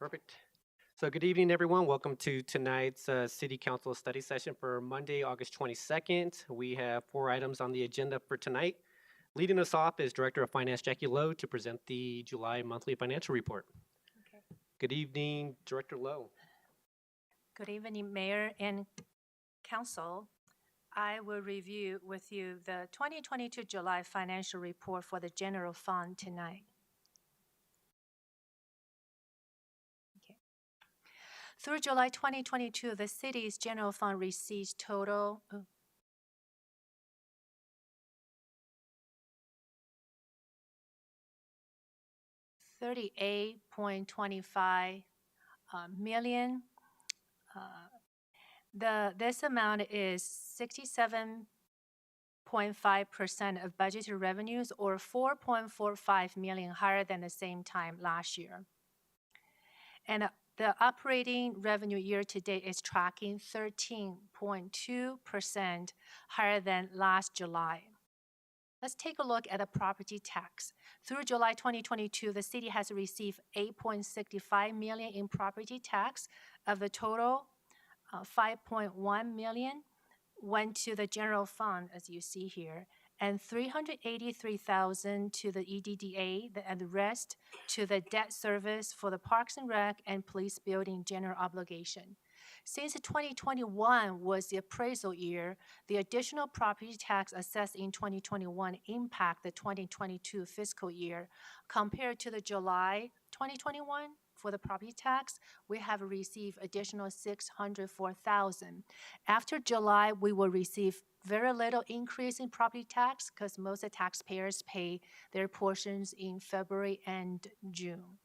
Perfect. So good evening, everyone. Welcome to tonight's City Council study session for Monday, August 22nd. We have 4 items on the agenda for tonight. Leading us off is Director of Finance Jackie Loh to present the July monthly financial report. Okay. Good evening, Director Loh. Good evening, Mayor and Council. I will review with you the 2022 July financial report for the general fund tonight. Okay. Through July 2022, the city's general fund receipts total $38.25 million. This amount is 67.5% of budgeted revenues, or $4.45 million higher than the same time last year. And the operating revenue year-to-date is tracking 13.2% higher than last July. Let's take a look at the property tax. Through July 2022, the city has received $8.65 million in property tax. Of the total, $5.1 million went to the general fund, as you see here, and $383,000 to the EDDA, and the rest to the debt service for the Parks and Rec and Police Building general obligation. Since 2021 was the appraisal year, the additional property tax assessed in 2021 impact the 2022 fiscal year. Compared to the July 2021, for the property tax, we have received additional $604,000. After July, we will receive very little increase in property tax because most of the taxpayers pay their portions in February and June.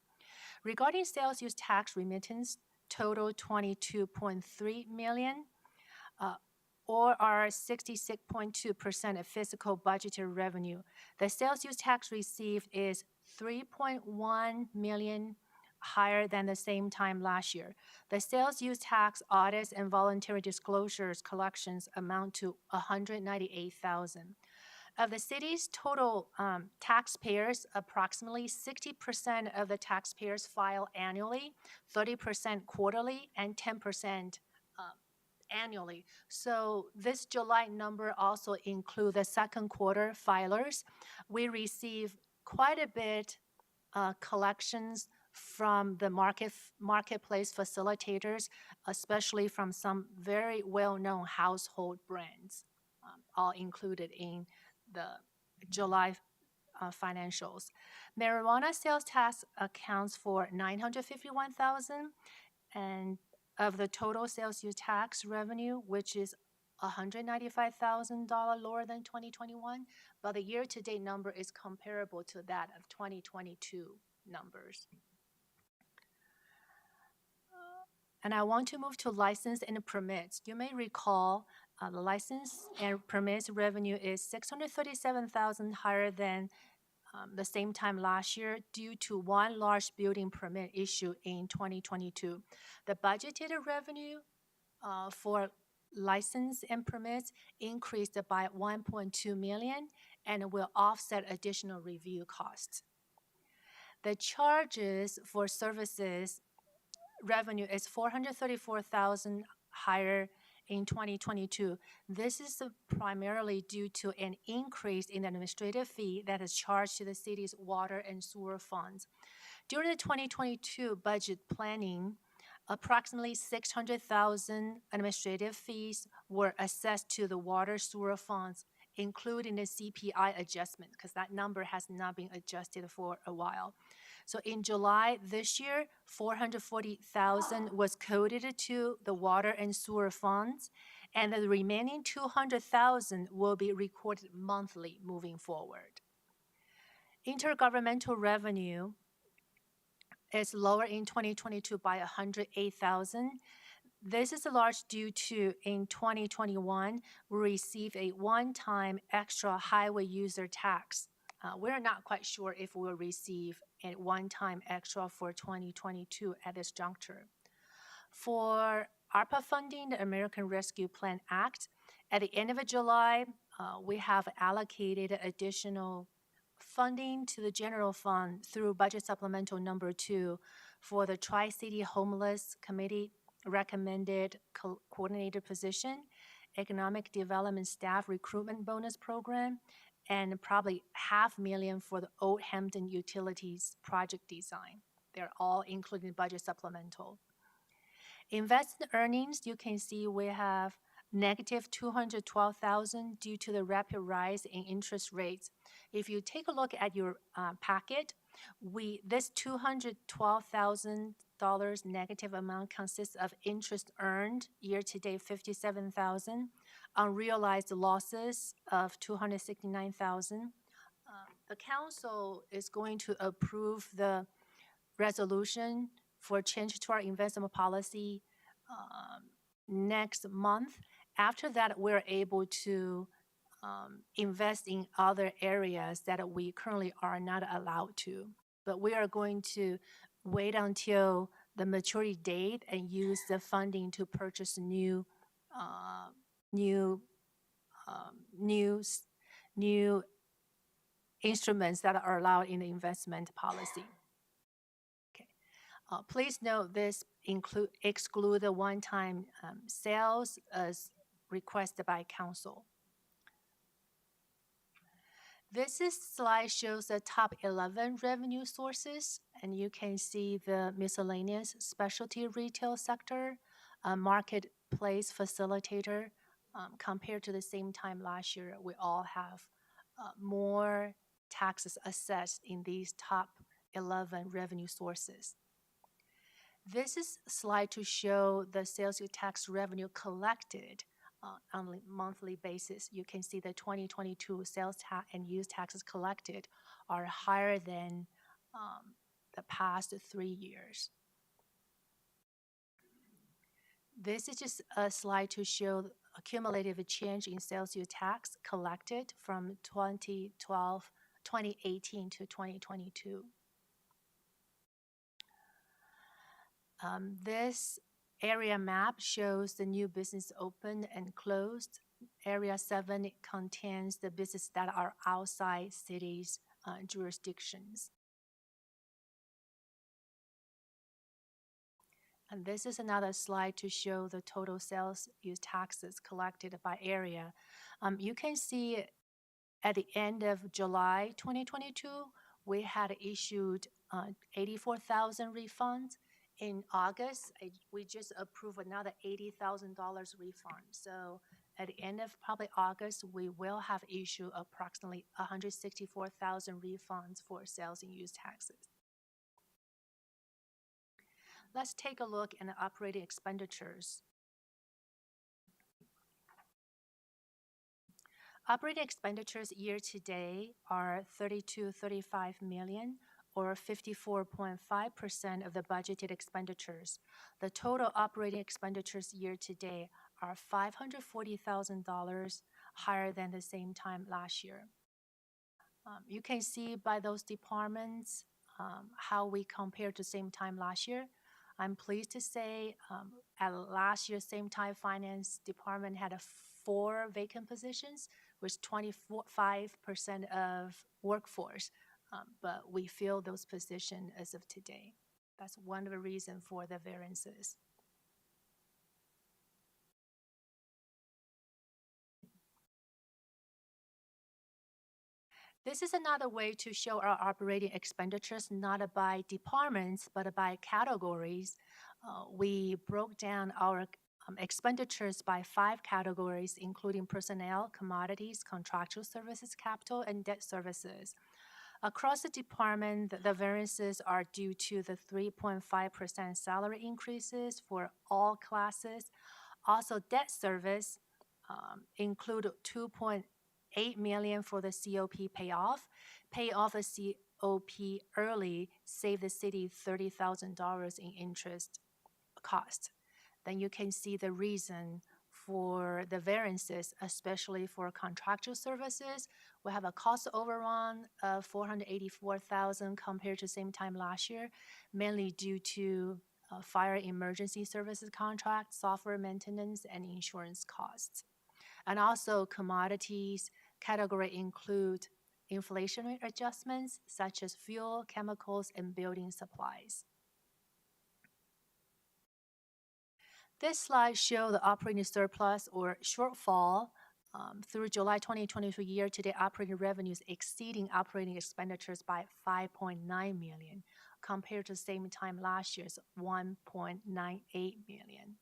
Regarding sales use tax remittance, total $22.3 million, or our 66.2% of fiscal budgeted revenue. The sales use tax received is $3.1 million higher than the same time last year. The sales use tax audits and voluntary disclosures collections amount to $198,000. Of the city's total taxpayers, approximately 60% of the taxpayers file annually, 30% quarterly, and 10% annually. So this July number also includes the second quarter filers. We receive quite a bit collections from the marketplace facilitators, especially from some very well-known household brands, all included in the July financials. Marijuana sales tax accounts for $951,000, and of the total sales use tax revenue, which is $195,000 lower than 2021, but the year-to-date number is comparable to that of 2022 numbers. And I want to move to license and permits. You may recall the license and permits revenue is $637,000 higher than the same time last year due to one large building permit issue in 2022. The budgeted revenue for license and permits increased by $1.2 million and will offset additional review costs. The charges for services revenue is $434,000 higher in 2022. This is primarily due to an increase in the administrative fee that is charged to the city's water and sewer funds. During the 2022 budget planning, approximately $600,000 administrative fees were assessed to the water sewer funds, including the CPI adjustment, because that number has not been adjusted for a while. So in July this year, $440,000 was coded to the water and sewer funds, and the remaining $200,000 will be recorded monthly moving forward. Intergovernmental revenue is lower in 2022 by $108,000. This is large due to in 2021, we received a one-time extra highway user tax. We're not quite sure if we'll receive a one-time extra for 2022 at this juncture. For ARPA funding, the American Rescue Plan Act, at the end of July, we have allocated additional funding to the general fund through budget supplemental number 2 For the Tri-City Homeless Committee recommended coordinator position, economic development staff recruitment bonus program, and probably $500,000 for the Old Hampton Utilities project design. They're all included in budget supplemental. Invested earnings, you can see we have negative $212,000 due to the rapid rise in interest rates. If you take a look at your packet, this $212,000 negative amount consists of interest earned year-to-date $57,000, unrealized losses of $269,000. The council is going to approve the resolution for change to our investment policy next month. After that, we're able to invest in other areas that we currently are not allowed to. But we are going to wait until the maturity date and use the funding to purchase new instruments that are allowed in the investment policy. Please note this exclude the one-time sales as requested by council. This slide shows the top 11 revenue sources, and you can see the miscellaneous specialty retail sector, marketplace facilitator. Compared to the same time last year, we all have more taxes assessed in these top 11 revenue sources. This is a slide to show the sales tax revenue collected on a monthly basis. You can see the 2022 sales tax and use taxes collected are higher than the past 3 years. This is just a slide to show the accumulative change in sales tax collected from 2018 to 2022. This area map shows the new business opened and closed. Area 7 contains the businesses that are outside cities' jurisdictions. And this is another slide to show the total sales use taxes collected by area. You can see at the end of July 2022, we had issued 84,000 refunds. In August, we just approved another $80,000 refund. So at the end of probably August, we will have issued approximately 164,000 refunds for sales and use taxes. Let's take a look at the operating expenditures. Operating expenditures year-to-date are $35 million, or 54.5% of the budgeted expenditures. The total operating expenditures year-to-date are $540,000 higher than the same time last year. You can see by those departments how we compare to same time last year. I'm pleased to say at last year's same time, Finance Department had 4 vacant positions, with 25% of workforce. But we fill those positions as of today. That's one of the reasons for the variances. This is another way to show our operating expenditures, not by departments, but by categories. We broke down our expenditures by 5 categories, including personnel, commodities, contractual services, capital, and debt services. Across the department, the variances are due to the 3.5% salary increases for all classes. Also, debt service include $2.8 million for the COP payoff. Pay off a COP early save the city $30,000 in interest cost. Then you can see the reason for the variances, especially for contractual services. We have a cost overrun of $484,000 compared to same time last year, mainly due to fire emergency services contract, software maintenance, and insurance costs. And also commodities category include inflationary adjustments such as fuel, chemicals, and building supplies. This slide shows the operating surplus or shortfall through July 2022 year-to-date operating revenues exceeding operating expenditures by $5.9 million compared to the same time last year's $1.98 million.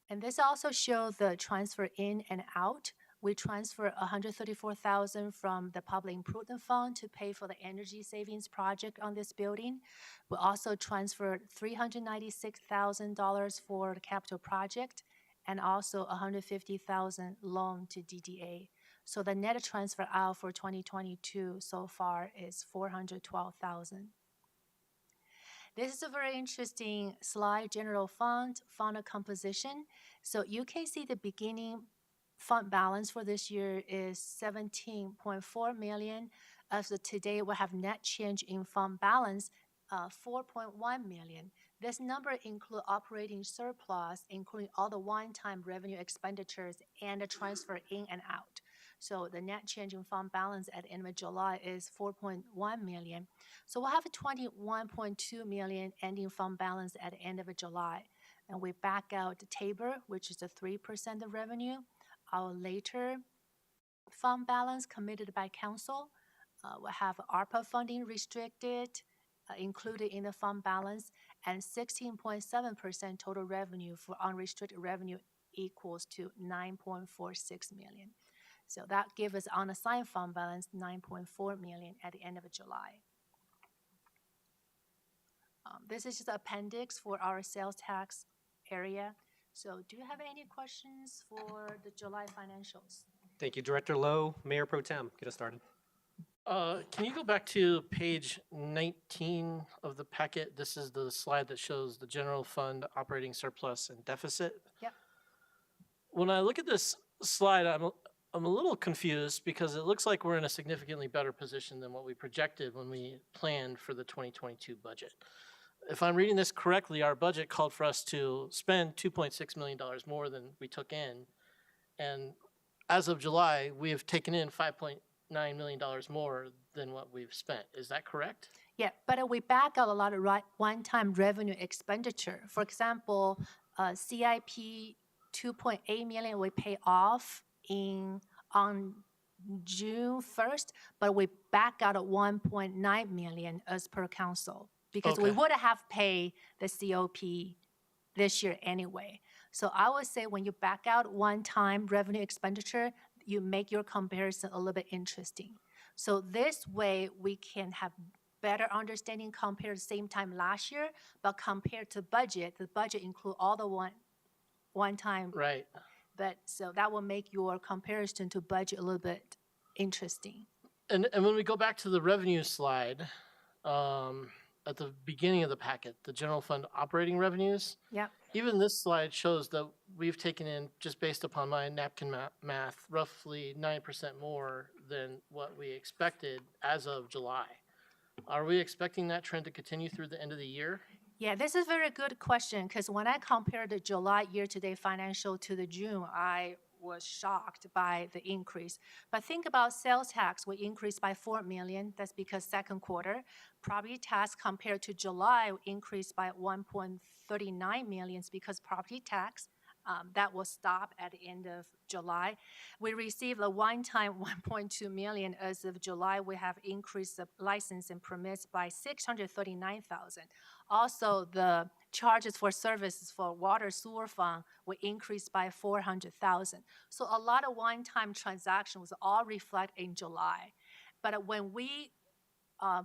And this also shows the transfer in and out. We transfer $134,000 from the Public Improvement Fund to pay for the energy savings project on this building. We also transferred $396,000 for the capital project and also $150,000 loan to DDA. So the net transfer out for 2022 so far is $412,000. This is a very interesting slide, general fund composition. So you can see the beginning fund balance for this year is $17.4 million. As of today, we have net change in fund balance, $4.1 million. This number includes operating surplus, including all the one-time revenue expenditures and the transfer in and out. So the net change in fund balance at the end of July is $4.1 million. So we'll have a $21.2 million ending fund balance at the end of July. And we back out the Tabor, which is the 3% of revenue. Our later fund balance committed by council. We'll have ARPA funding restricted, included in the fund balance, and 16.7% total revenue for unrestricted revenue equals to $9.46 million. So that gives us unassigned fund balance $9.4 million at the end of July. This is just an appendix for our sales tax area. So do you have any questions for the July financials? Thank you, Director Loh. Mayor Pro Tem, get us started. Can you go back to page 19 of the packet? This is the slide that shows the general fund operating surplus and deficit. Yep. When I look at this slide, I'm a little confused because it looks like we're in a significantly better position than what we projected when we planned for the 2022 budget. If I'm reading this correctly, our budget called for us to spend $2.6 million more than we took in. And as of July, we have taken in $5.9 million more than what we've spent. Is that correct? Yeah, but we back out a lot of one-time revenue expenditure. For example, CIP $2.8 million we pay off on June 1st, but we back out at $1.9 million as per council because we would have paid the COP this year anyway. So I would say when you back out one-time revenue expenditure, you make your comparison a little bit interesting. So this way we can have better understanding compared to the same time last year, but compared to budget, the budget include all the one-time. Right. But so that will make your comparison to budget a little bit interesting. And when we go back to the revenue slide, at the beginning of the packet, the general fund operating revenues. Yeah. Even this slide shows that we've taken in, just based upon my napkin math, roughly 9% more than what we expected as of July. Are we expecting that trend to continue through the end of the year? Yeah, this is a very good question because when I compared the July year-to-date financial to the June, I was shocked by the increase. But think about sales tax, we increased by $4 million. That's because second quarter. Property tax compared to July increased by $1.39 million because property tax that will stop at the end of July. We received a one-time $1.2 million as of July. We have increased the license and permits by $639,000. Also, the charges for services for water sewer fund were increased by $400,000. So a lot of one-time transactions all reflect in July. But when we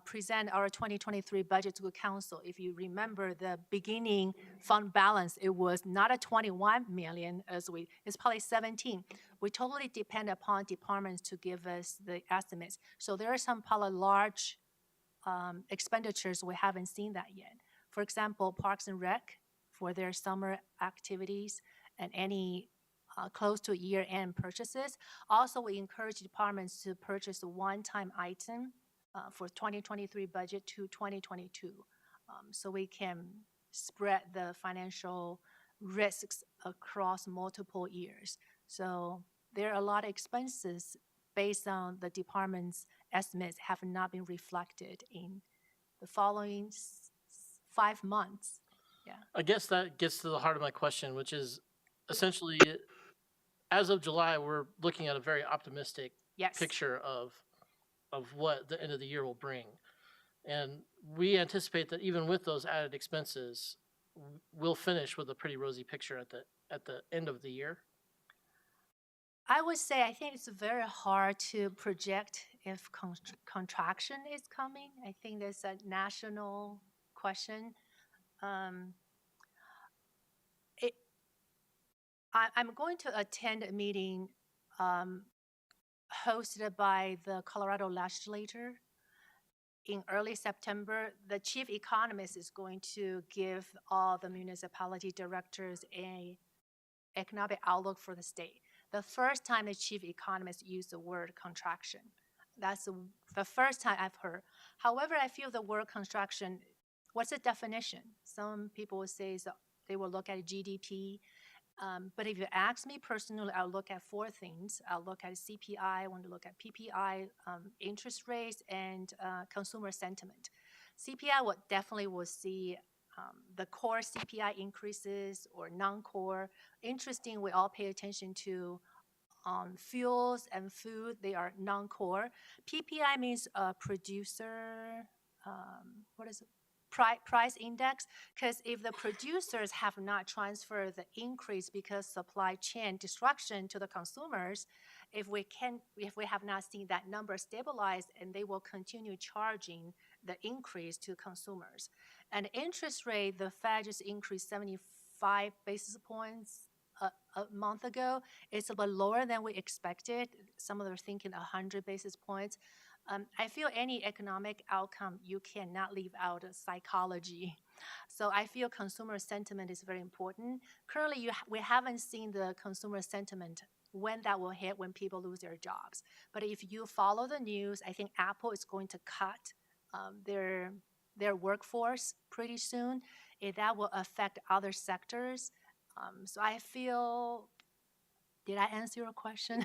present our 2023 budget to the council, if you remember the beginning fund balance, it was not a 21 million it's probably 17. We totally depend upon departments to give us the estimates. So there are some probably large expenditures we haven't seen that yet. For example, Parks and Rec for their summer activities and any close to year-end purchases. Also, we encourage departments to purchase a one-time item for 2023 budget to 2022, so we can spread the financial risks across multiple years. So there are a lot of expenses based on the department's estimates have not been reflected in the following 5 months. I guess that gets to the heart of my question, which is essentially, as of July, we're looking at a very optimistic Yes. picture of what the end of the year will bring. And we anticipate that even with those added expenses, we'll finish with a pretty rosy picture at the end of the year. I would say I think it's very hard to project if contraction is coming. I think there's a national question. I'm going to attend a meeting hosted by the Colorado legislature in early September. The chief economist is going to give all the municipality directors an economic outlook for the state. The first time the chief economist used the word contraction. That's the first time I've heard. However, I feel the word contraction, what's the definition? Some people will say they will look at GDP. But if you ask me personally, I'll look at four things. I'll look at CPI, I want to look at PPI, interest rates, and consumer sentiment. CPI definitely will see the core CPI increases or non-core. Interesting, we all pay attention to fuels and food. They are non-core. PPI means producer, what is it? Price index, because if the producers have not transferred the increase because supply chain disruption to the consumers, if we have not seen that number stabilize, and they will continue charging the increase to consumers. And interest rate, the Fed just increased 75 basis points a month ago. It's a little lower than we expected. Some of them are thinking 100 basis points. I feel any economic outcome, you cannot leave out psychology. So I feel consumer sentiment is very important. Currently, we haven't seen the consumer sentiment when that will hit when people lose their jobs. But if you follow the news, I think Apple is going to cut their workforce pretty soon. That will affect other sectors. So I feel, did I answer your question?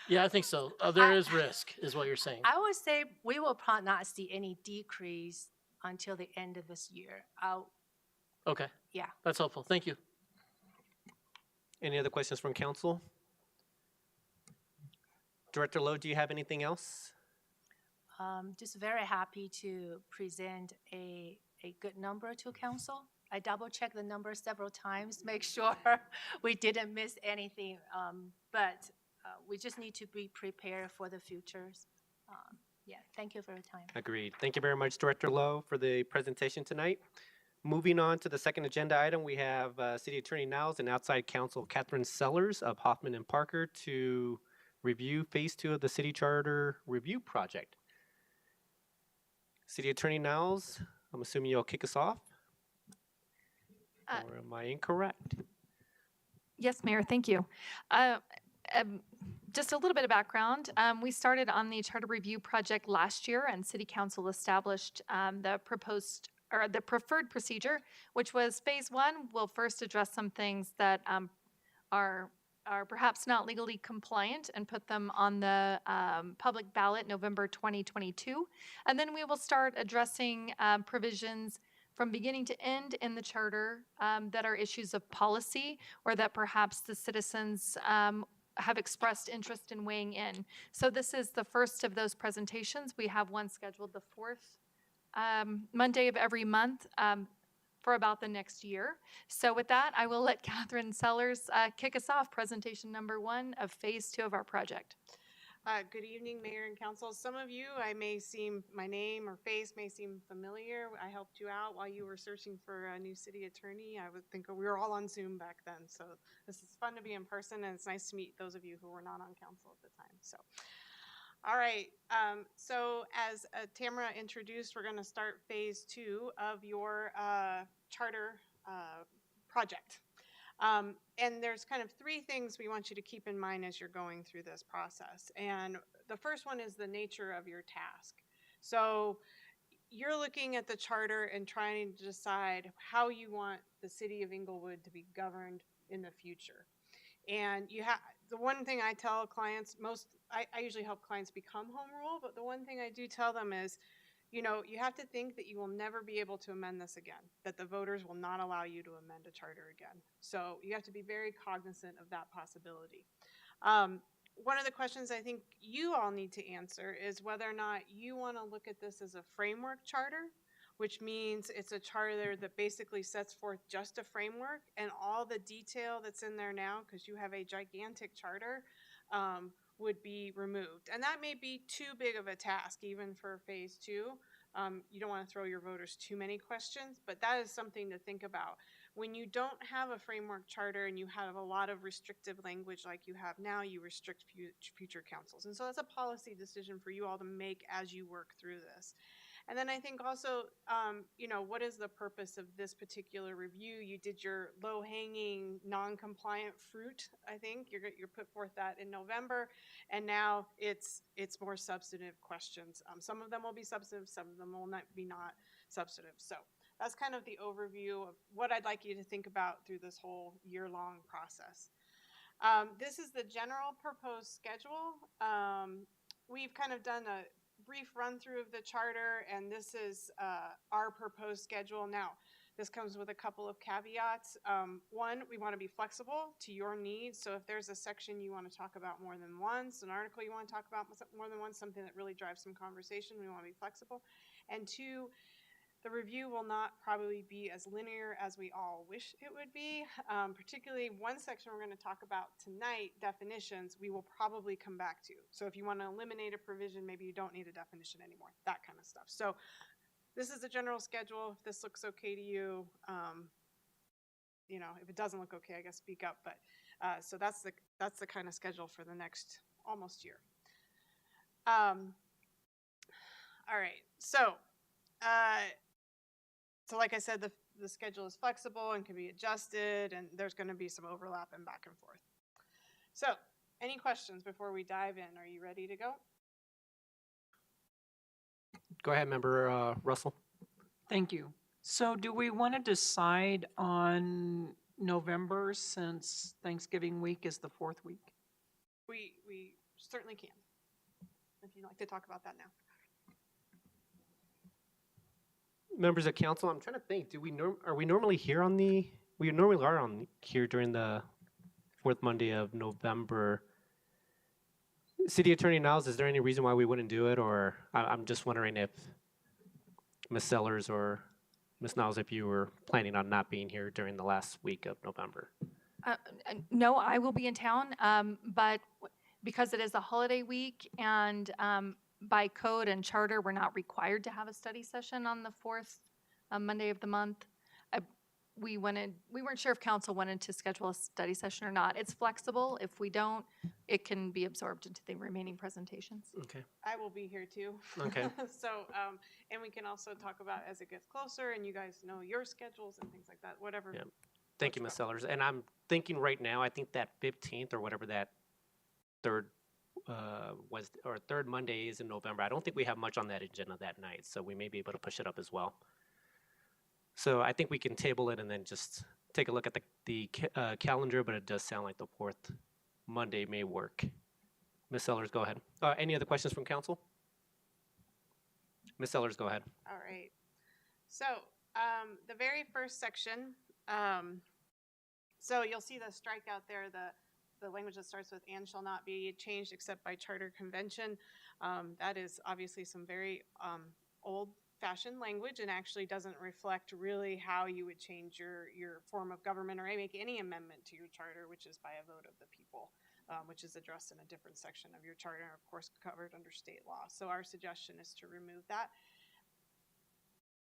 Yeah, I think so. There is risk, is what you're saying. I would say we will probably not see any decrease until the end of this year. Okay. Yeah. That's helpful. Thank you. Any other questions from council? Director Loh, do you have anything else? Just very happy to present a good number to council. I double-checked the number several times, make sure we didn't miss anything. But we just need to be prepared for the futures. Yeah, thank you for your time. Agreed. Thank you very much, Director Loh, for the presentation tonight. Moving on to the second agenda item, we have City Attorney Niles and outside counsel Kathryn Sellers of Hoffman and Parker to review Phase 2 of the City Charter Review Project. City Attorney Niles, I'm assuming you'll kick us off? Or am I incorrect? Yes, Mayor, thank you. Just a little bit of background. We started on the Charter Review Project last year, and City Council established the preferred procedure, which was Phase 1. We'll first address some things that are perhaps not legally compliant and put them on the public ballot November 2022. And then we will start addressing provisions from beginning to end in the charter that are issues of policy or that perhaps the citizens have expressed interest in weighing in. So this is the first of those presentations. We have one scheduled the fourth Monday of every month for about the next year. So with that, I will let Kathryn Sellers kick us off, presentation number 1 of Phase 2 of our project. Good evening, Mayor and Council. Some of you, my name or face may seem familiar. I helped you out while you were searching for a new city attorney. I would think we were all on Zoom back then. So this is fun to be in person, and it's nice to meet those of you who were not on council at the time. So, all right. So as Tamara introduced, we're going to start Phase 2 of your charter project. And there's kind of 3 things we want you to keep in mind as you're going through this process. And the first one is the nature of your task. So you're looking at the charter and trying to decide how you want the city of Inglewood to be governed in the future. And the one thing I tell clients, I usually help clients become home rule, but the one thing I do tell them is you know, you have to think that you will never be able to amend this again, that the voters will not allow you to amend a charter again. So you have to be very cognizant of that possibility. One of the questions I think you all need to answer is whether or not you want to look at this as a framework charter, which means it's a charter that basically sets forth just a framework, and all the detail that's in there now, because you have a gigantic charter, would be removed. And that may be too big of a task, even for phase 2. You don't want to throw your voters too many questions, but that is something to think about. When you don't have a framework charter and you have a lot of restrictive language like you have now, you restrict future councils. And so that's a policy decision for you all to make as you work through this. And then I think also, you know, what is the purpose of this particular review? You did your low-hanging, non-compliant fruit, I think. You're put forth that in November, and now it's more substantive questions. Some of them will be substantive, some of them will not be substantive. So that's kind of the overview of what I'd like you to think about through this whole year-long process. This is the general proposed schedule. We've kind of done a brief run through of the charter, and this is our proposed schedule. Now, this comes with a couple of caveats. One, we want to be flexible to your needs. So if there's a section you want to talk about more than once, an article you want to talk about more than once, something that really drives some conversation, we want to be flexible. And two, the review will not probably be as linear as we all wish it would be. Particularly one section we're going to talk about tonight, definitions, we will probably come back to. So if you want to eliminate a provision, maybe you don't need a definition anymore, that kind of stuff. So this is the general schedule. If this looks okay to you, you know, if it doesn't look okay, I guess speak up. But so that's the kind of schedule for the next almost year. All right, so like I said, the schedule is flexible and can be adjusted, and there's going to be some overlap and back and forth. So any questions before we dive in? Are you ready to go? Go ahead, Member Russell. Thank you. So do we want to decide on November, since Thanksgiving week is the 4th week? We certainly can, if you'd like to talk about that now. Members of council, I'm trying to think. Are we normally here on the? We normally are on here during the 4th Monday of November. City Attorney Niles, is there any reason why we wouldn't do it, or I'm just wondering if Ms. Sellers or Ms. Niles, if you were planning on not being here during the last week of November. No, I will be in town, but because it is a holiday week and by code and charter, we're not required to have a study session on the 4th Monday of the month. We weren't sure if council wanted to schedule a study session or not. It's flexible. If we don't, it can be absorbed into the remaining presentations. Okay. I will be here too. Okay. So, and we can also talk about as it gets closer and you guys know your schedules and things like that, whatever. Yeah. Thank you, Ms. Sellers. And I'm thinking right now, I think that 15th or whatever that third Monday is in November. I don't think we have much on that agenda that night, so we may be able to push it up as well. So I think we can table it and then just take a look at the calendar, but it does sound like the 4th Monday may work. Ms. Sellers, go ahead. Any other questions from council? Ms. Sellers, go ahead. All right. So the very first section, so you'll see the strikeout there, the language that starts with "and shall not be changed except by charter convention." That is obviously some very old-fashioned language and actually doesn't reflect really how you would change your form of government or make any amendment to your charter, which is by a vote of the people, which is addressed in a different section of your charter, and of course covered under state law. So our suggestion is to remove that.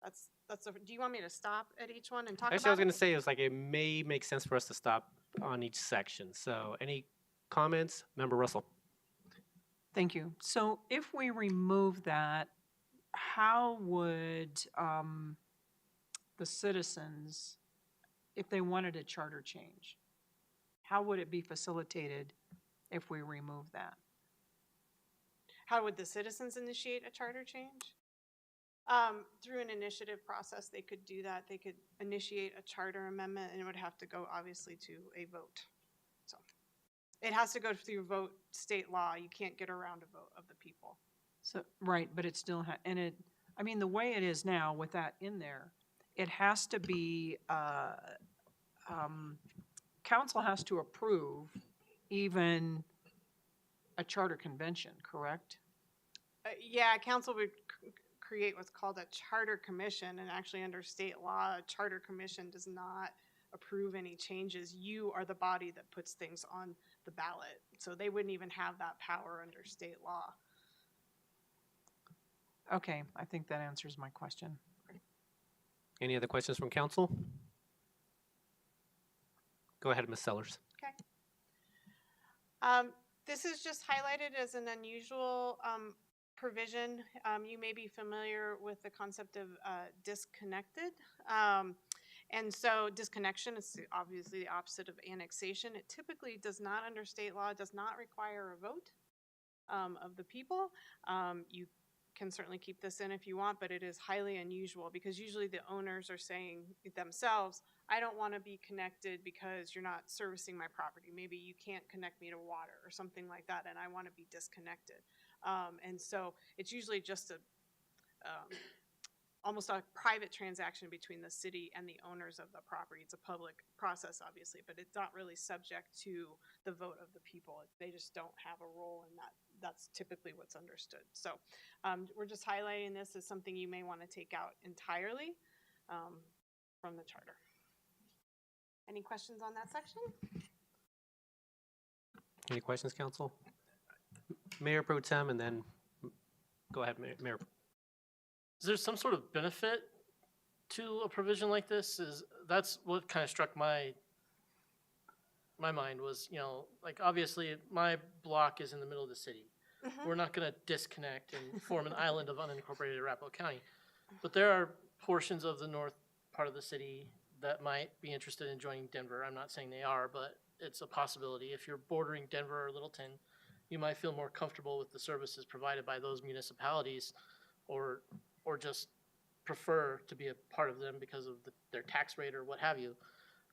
Do you want me to stop at each one and talk Actually, I was going to say, it may make sense for us to stop on each section. So any comments? Member Russell. Thank you. So if we remove that, how would the citizens, if they wanted a charter change, how would it be facilitated if we remove that? How would the citizens initiate a charter change? Through an initiative process, they could do that. They could initiate a charter amendment, and it would have to go, obviously, to a vote. So it has to go through state law. You can't get around a vote of the people. So, right, but it still I mean, the way it is now with that in there, it has to be, council has to approve even a charter convention, correct? Yeah, council would create what's called a charter commission, and actually under state law, a charter commission does not approve any changes. You are the body that puts things on the ballot, so they wouldn't even have that power under state law. Okay, I think that answers my question. Any other questions from council? Go ahead, Ms. Sellers. Okay. This is just highlighted as an unusual provision. You may be familiar with the concept of disconnected. And so disconnection is obviously the opposite of annexation. It typically does not, under state law, does not require a vote of the people. You can certainly keep this in if you want, but it is highly unusual because usually the owners are saying themselves, I don't want to be connected because you're not servicing my property. Maybe you can't connect me to water or something like that, and I want to be disconnected. And so it's usually just almost a private transaction between the city and the owners of the property. It's a public process, obviously, but it's not really subject to the vote of the people. They just don't have a role in that. That's typically what's understood. So we're just highlighting this as something you may want to take out entirely from the charter. Any questions on that section? Any questions, council? Mayor Pro Tem, and then go ahead, Mayor. Is there some sort of benefit to a provision like this? That's what kind of struck my mind was, like obviously my block is in the middle of the city. Mm-hmm. We're not going to disconnect and form an island of unincorporated Arapahoe County. But there are portions of the north part of the city that might be interested in joining Denver. I'm not saying they are, but it's a possibility. If you're bordering Denver or Littleton, you might feel more comfortable with the services provided by those municipalities, or just prefer to be a part of them because of their tax rate or what have you.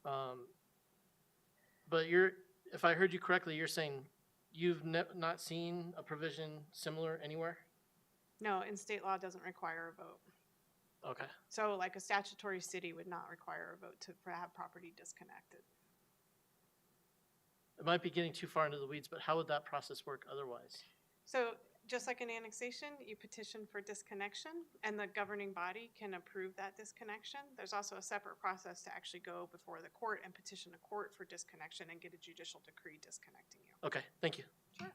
But if I heard you correctly, you're saying you've not seen a provision similar anywhere? No, and state law doesn't require a vote. Okay. So like a statutory city would not require a vote to have property disconnected. It might be getting too far into the weeds, but how would that process work otherwise? So just like an annexation, you petition for disconnection and the governing body can approve that disconnection. There's also a separate process to actually go before the court and petition a court for disconnection and get a judicial decree disconnecting you. Okay, thank you. Sure.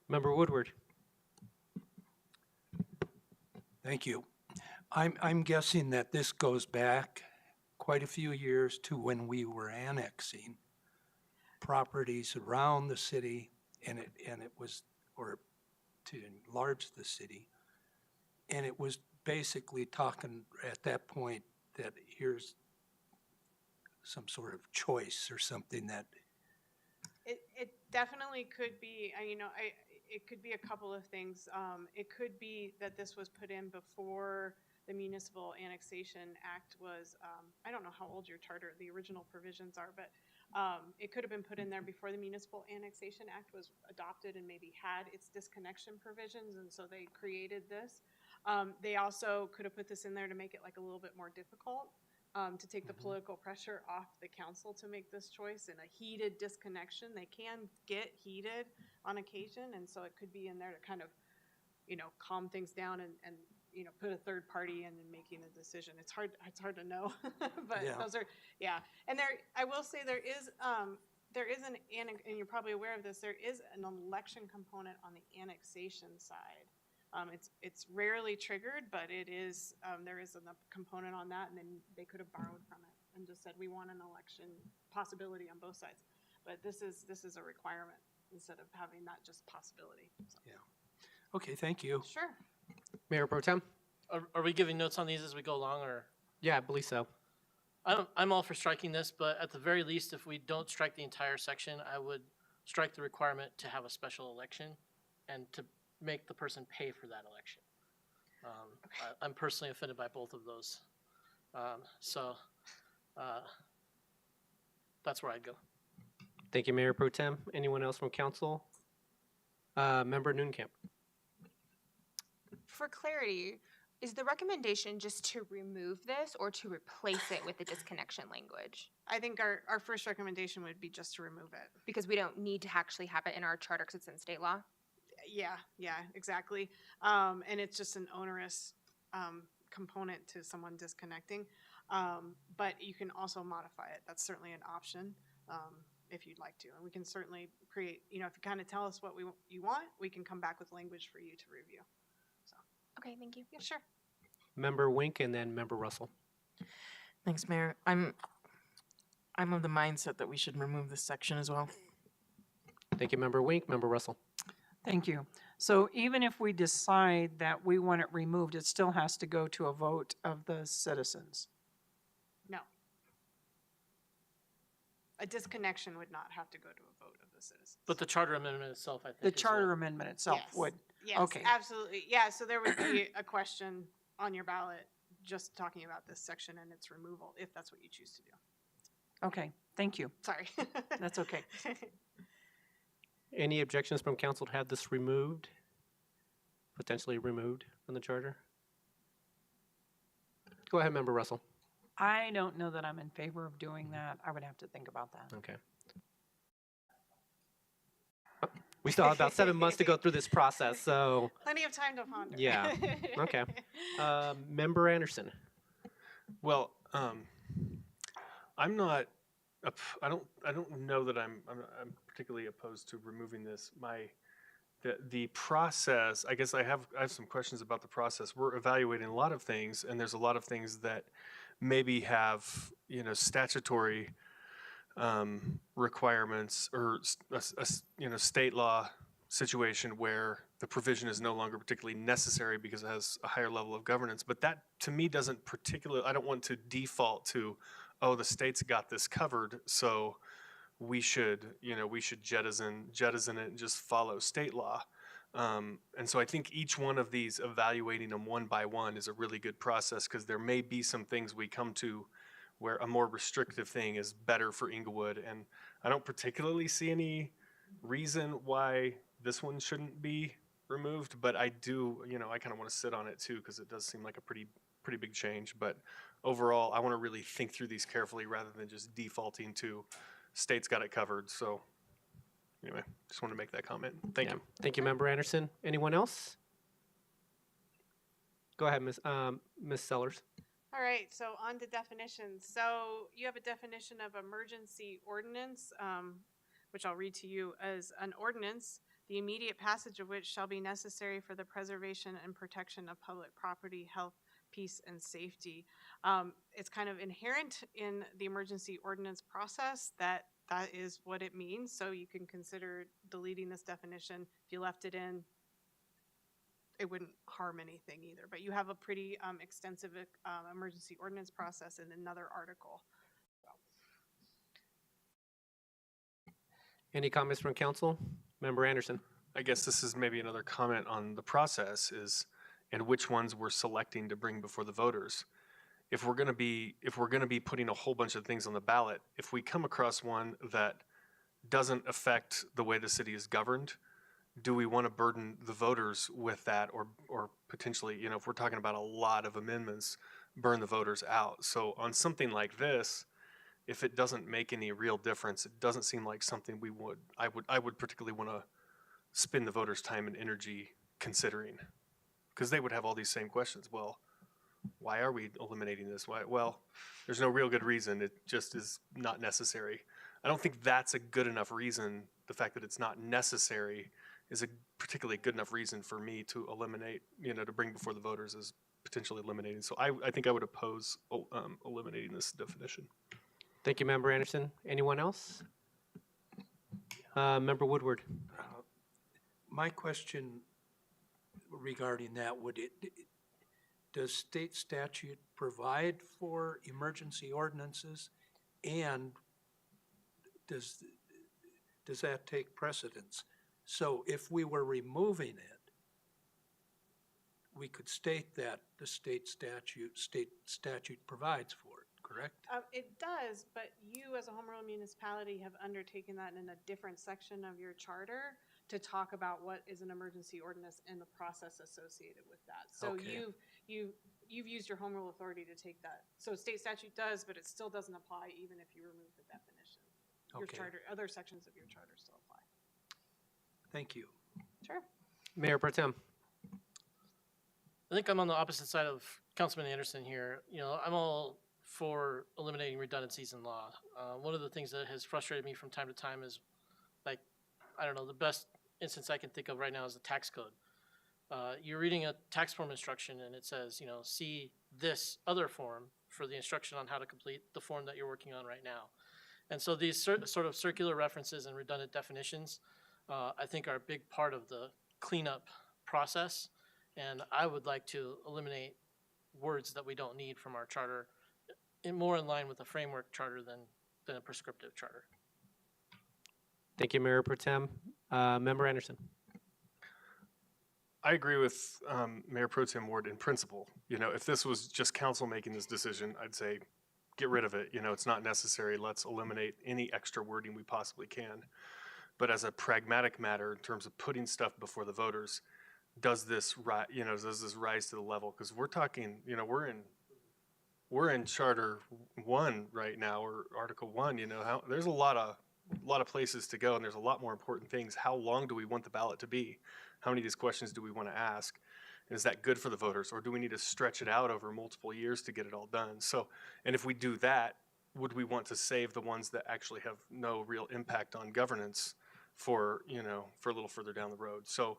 Member Woodward. Thank you. I'm guessing that this goes back quite a few years to when we were annexing properties around the city, and it was, or to enlarge the city, and it was basically talking at that point that here's some sort of choice or something that. It definitely could be, it could be a couple of things. It could be that this was put in before the Municipal Annexation Act was, I don't know how old your charter, the original provisions are, but it could have been put in there before the Municipal Annexation Act was adopted and maybe had its disconnection provisions, and so they created this. They also could have put this in there to make it like a little bit more difficult, to take the political pressure off the council to make this choice in a heated disconnection. They can get heated on occasion, and so it could be in there to kind of, calm things down and put a third party in and making a decision. It's hard to know, but Yeah. those are, yeah. And I will say there is an, and you're probably aware of this, there is an election component on the annexation side. It's rarely triggered, but it is, there is a component on that, and then they could have borrowed from it and just said, we want an election possibility on both sides. But this is a requirement instead of having that just possibility. So. Yeah. Okay, thank you. Sure. Mayor Pro Tem? Are we giving notes on these as we go along, or? Yeah, I believe so. I'm all for striking this, but at the very least, if we don't strike the entire section, I would strike the requirement to have a special election and to make the person pay for that election. I'm personally offended by both of those. So that's where I'd go. Thank you, Mayor Pro Tem. Anyone else from council? Member Noonkamp. For clarity, Is the recommendation just to remove this or to replace it with the disconnection language? I think our first recommendation would be just to remove it. Because we don't need to actually have it in our charter because it's in state law? Yeah, exactly. And it's just an onerous component to someone disconnecting. But you can also modify it. That's certainly an option if you'd like to. And we can certainly create, if you kind of tell us what you want, we can come back with language for you to review. So, Okay, thank you. yeah, sure. Member Wink and then Member Russell. Thanks, Mayor. I'm of the mindset that we should remove this section as well. Thank you, Member Wink. Member Russell. Thank you. So even if we decide that we want it removed, it still has to go to a vote of the citizens. No. A disconnection would not have to go to a vote of the citizens. But the charter amendment itself, I think. The is what- charter amendment itself Yes. would. Yes, Okay. absolutely. Yeah, so there would be a question on your ballot just talking about this section and its removal, if that's what you choose to do. Okay, thank you. Sorry. That's okay. Any objections from council to have this removed? Potentially removed from the charter? Go ahead, Member Russell. I don't know that I'm in favor of doing that. I would have to think about that. Okay. We still have about 7 months to go through this process, so, Plenty of time to ponder. Yeah, okay. Member Anderson. Well, I'm not. I don't know that I'm particularly opposed to removing this. The process. I guess I have some questions about the process. We're evaluating a lot of things, and there's a lot of things that maybe have statutory requirements or a state law situation where the provision is no longer particularly necessary because it has a higher level of governance. But that to me doesn't particularly, I don't want to default to, oh, the state's got this covered, so we should jettison it and just follow state law. And so I think each one of these, evaluating them one by one, is a really good process because there may be some things we come to where a more restrictive thing is better for Inglewood. And I don't particularly see any reason why this one shouldn't be removed, but I do, I kind of want to sit on it too because it does seem like a pretty big change. But overall, I want to really think through these carefully rather than just defaulting to state's got it covered. So anyway, just want to make that comment. Thank you. Thank you, Member Anderson. Anyone else? Go ahead, Ms. Sellers. All right, so on to definitions. So you have a definition of emergency ordinance, which I'll read to you as an ordinance, the immediate passage of which shall be necessary for the preservation and protection of public property, health, peace, and safety. It's kind of inherent in the emergency ordinance process that is what it means. So you can consider deleting this definition. If you left it in, it wouldn't harm anything either. But you have a pretty extensive emergency ordinance process in another article. Any comments from council? Member Anderson. I guess this is maybe another comment on the process and which ones we're selecting to bring before the voters. If we're going to be putting a whole bunch of things on the ballot, if we come across one that doesn't affect the way the city is governed, do we want to burden the voters with that, or potentially, if we're talking about a lot of amendments, burn the voters out? So on something like this, if it doesn't make any real difference, it doesn't seem like something I would particularly want to spend the voters' time and energy considering, because they would have all these same questions. Well, why are we eliminating this? Why? Well, there's no real good reason. It just is not necessary. I don't think that's a good enough reason. The fact that it's not necessary is a particularly good enough reason for me to eliminate, to bring before the voters as potentially eliminating. So I think I would oppose eliminating this definition. Thank you, Member Anderson. Anyone else? Member Woodward. My question regarding that, does state statute provide for emergency ordinances, and does that take precedence? So if we were removing it, we could state that the state statute provides for it, correct? It does, but you as a home rule municipality have undertaken that in a different section of your charter to talk about what is an emergency ordinance and the process associated with that. So Okay. you've used your home rule authority to take that. So state statute does, but it still doesn't apply even if you remove the definition. Your Okay. charter, other sections of your charter still apply. Thank you. Sure. Mayor Pro Tem. I think I'm on the opposite side of Councilman Anderson here. You know, I'm all for eliminating redundancies in law. One of the things that has frustrated me from time to time is, like, I don't know, the best instance I can think of right now is the tax code. You're reading a tax form instruction and it says, you know, see this other form for the instruction on how to complete the form that you're working on right now. And so these sort of circular references and redundant definitions, I think are a big part of the cleanup process. And I would like to eliminate words that we don't need from our charter, more in line with a framework charter than a prescriptive charter. Thank you, Mayor Pro Tem. Member Anderson. I agree with Mayor Pro Tem Ward in principle. You know, if this was just council making this decision, I'd say get rid of it. You know, it's not necessary. Let's eliminate any extra wording we possibly can. But as a pragmatic matter, in terms of putting stuff before the voters, does this rise to the level? Because we're talking, you know, we're in Charter 1 right now, or Article 1. You know, there's a lot of places to go, and there's a lot more important things. How long do we want the ballot to be? How many of these questions do we want to ask? And is that good for the voters, or do we need to stretch it out over multiple years to get it all done? So, and if we do that, would we want to save the ones that actually have no real impact on governance for, you know, for a little further down the road? So,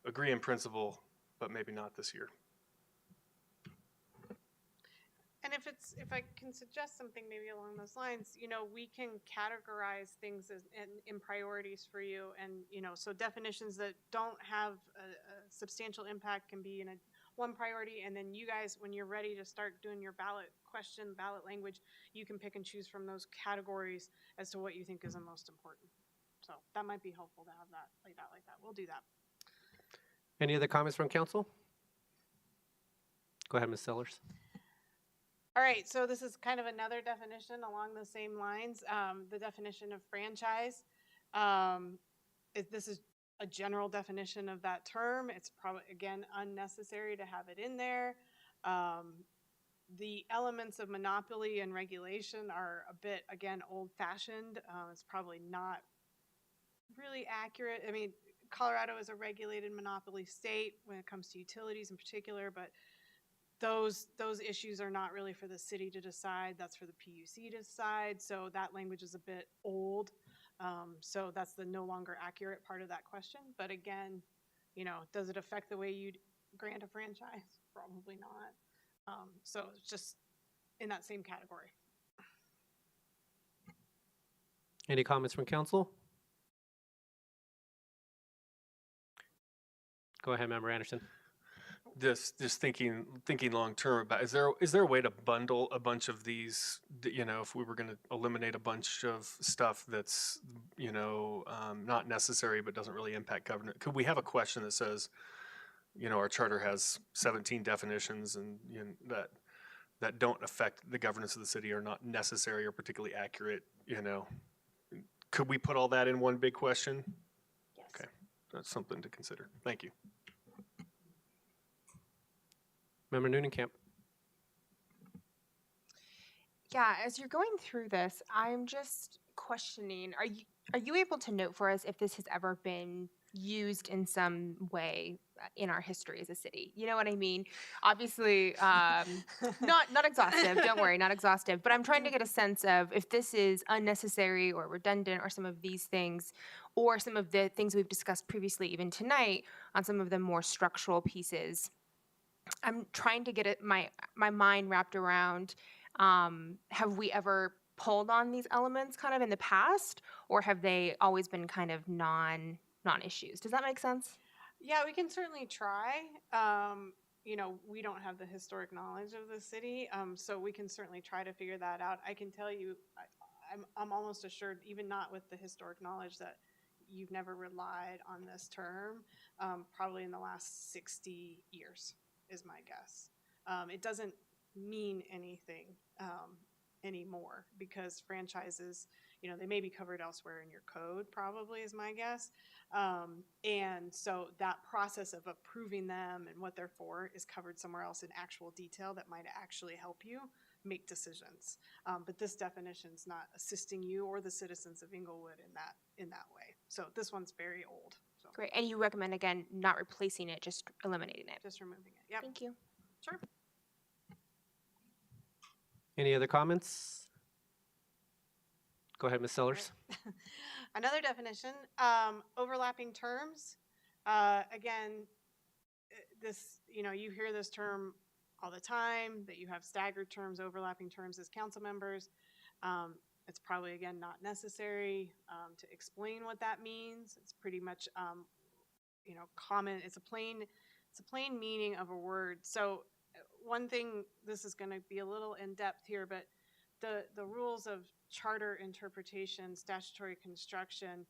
agree in principle, but maybe not this year. And if I can suggest something maybe along those lines, you know, we can categorize things as in priorities for you, and you know, so definitions that don't have a substantial impact can be in one priority, and then you guys, when you're ready to start doing your ballot language, you can pick and choose from those categories as to what you think is the most important. So that might be helpful to have that laid out like that. We'll do that. Any other comments from council? Go ahead, Ms. Sellers. All right, so this is kind of another definition along the same lines. The definition of franchise. This is a general definition of that term. It's probably, again, unnecessary to have it in there. The elements of monopoly and regulation are a bit, again, old-fashioned. It's probably not really accurate. I mean, Colorado is a regulated monopoly state when it comes to utilities in particular, but those issues are not really for the city to decide. That's for the PUC to decide. So that language is a bit old. So that's the no longer accurate part of that question. But again, you know, does it affect the way you'd grant a franchise? Probably not. So it's just in that same category. Any comments from council? Go ahead, Member Anderson. Just thinking long term about, is there a way to bundle a bunch of these, you know, if we were going to eliminate a bunch of stuff that's, you know, not necessary but doesn't really impact governance? Could we have a question that says, you know, our charter has 17 definitions and, you know, that don't affect the governance of the city, or not necessary or particularly accurate, you know? Could we put all that in one big question? Yes. Okay, that's something to consider. Thank you. Member Neunenkamp. Yeah, as you're going through this, I'm just questioning, are you able to note for us if this has ever been used in some way in our history as a city? You know what I mean? Obviously, not exhaustive, don't worry, not exhaustive, but I'm trying to get a sense of if this is unnecessary or redundant, or some of these things, or some of the things we've discussed previously, even tonight, on some of the more structural pieces. I'm trying to get my mind wrapped around, have we ever pulled on these elements kind of in the past, or have they always been kind of non-issues? Does that make sense? Yeah, we can certainly try. You know, we don't have the historic knowledge of the city, so we can certainly try to figure that out. I can tell you, I'm almost assured, even not with the historic knowledge, that you've never relied on this term, probably in the last 60 years. Is my guess. It doesn't mean anything anymore because franchises, they may be covered elsewhere in your code, probably is my guess. And so that process of approving them and what they're for is covered somewhere else in actual detail that might actually help you make decisions. But this definition is not assisting you or the citizens of Inglewood in that way. So this one's very old. So Great. And you recommend, again, not replacing it, just eliminating it. just removing it. Yep. Thank you. Sure. Any other comments? Go ahead, Ms. Sellers. Another definition, overlapping terms. Again, this, you hear this term all the time, that you have staggered terms, overlapping terms as council members. It's probably, again, not necessary to explain what that means. It's pretty much, common. It's a plain meaning of a word. So one thing, this is going to be a little in depth here, but the rules of charter interpretation, statutory construction,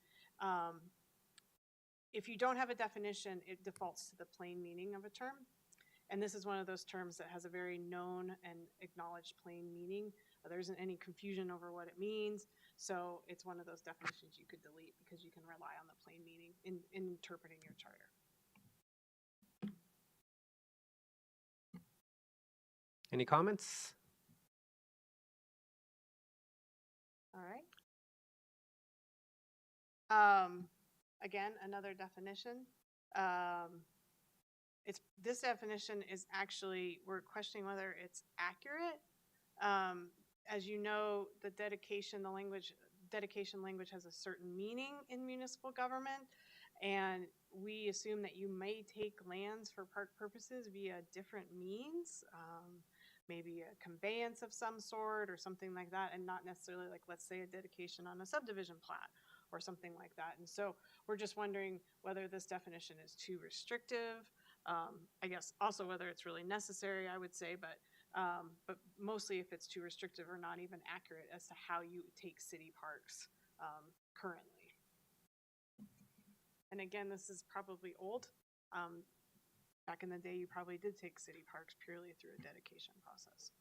if you don't have a definition, it defaults to the plain meaning of a term. And this is one of those terms that has a very known and acknowledged plain meaning. There isn't any confusion over what it means. So it's one of those definitions you could delete because you can rely on the plain meaning in interpreting your charter. Any comments? All right. Again, another definition. This definition is actually, we're questioning whether it's accurate. As you know, the dedication language has a certain meaning in municipal government, and we assume that you may take lands for park purposes via different means, maybe a conveyance of some sort or something like that, and not necessarily, like, let's say, a dedication on a subdivision plat or something like that. And so we're just wondering whether this definition is too restrictive. I guess also whether it's really necessary, I would say, but mostly if it's too restrictive or not even accurate as to how you take city parks currently. And again, this is probably old. Back in the day, you probably did take city parks purely through a dedication process.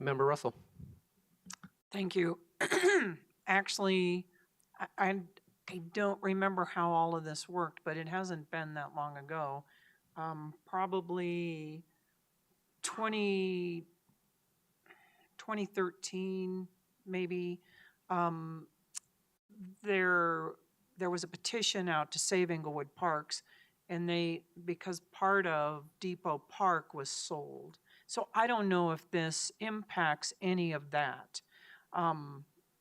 Member Russell. Thank you. Actually, I don't remember how all of this worked, but it hasn't been that long ago. Probably 2013, maybe. There was a petition out to save Inglewood Parks, and because part of Depot Park was sold. So I don't know if this impacts any of that.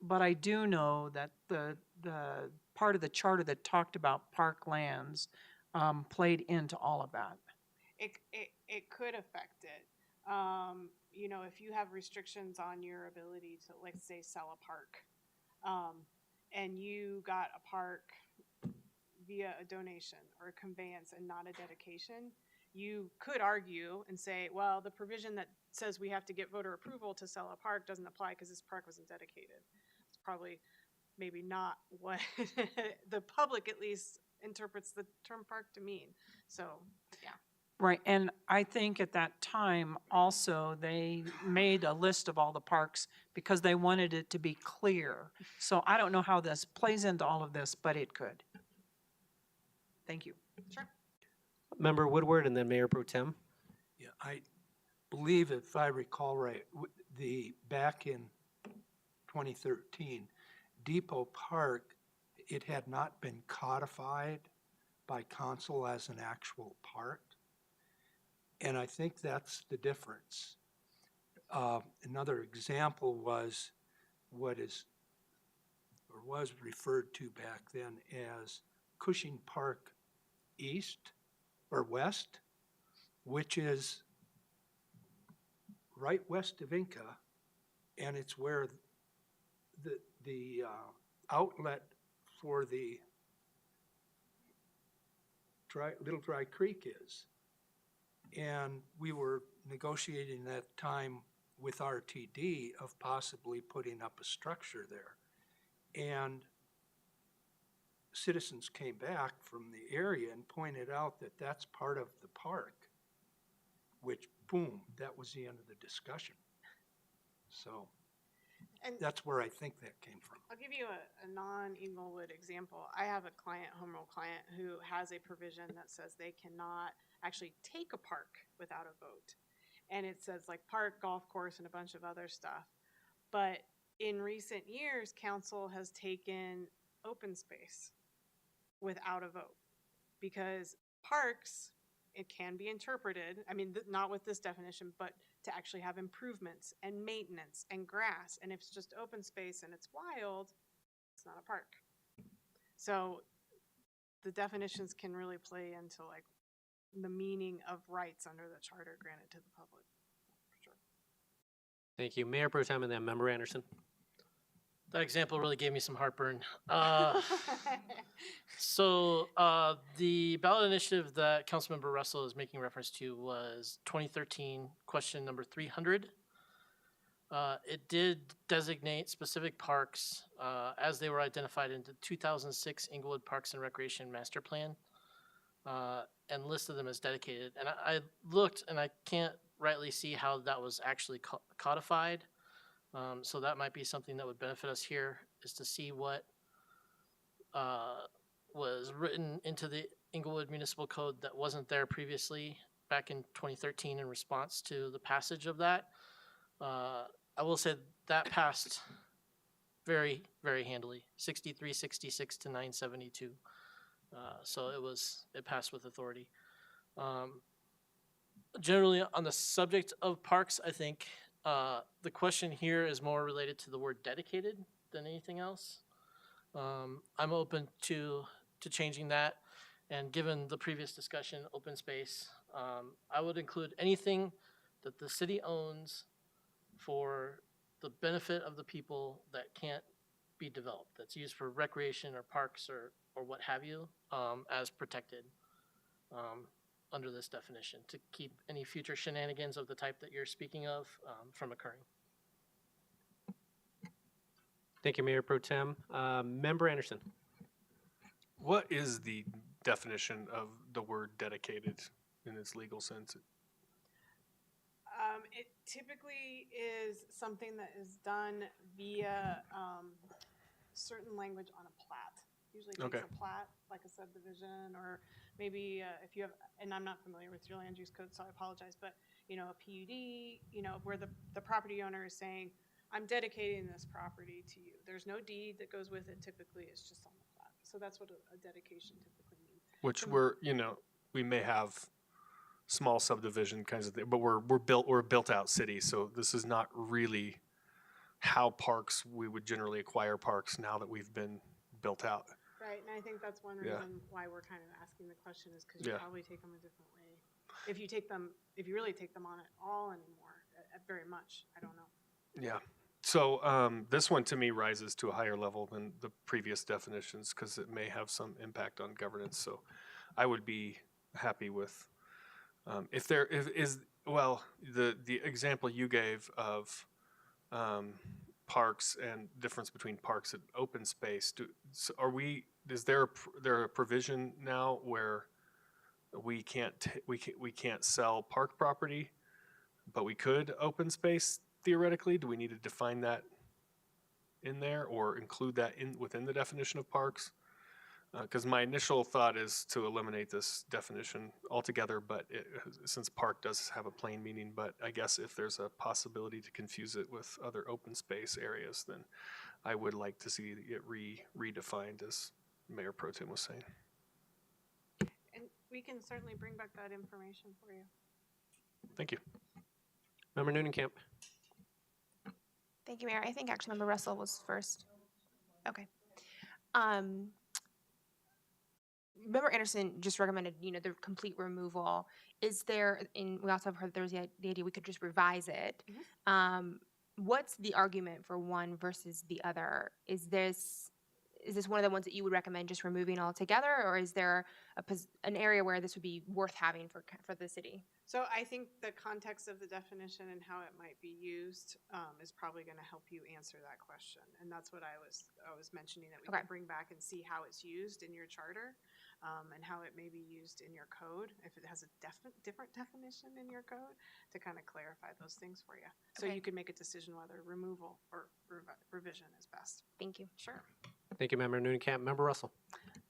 But I do know that the part of the charter that talked about park lands played into all of that. It could affect it. If you have restrictions on your ability to, let's say, sell a park, and you got a park via a donation or a conveyance and not a dedication, you could argue and say, well, the provision that says we have to get voter approval to sell a park doesn't apply because this park wasn't dedicated. It's probably maybe not what the public at least interprets the term park to mean. So, yeah. Right, and I think at that time also they made a list of all the parks because they wanted it to be clear. So I don't know how this plays into all of this, but it could. Thank you. Sure. Member Woodward and then Mayor Pro Tem. Yeah, I believe if I recall right, back in 2013, Depot Park, it had not been codified by council as an actual park. And I think that's the difference. Another example was what is, or was referred to back then as Cushing Park East or West, which is right west of Inca, and it's where the outlet for the Little Dry Creek is. And we were negotiating that time with RTD of possibly putting up a structure there. And citizens came back from the area and pointed out that that's part of the park, which, boom, that was the end of the discussion. So And that's where I think that came from. I'll give you a non-Inglewood example. I have a client, home rule client, who has a provision that says they cannot actually take a park without a vote. And it says like park, golf course, and a bunch of other stuff. But in recent years, council has taken open space without a vote. Because parks, it can be interpreted, I mean, not with this definition, but to actually have improvements and maintenance and grass. And if it's just open space and it's wild, it's not a park. So the definitions can really play into like the meaning of rights under the charter granted to the public. For sure. Thank you. Mayor Pro Tem and then Member Anderson. That example really gave me some heartburn. So the ballot initiative that Councilmember Russell is making reference to was 2013 question number 300. It did designate specific parks as they were identified in the 2006 Inglewood Parks and Recreation Master Plan and listed them as dedicated. And I looked and I can't rightly see how that was actually codified. So that might be something that would benefit us here, is to see what was written into the Inglewood Municipal Code that wasn't there previously back in 2013 in response to the passage of that. I will say that passed very, very handily, 63-66 to 972. So it passed with authority. Generally, on the subject of parks, I think the question here is more related to the word dedicated than anything else. I'm open to changing that, and given the previous discussion, open space, I would include anything that the city owns for the benefit of the people that can't be developed, that's used for recreation or parks or what have you, as protected under this definition, to keep any future shenanigans of the type that you're speaking of from occurring. Thank you, Mayor Pro Tem. Member Anderson. What is the definition of the word dedicated in its legal sense? It typically is something that is done via certain language on a plat. Usually takes Okay. a plat, like a subdivision, or maybe if you have, and I'm not familiar with your land use code, so I apologize, but a PUD, where the property owner is saying, I'm dedicating this property to you. There's no deed that goes with it. Typically, it's just on the plat. So that's what a dedication typically means. Which we may have small subdivision kinds of thing, but we're a built out city, so this is not really how we would generally acquire parks now that we've been built out. Right, and I think that's one Yeah. reason why we're kind of asking the question, is because you Yeah. probably take them a different way. If you really take them on at all anymore, very much, I don't know. Yeah. So this one to me rises to a higher level than the previous definitions because it may have some impact on governance. So I would be happy with the example you gave of parks and difference between parks and open space. Is there a provision now where we can't sell park property, but we could open space theoretically? Do we need to define that in there or include that within the definition of parks? Because my initial thought is to eliminate this definition altogether, but since park does have a plain meaning, but I guess if there's a possibility to confuse it with other open space areas, then I would like to see it redefined, as Mayor Pro Tem was saying. And we can certainly bring back that information for you. Thank you. Member Noonan-Camp. Thank you, Mayor. I think actually Member Russell was first. Okay. Member Anderson just recommended, the complete removal. Is there, and we also have heard there's the idea we could just revise it. What's the argument for one versus the other? Is this one of the ones that you would recommend just removing altogether, or is there an area where this would be worth having for the city? So I think the context of the definition and how it might be used is probably going to help you answer that question. And that's what I was mentioning, that we Okay. can bring back and see how it's used in your charter. and how it may be used in your code, if it has a different definition in your code, to kind of clarify those things for you. So Okay. you can make a decision whether removal or revision is best. Thank you. Sure. Thank you, Member Noonan-Camp. Member Russell.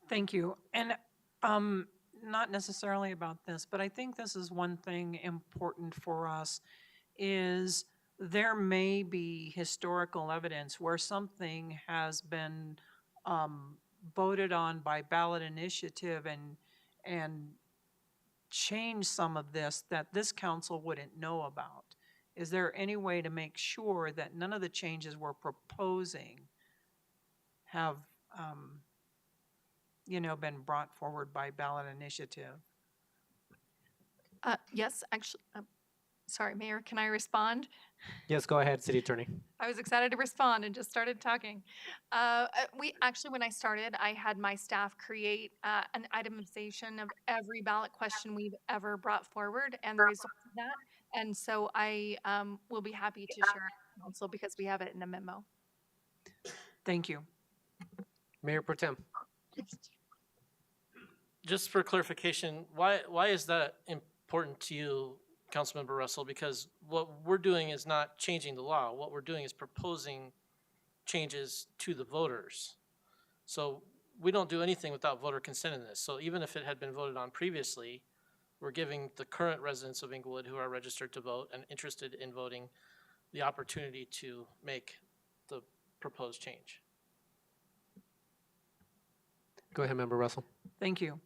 Thank you. And not necessarily about this, but I think this is one thing important for us is there may be historical evidence where something has been voted on by ballot initiative and change some of this that this council wouldn't know about. Is there any way to make sure that none of the changes we're proposing have, been brought forward by ballot initiative? Yes, actually, sorry, Mayor, can I respond? Yes, go ahead, City Attorney. I was excited to respond and just started talking. We actually, when I started, I had my staff create an itemization of every ballot question we've ever brought forward and the result of that. And so I will be happy to share it with council because we have it in a memo. Thank you. Mayor Pro Tem. Just for clarification, why is that important to you, Councilmember Russell? Because what we're doing is not changing the law. What we're doing is proposing changes to the voters. So we don't do anything without voter consent in this. So even if it had been voted on previously, we're giving the current residents of Inglewood who are registered to vote and interested in voting the opportunity to make the proposed change. Go ahead, Member Russell. Thank you.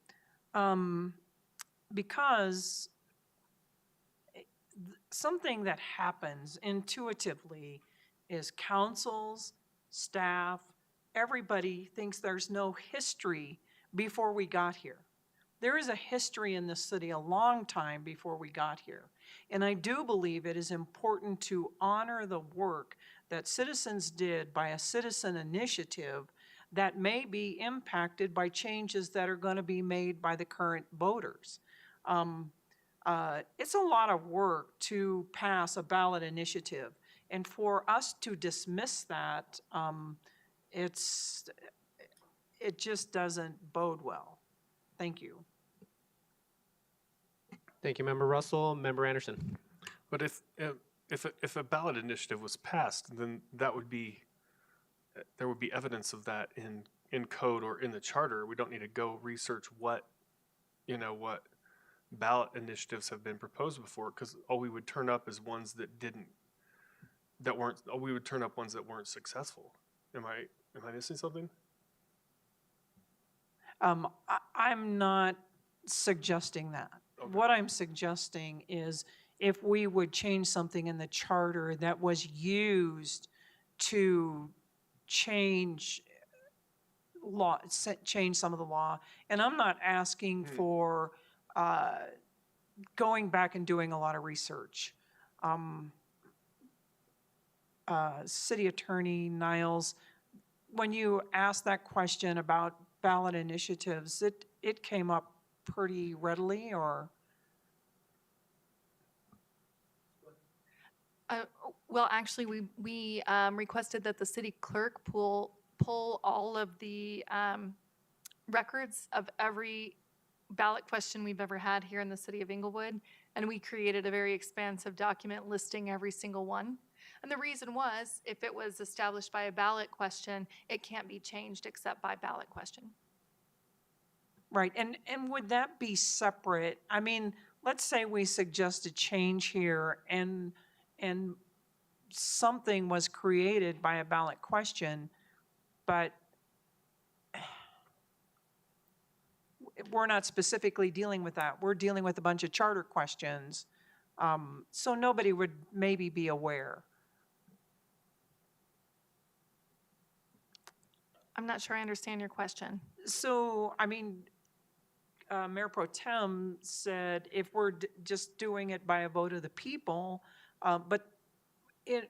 Because something that happens intuitively is councils, staff, everybody thinks there's no history before we got here. There is a history in this city a long time before we got here. And I do believe it is important to honor the work that citizens did by a citizen initiative that may be impacted by changes that are going to be made by the current voters. It's a lot of work to pass a ballot initiative. And for us to dismiss that, it just doesn't bode well. Thank you. Thank you, Member Russell. Member Anderson. But if a ballot initiative was passed, then that would be there would be evidence of that in code or in the charter. We don't need to go research what ballot initiatives have been proposed before, because all we would turn up is ones that we would turn up ones that weren't successful. Am I missing something? I'm not suggesting that. Okay. What I'm suggesting is if we would change something in the charter that was used to change some of the law. And I'm not asking for going back and doing a lot of research. City Attorney Niles, when you asked that question about ballot initiatives, it came up pretty readily, or? Well, actually, we requested that the city clerk pull all of the records of every ballot question we've ever had here in the city of Inglewood, and we created a very expansive document listing every single one. And the reason was, if it was established by a ballot question, it can't be changed except by ballot question. Right, and would that be separate? I mean, let's say we suggest a change here and something was created by a ballot question, but we're not specifically dealing with that. We're dealing with a bunch of charter questions, so nobody would maybe be aware. I'm not sure I understand your question. So, I mean, Mayor Pro Tem said if we're just doing it by a vote of the people, but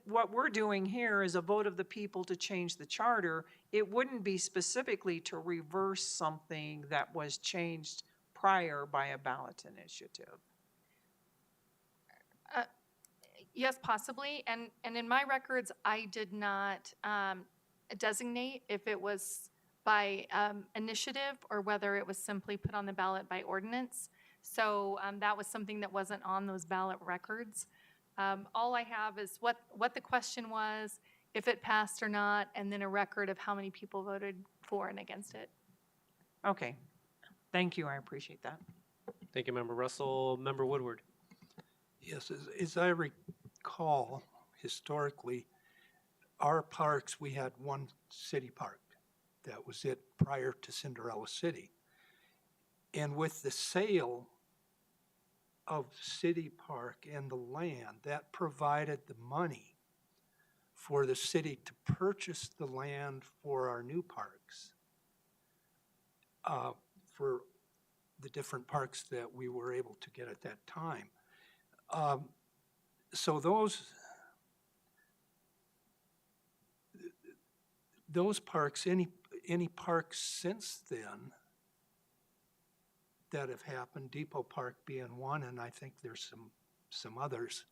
what we're doing here is a vote of the people to change the charter. It wouldn't be specifically to reverse something that was changed prior by a ballot initiative. Yes, possibly. And in my records, I did not designate if it was by initiative or whether it was simply put on the ballot by ordinance. So that was something that wasn't on those ballot records. All I have is what the question was, if it passed or not, and then a record of how many people voted for and against it. Okay, thank you, I appreciate that. Thank you, Member Russell. Member Woodward. Yes, as I recall, historically, our parks, we had one city park. That was it prior to Cinderella City. And with the sale of City Park and the land, that provided the money for the city to purchase the land for our new parks, for the different parks that we were able to get at that time. So those parks, any parks since then that have happened, Depot Park being one, and I think there's some others.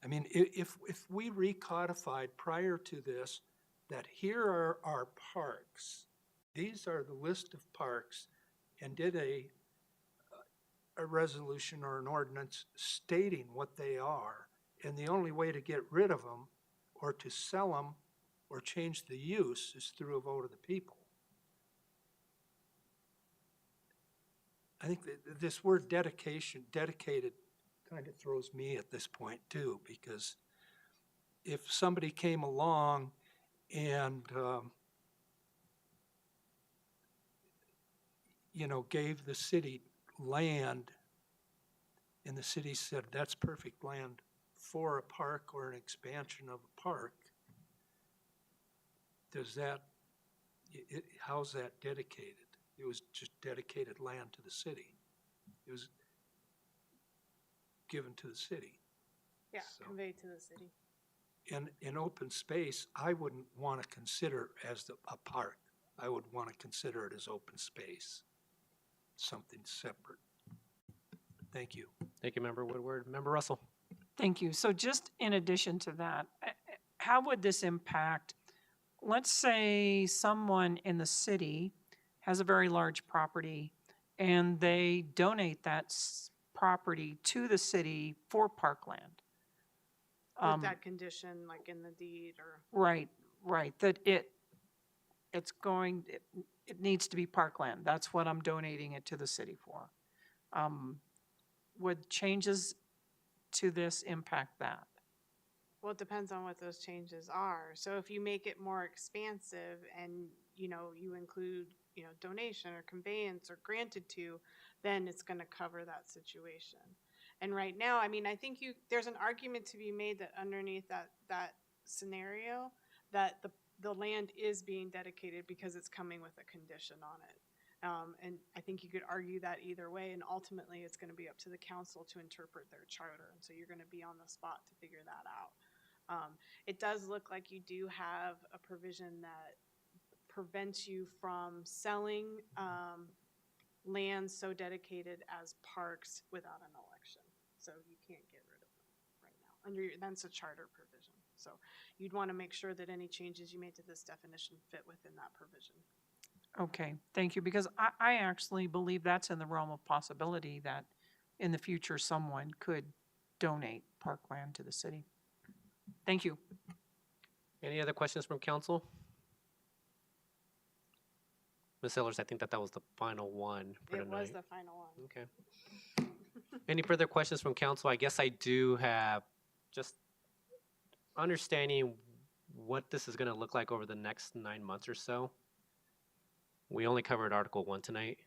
I mean, if we recodified prior to this, that here are our parks, these are the list of parks, and did a resolution or an ordinance stating what they are, and the only way to get rid of them or to sell them or change the use is through a vote of the people. I think that this word dedicated kind of throws me at this point too, because if somebody came along and gave the city land, and the city said that's perfect land for a park or an expansion of a park, how's that dedicated? It was just dedicated land to the city. It was given to the city. Yeah, So- conveyed to the city. And in open space, I wouldn't want to consider as a park. I would want to consider it as open space, something separate. Thank you. Thank you, Member Woodward. Member Russell. Thank you. So just in addition to that, how would this impact, let's say someone in the city has a very large property and they donate that property to the city for parkland. With that condition, like in the deed or. Right, that it needs to be parkland. That's what I'm donating it to the city for. Would changes to this impact that? Well, it depends on what those changes are. So if you make it more expansive and, you include, donation or conveyance or granted to, then it's going to cover that situation. And right now, I mean, I think there's an argument to be made that underneath that scenario, that the land is being dedicated because it's coming with a condition on it. And I think you could argue that either way, and ultimately it's going to be up to the council to interpret their charter. And so you're going to be on the spot to figure that out. It does look like you do have a provision that prevents you from selling land so dedicated as parks without an election. So you can't get rid of them right now. That's a charter provision. So you'd want to make sure that any changes you made to this definition fit within that provision. Okay, thank you, because I actually believe that's in the realm of possibility that in the future someone could donate parkland to the city. Thank you. Any other questions from council? Ms. Sellers, I think that was the final one for It tonight. was the final one. Okay. Any further questions from council? I guess I do have just understanding what this is going to look like over the next 9 months or so. We only covered Article 1 tonight.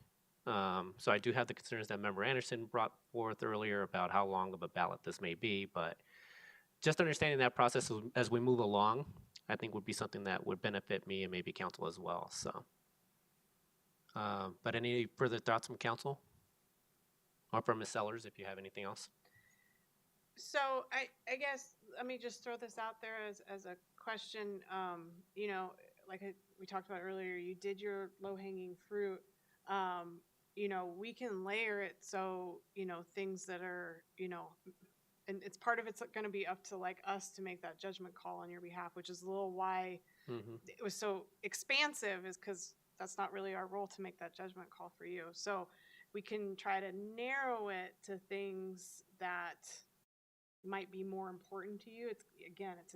So I do have the concerns that Member Anderson brought forth earlier about how long of a ballot this may be, but just understanding that process as we move along, I think would be something that would benefit me and maybe council as well. So, but any further thoughts from council? Or from Ms. Sellers, if you have anything else? So I guess, let me just throw this out there as a question. We talked about earlier, you did your low-hanging fruit. We can layer it so, things that are, and it's part of it's going to be up to like us to make that judgment call on your behalf, which is a little why it was so expansive, is because that's not really our role to make that judgment call for you. So we can try to narrow it to things that might be more important to you. It's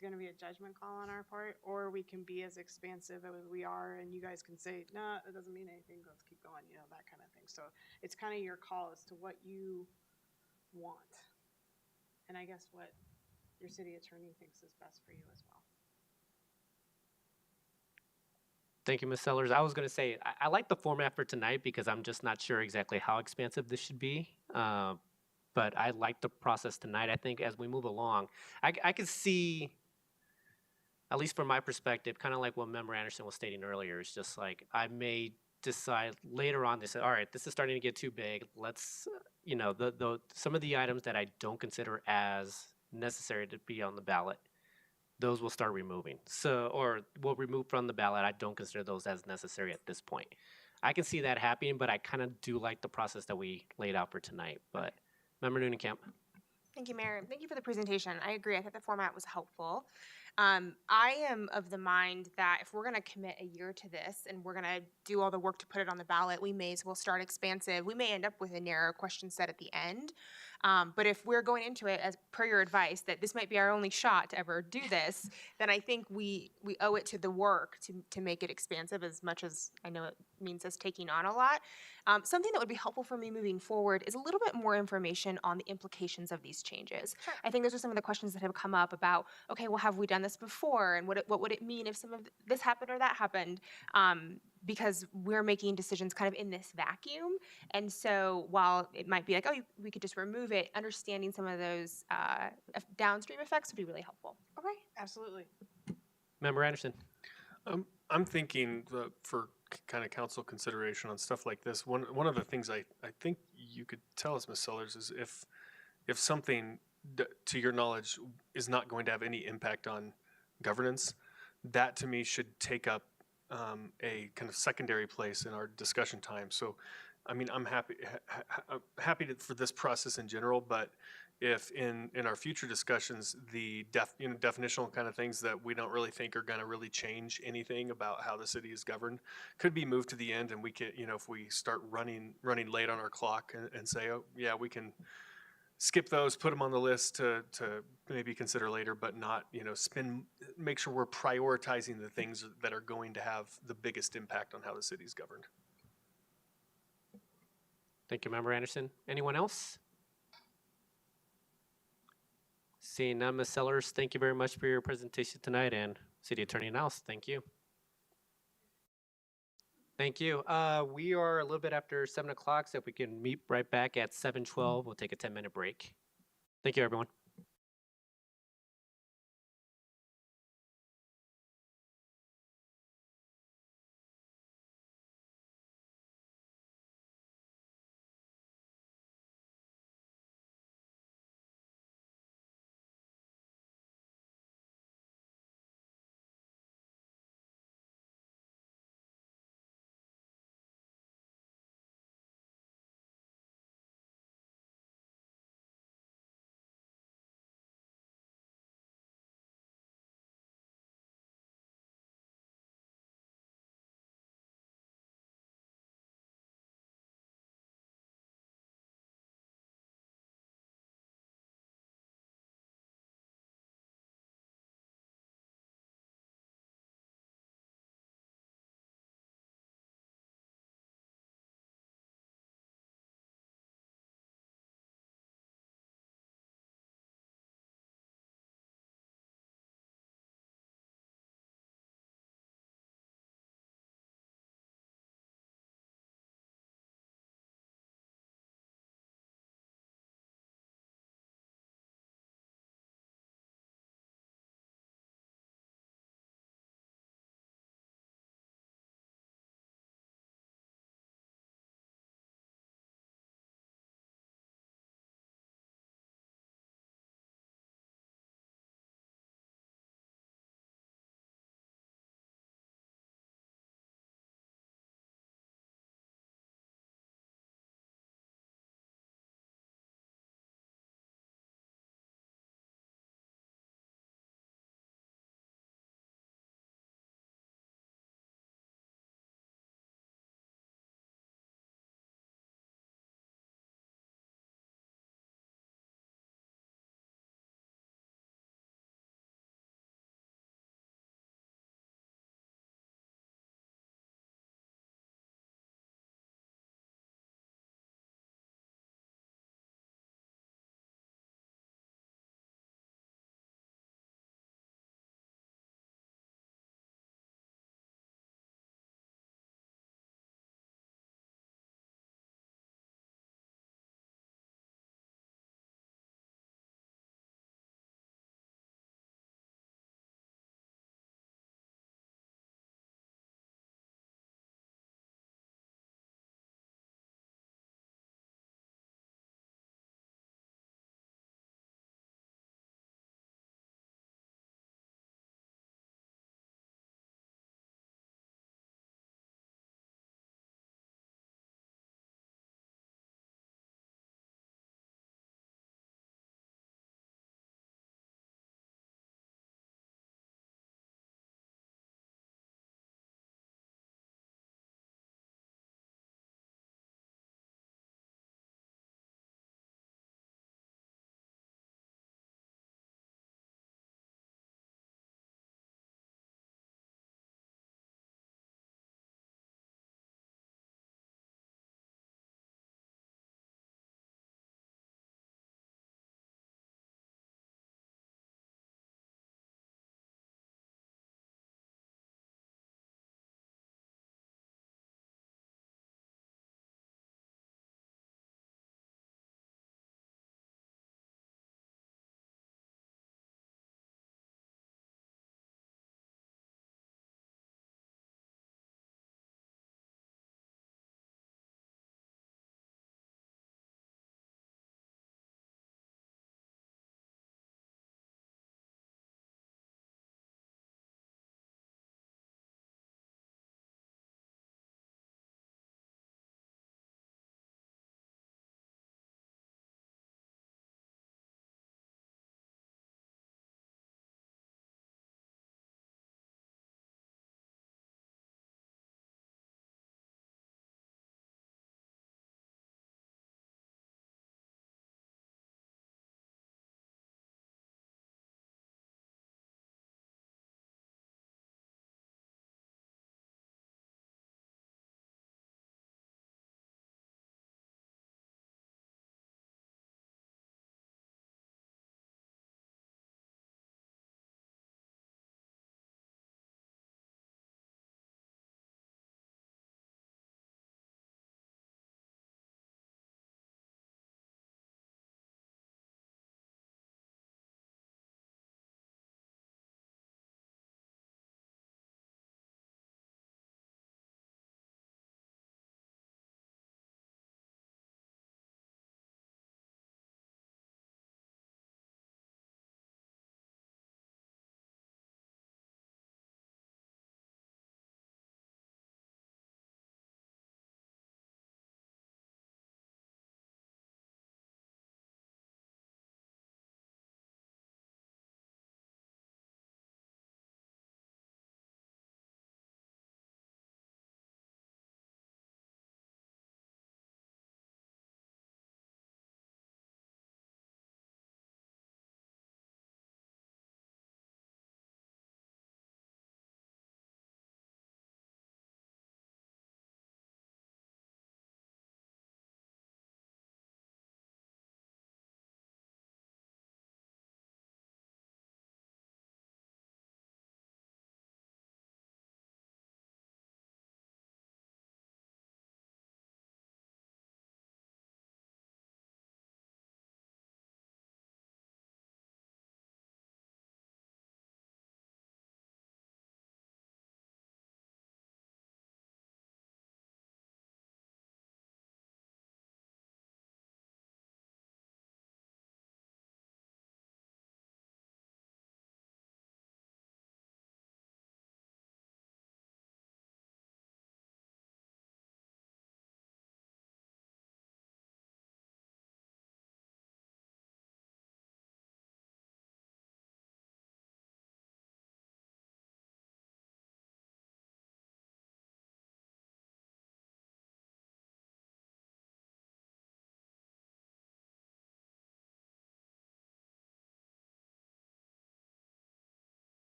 going to be a judgment call on our part, or we can be as expansive as we are, and you guys can say, no, that doesn't mean anything, let's keep going, that kind of thing. So it's kind of your call as to what you want, and I guess what your city attorney thinks is best for you as well. Thank you, Ms. Sellers. I was going to say, I like the format for tonight because I'm just not sure exactly how expansive this should be. But I like the process tonight. I think as we move along, I can see, at least from my perspective, kind of like what Member Anderson was stating earlier. It's just like I may decide later on, they say, all right, this is starting to get too big. Let's, some of the items that I don't consider as necessary to be on the ballot, those will start removing. Or we'll remove from the ballot. I don't consider those as necessary at this point. I can see that happening, but I kind of do like the process that we laid out for tonight. But Member Noonan-Camp. Thank you, Mayor. Thank you for the presentation. I agree. I think the format was helpful. I am of the mind that if we're going to commit a year to this and we're going to do all the work to put it on the ballot, we may as well start expansive. We may end up with a narrow question set at the end. But if we're going into it, as per your advice, that this might be our only shot to ever do this, then I think we owe it to the work to make it expansive, as much as I know it means us taking on a lot. Something that would be helpful for me moving forward is a little bit more information on the implications of these changes. Sure. I think those are some of the questions that have come up about, okay, well, have we done this before? And what would it mean if some of this happened or that happened? Because we're making decisions kind of in this vacuum. And so while it might be like, oh, we could just remove it, understanding some of those downstream effects would be really helpful. Okay, absolutely. Member Anderson. I'm thinking for kind of council consideration on stuff like this, one of the things I think you could tell us, Ms. Sellers, is if something, to your knowledge, is not going to have any impact on governance, that to me should take up a kind of secondary place in our discussion time. So, I mean, I'm happy for this process in general, but if in our future discussions, the definitional kind of things that we don't really think are going to really change anything about how the city is governed could be moved to the end, and we could, if we start running late on our clock and say, oh yeah, we can skip those, put them on the list to maybe consider later, but not, make sure we're prioritizing the things that are going to have the biggest impact on how the city is governed. Thank you, Member Anderson. Anyone else? Seeing none, Ms. Sellers, thank you very much for your presentation tonight, and City Attorney Niles, thank you. Thank you. We are a little bit after 7 o'clock, so if we can meet right back at 7:12, we'll take a 10-minute break. Thank you, everyone.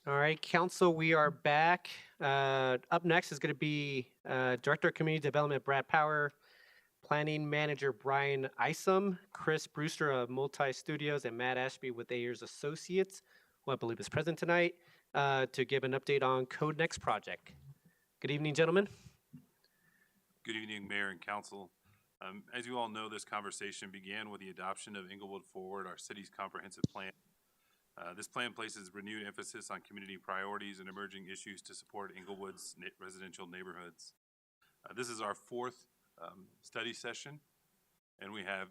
All right, council, we are back. Up next is going to be Director of Community Development Brad Power, Planning Manager Bryan Isham, Chris Brewster of Multi Studios, and Matt Ashby with Ayers Associates, who I believe is present tonight, to give an update on CodeNext Project. Good evening, gentlemen. Good evening, Mayor and Council. As you all know, this conversation began with the adoption of Inglewood Forward, our city's comprehensive plan. This plan places renewed emphasis on community priorities and emerging issues to support Inglewood's residential neighborhoods. This is our fourth study session, and we have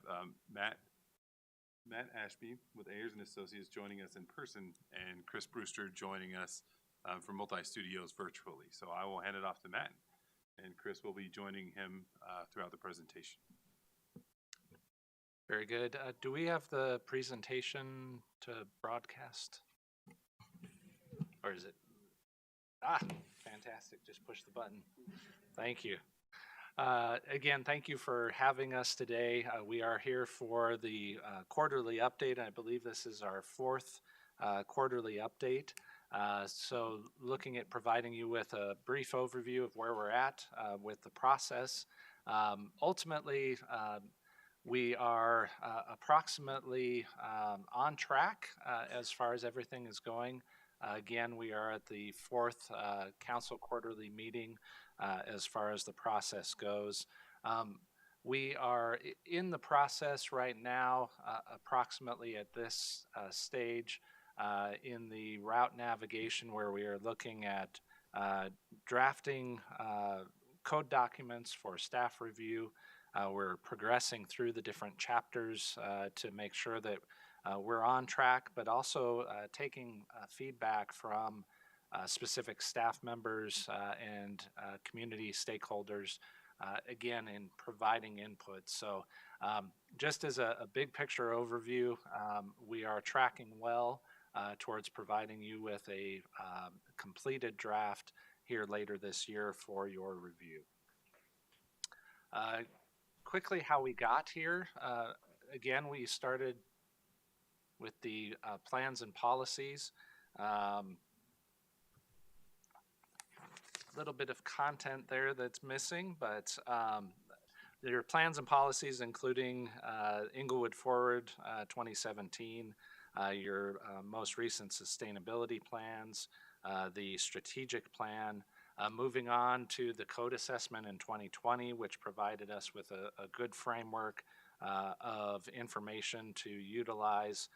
Matt Ashby with Ayers Associates joining us in person, and Chris Brewster joining us from Multi Studios virtually. So I will hand it off to Matt, and Chris will be joining him throughout the presentation. Very good. Do we have the presentation to broadcast? Or is it? Ah, fantastic. Just push the button. Thank you. Again, thank you for having us today. We are here for the quarterly update. I believe this is our fourth quarterly update. So looking at providing you with a brief overview of where we're at with the process. Ultimately, we are approximately on track as far as everything is going. Again, we are at the fourth council quarterly meeting as far as the process goes. We are in the process right now, approximately at this stage in the route navigation, where we are looking at drafting code documents for staff review. We're progressing through the different chapters to make sure that we're on track, but also taking feedback from specific staff members and community stakeholders, again, in providing input. So just as a big picture overview, we are tracking well towards providing you with a completed draft here later this year for your review. Quickly, how we got here. Again, we started with the plans and policies. A little bit of content there that's missing, but there are plans and policies including Inglewood Forward 2017, your most recent sustainability plans, the strategic plan, moving on to the code assessment in 2020, which provided us with a good framework of information to utilize.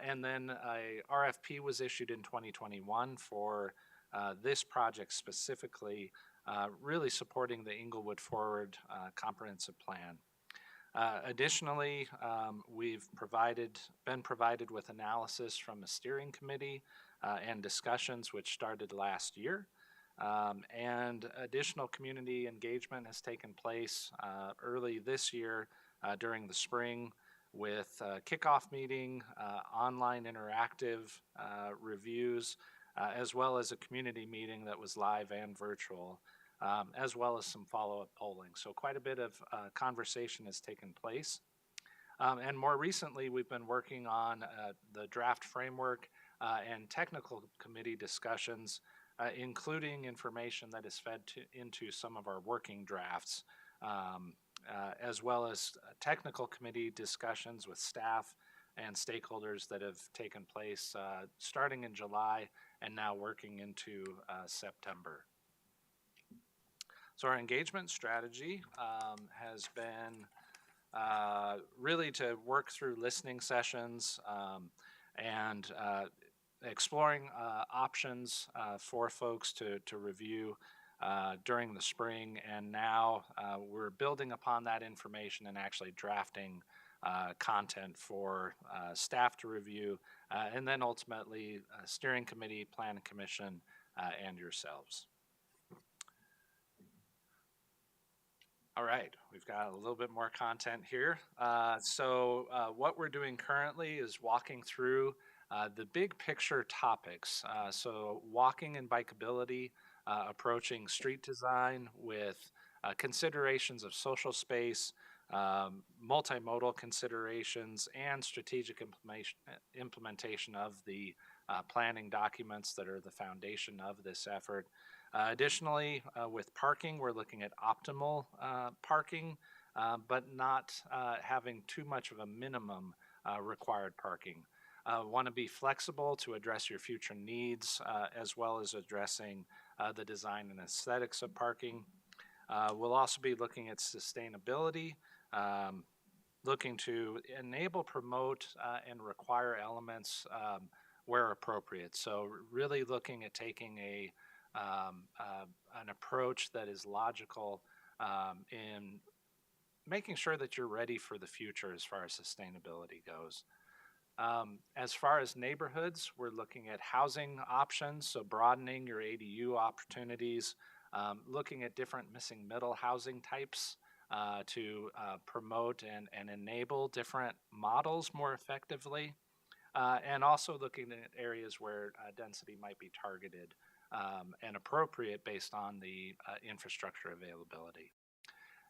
And then a RFP was issued in 2021 for this project specifically, really supporting the Inglewood Forward comprehensive plan. Additionally, we've been provided with analysis from a steering committee and discussions which started last year. And additional community engagement has taken place early this year during the spring with a kickoff meeting, online interactive reviews, as well as a community meeting that was live and virtual, as well as some follow-up polling. So quite a bit of conversation has taken place. And more recently, we've been working on the draft framework and technical committee discussions, including information that is fed into some of our working drafts, as well as technical committee discussions with staff and stakeholders that have taken place starting in July and now working into September. So our engagement strategy has been really to work through listening sessions and exploring options for folks to review during the spring, and now we're building upon that information and actually drafting content for staff to review, and then ultimately steering committee, plan commission, and yourselves. All right, we've got a little bit more content here. So what we're doing currently is walking through the big picture topics. So walking and bikeability, approaching street design with considerations of social space, multimodal considerations, and strategic implementation of the planning documents that are the foundation of this effort. Additionally, with parking, we're looking at optimal parking, but not having too much of a minimum required parking. Want to be flexible to address your future needs, as well as addressing the design and aesthetics of parking. We'll also be looking at sustainability, looking to enable, promote, and require elements where appropriate. So really looking at taking an approach that is logical in making sure that you're ready for the future as far as sustainability goes. As far as neighborhoods, we're looking at housing options, so broadening your ADU opportunities, looking at different missing middle housing types to promote and enable different models more effectively, and also looking at areas where density might be targeted and appropriate based on the infrastructure availability.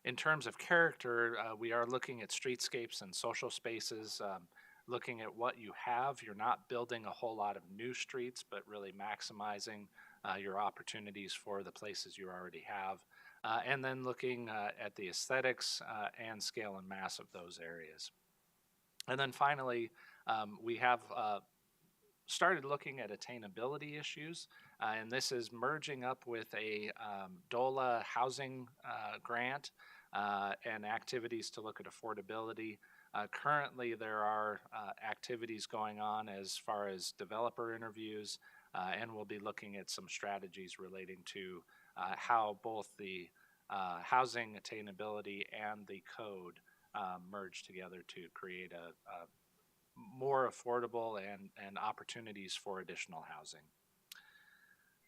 In terms of character, we are looking at streetscapes and social spaces, looking at what you have. You're not building a whole lot of new streets, but really maximizing your opportunities for the places you already have. And then looking at the aesthetics and scale and mass of those areas. And then finally, we have started looking at attainability issues, and this is merging up with a DOLA housing grant and activities to look at affordability. Currently, there are activities going on as far as developer interviews, and we'll be looking at some strategies relating to how both the housing attainability and the code merge together to create a more affordable and opportunities for additional housing.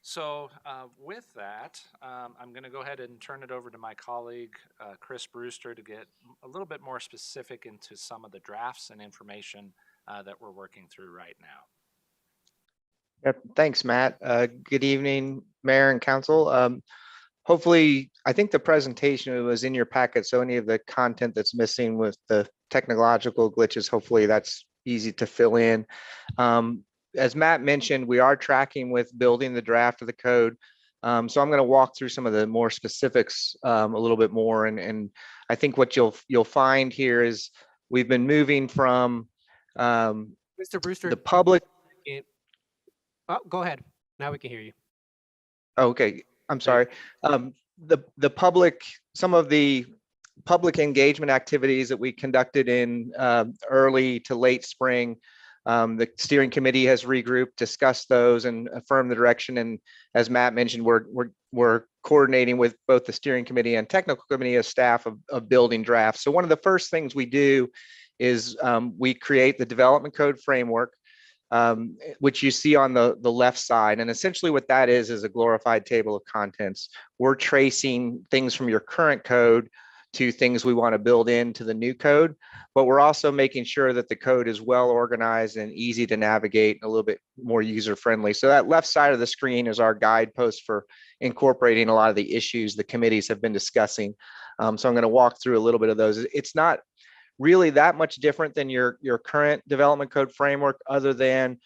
So with that, I'm going to go ahead and turn it over to my colleague, Chris Brewster, to get a little bit more specific into some of the drafts and information that we're working through right now. Yep, thanks, Matt. Good evening, Mayor and Council. Hopefully, I think the presentation was in your packet, so any of the content that's missing with the technological glitches, hopefully that's easy to fill in. As Matt mentioned, we are tracking with building the draft of the code. So I'm going to walk through some of the more specifics a little bit more. And I think what you'll find here is we've been moving from Mr. Brewster, the public. Oh, go ahead. Now we can hear you. Okay, I'm sorry. The public, some of the public engagement activities that we conducted in early to late spring, the steering committee has regrouped, discussed those, and affirmed the direction. And as Matt mentioned, we're coordinating with both the steering committee and technical committee as staff of building drafts. So one of the first things we do is we create the development code framework, which you see on the left side. And essentially what that is a glorified table of contents. We're tracing things from your current code to things we want to build into the new code, but we're also making sure that the code is well organized and easy to navigate, a little bit more user friendly. So that left side of the screen is our guidepost for incorporating a lot of the issues the committees have been discussing. So I'm going to walk through a little bit of those. It's not really that much different than your current development code framework, other than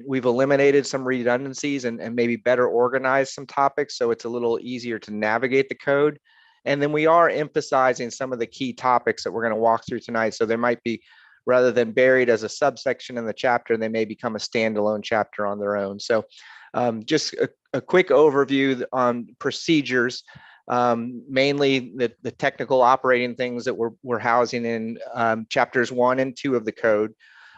we've eliminated some redundancies and maybe better organized some topics, so it's a little easier to navigate the code. And then we are emphasizing some of the key topics that we're going to walk through tonight. So there might be, rather than buried as a subsection in the chapter, they may become a standalone chapter on their own. So just a quick overview on procedures. Mainly the technical operating things that we're housing in chapters 1 and 2 of the code.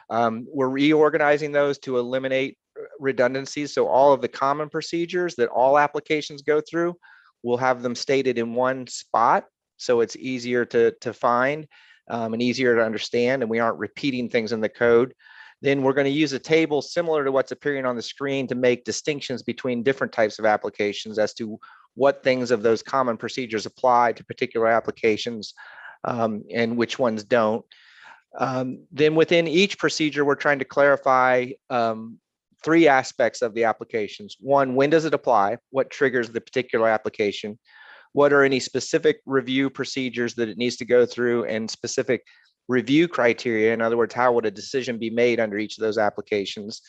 We're reorganizing those to eliminate redundancies. So all of the common procedures that all applications go through, we'll have them stated in one spot, so it's easier to find and easier to understand, and we aren't repeating things in the code. Then we're going to use a table similar to what's appearing on the screen to make distinctions between different types of applications as to what things of those common procedures apply to particular applications and which ones don't. Then within each procedure, we're trying to clarify 3 aspects of the applications. 1, when does it apply? What triggers the particular application? What are any specific review procedures that it needs to go through, and specific review criteria. In other words, how would a decision be made under each of those applications?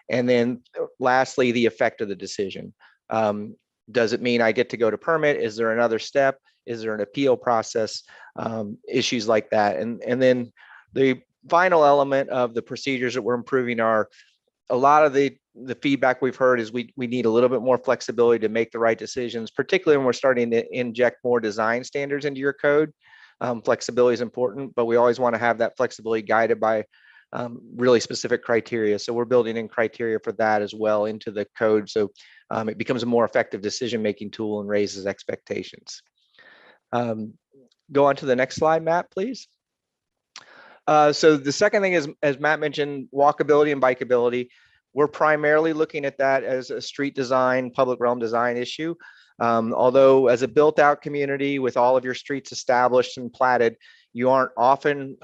And then lastly, the effect of the decision. Does it mean I get to go to permit? Is there another step? Is there an appeal process? Issues like that. And then the final element of the procedures that we're improving are a lot of the feedback we've heard is we need a little bit more flexibility to make the right decisions, particularly when we're starting to inject more design standards into your code. Flexibility is important, but we always want to have that flexibility guided by really specific criteria. So we're building in criteria for that as well into the code. So it becomes a more effective decision-making tool and raises expectations. Go on to the next slide, Matt, please. So the second thing is, as Matt mentioned, walkability and bikeability. We're primarily looking at that as a street design, public realm design issue. Although as a built out community with all of your streets established and platted, you aren't often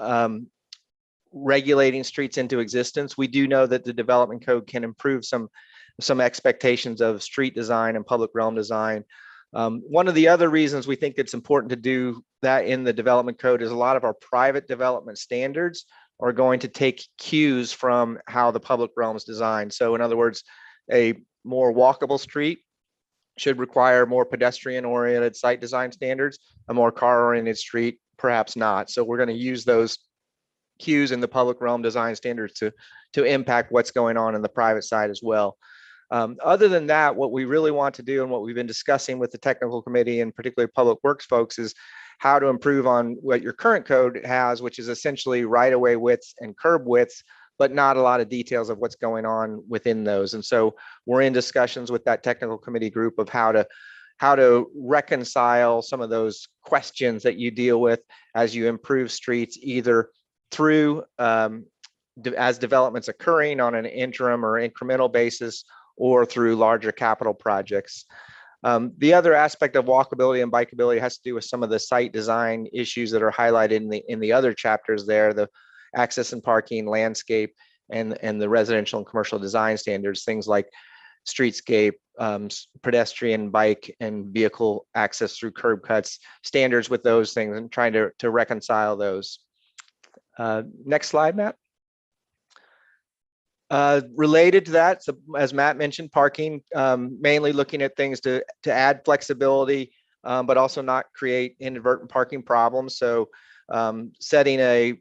regulating streets into existence. We do know that the development code can improve some expectations of street design and public realm design. One of the other reasons we think it's important to do that in the development code is a lot of our private development standards are going to take cues from how the public realm is designed. So in other words, a more walkable street should require more pedestrian oriented site design standards, a more car oriented street, perhaps not. So we're going to use those cues in the public realm design standards to impact what's going on in the private side as well. Other than that, what we really want to do and what we've been discussing with the technical committee and particularly public works folks is how to improve on what your current code has, which is essentially right-of-way widths and curb widths, but not a lot of details of what's going on within those. And so we're in discussions with that technical committee group of how to reconcile some of those questions that you deal with as you improve streets, either through as developments occurring on an interim or incremental basis, or through larger capital projects. The other aspect of walkability and bikeability has to do with some of the site design issues that are highlighted in the other chapters there, the access and parking, landscape, and the residential and commercial design standards, things like streetscape, pedestrian, bike, and vehicle access through curb cuts, standards with those things, and trying to reconcile those. Next slide, Matt. Related to that, so as Matt mentioned, parking, mainly looking at things to add flexibility, but also not create inadvertent parking problems. So setting a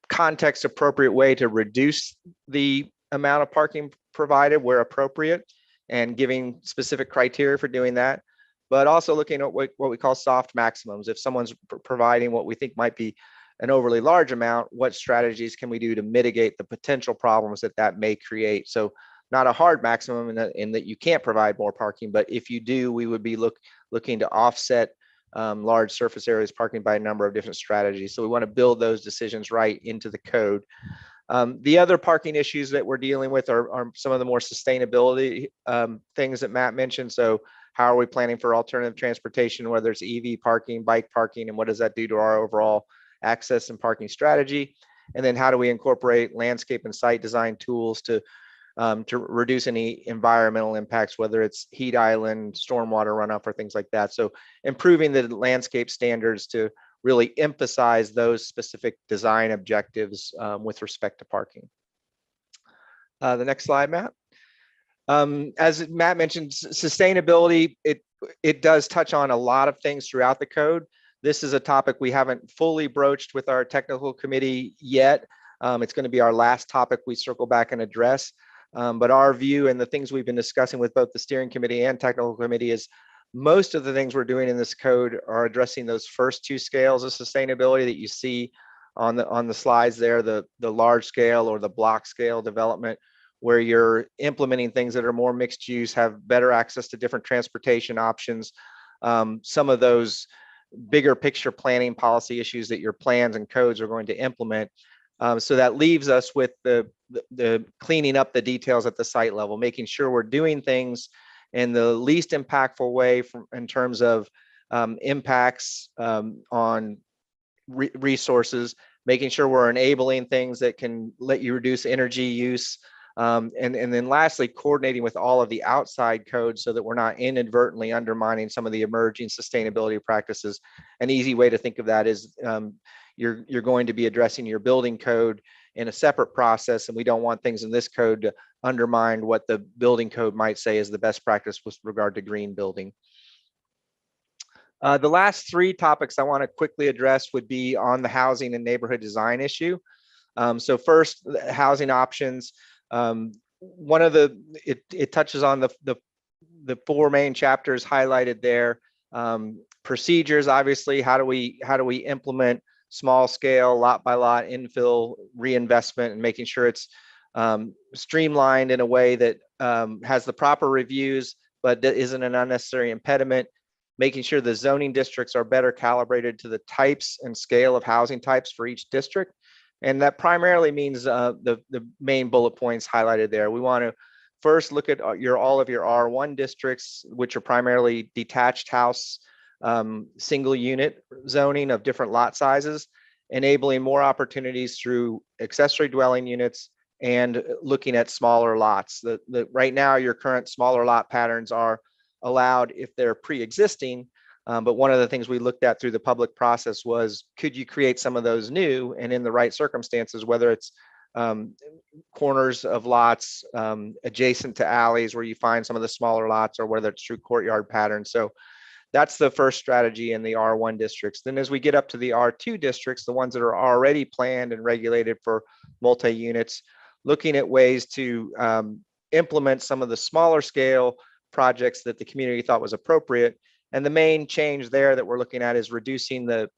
context appropriate way to reduce the amount of parking provided where appropriate and giving specific criteria for doing that, but also looking at what we call soft maximums. If someone's providing what we think might be an overly large amount, what strategies can we do to mitigate the potential problems that may create? So not a hard maximum in that you can't provide more parking, but if you do, we would be looking to offset large surface areas parking by a number of different strategies. So we want to build those decisions right into the code. The other parking issues that we're dealing with are some of the more sustainability things that Matt mentioned. So how are we planning for alternative transportation, whether it's EV parking, bike parking, and what does that do to our overall access and parking strategy? And then how do we incorporate landscape and site design tools to reduce any environmental impacts, whether it's heat island, stormwater runoff, or things like that. So improving the landscape standards to really emphasize those specific design objectives with respect to parking. The next slide, Matt. As Matt mentioned, sustainability, it does touch on a lot of things throughout the code. This is a topic we haven't fully broached with our technical committee yet. It's going to be our last topic we circle back and address. But our view and the things we've been discussing with both the steering committee and technical committee is most of the things we're doing in this code are addressing those first two scales of sustainability that you see on the slides there, the large scale or the block scale development, where you're implementing things that are more mixed use, have better access to different transportation options. Some of those bigger picture planning policy issues that your plans and codes are going to implement. So that leaves us with the cleaning up the details at the site level, making sure we're doing things in the least impactful way in terms of impacts on resources, making sure we're enabling things that can let you reduce energy use. And then lastly, coordinating with all of the outside codes so that we're not inadvertently undermining some of the emerging sustainability practices. An easy way to think of that is you're going to be addressing your building code in a separate process, and we don't want things in this code to undermine what the building code might say is the best practice with regard to green building. The last three topics I want to quickly address would be on the housing and neighborhood design issue. So first, housing options. One of it touches on the four main chapters highlighted there. Procedures, obviously, how do we implement small scale, lot by lot infill reinvestment and making sure it's streamlined in a way that has the proper reviews, but that isn't an unnecessary impediment. Making sure the zoning districts are better calibrated to the types and scale of housing types for each district. And that primarily means the main bullet points highlighted there. We want to first look at all of your R1 districts, which are primarily detached house, single unit zoning of different lot sizes, enabling more opportunities through accessory dwelling units and looking at smaller lots. Right now, your current smaller lot patterns are allowed if they're pre-existing. But one of the things we looked at through the public process was, could you create some of those new and in the right circumstances, whether it's corners of lots adjacent to alleys where you find some of the smaller lots, or whether it's through courtyard patterns. So that's the first strategy in the R1 districts. Then as we get up to the R2 districts, the ones that are already planned and regulated for multi-units, looking at ways to implement some of the smaller scale projects that the community thought was appropriate. And the main change there that we're looking at is reducing the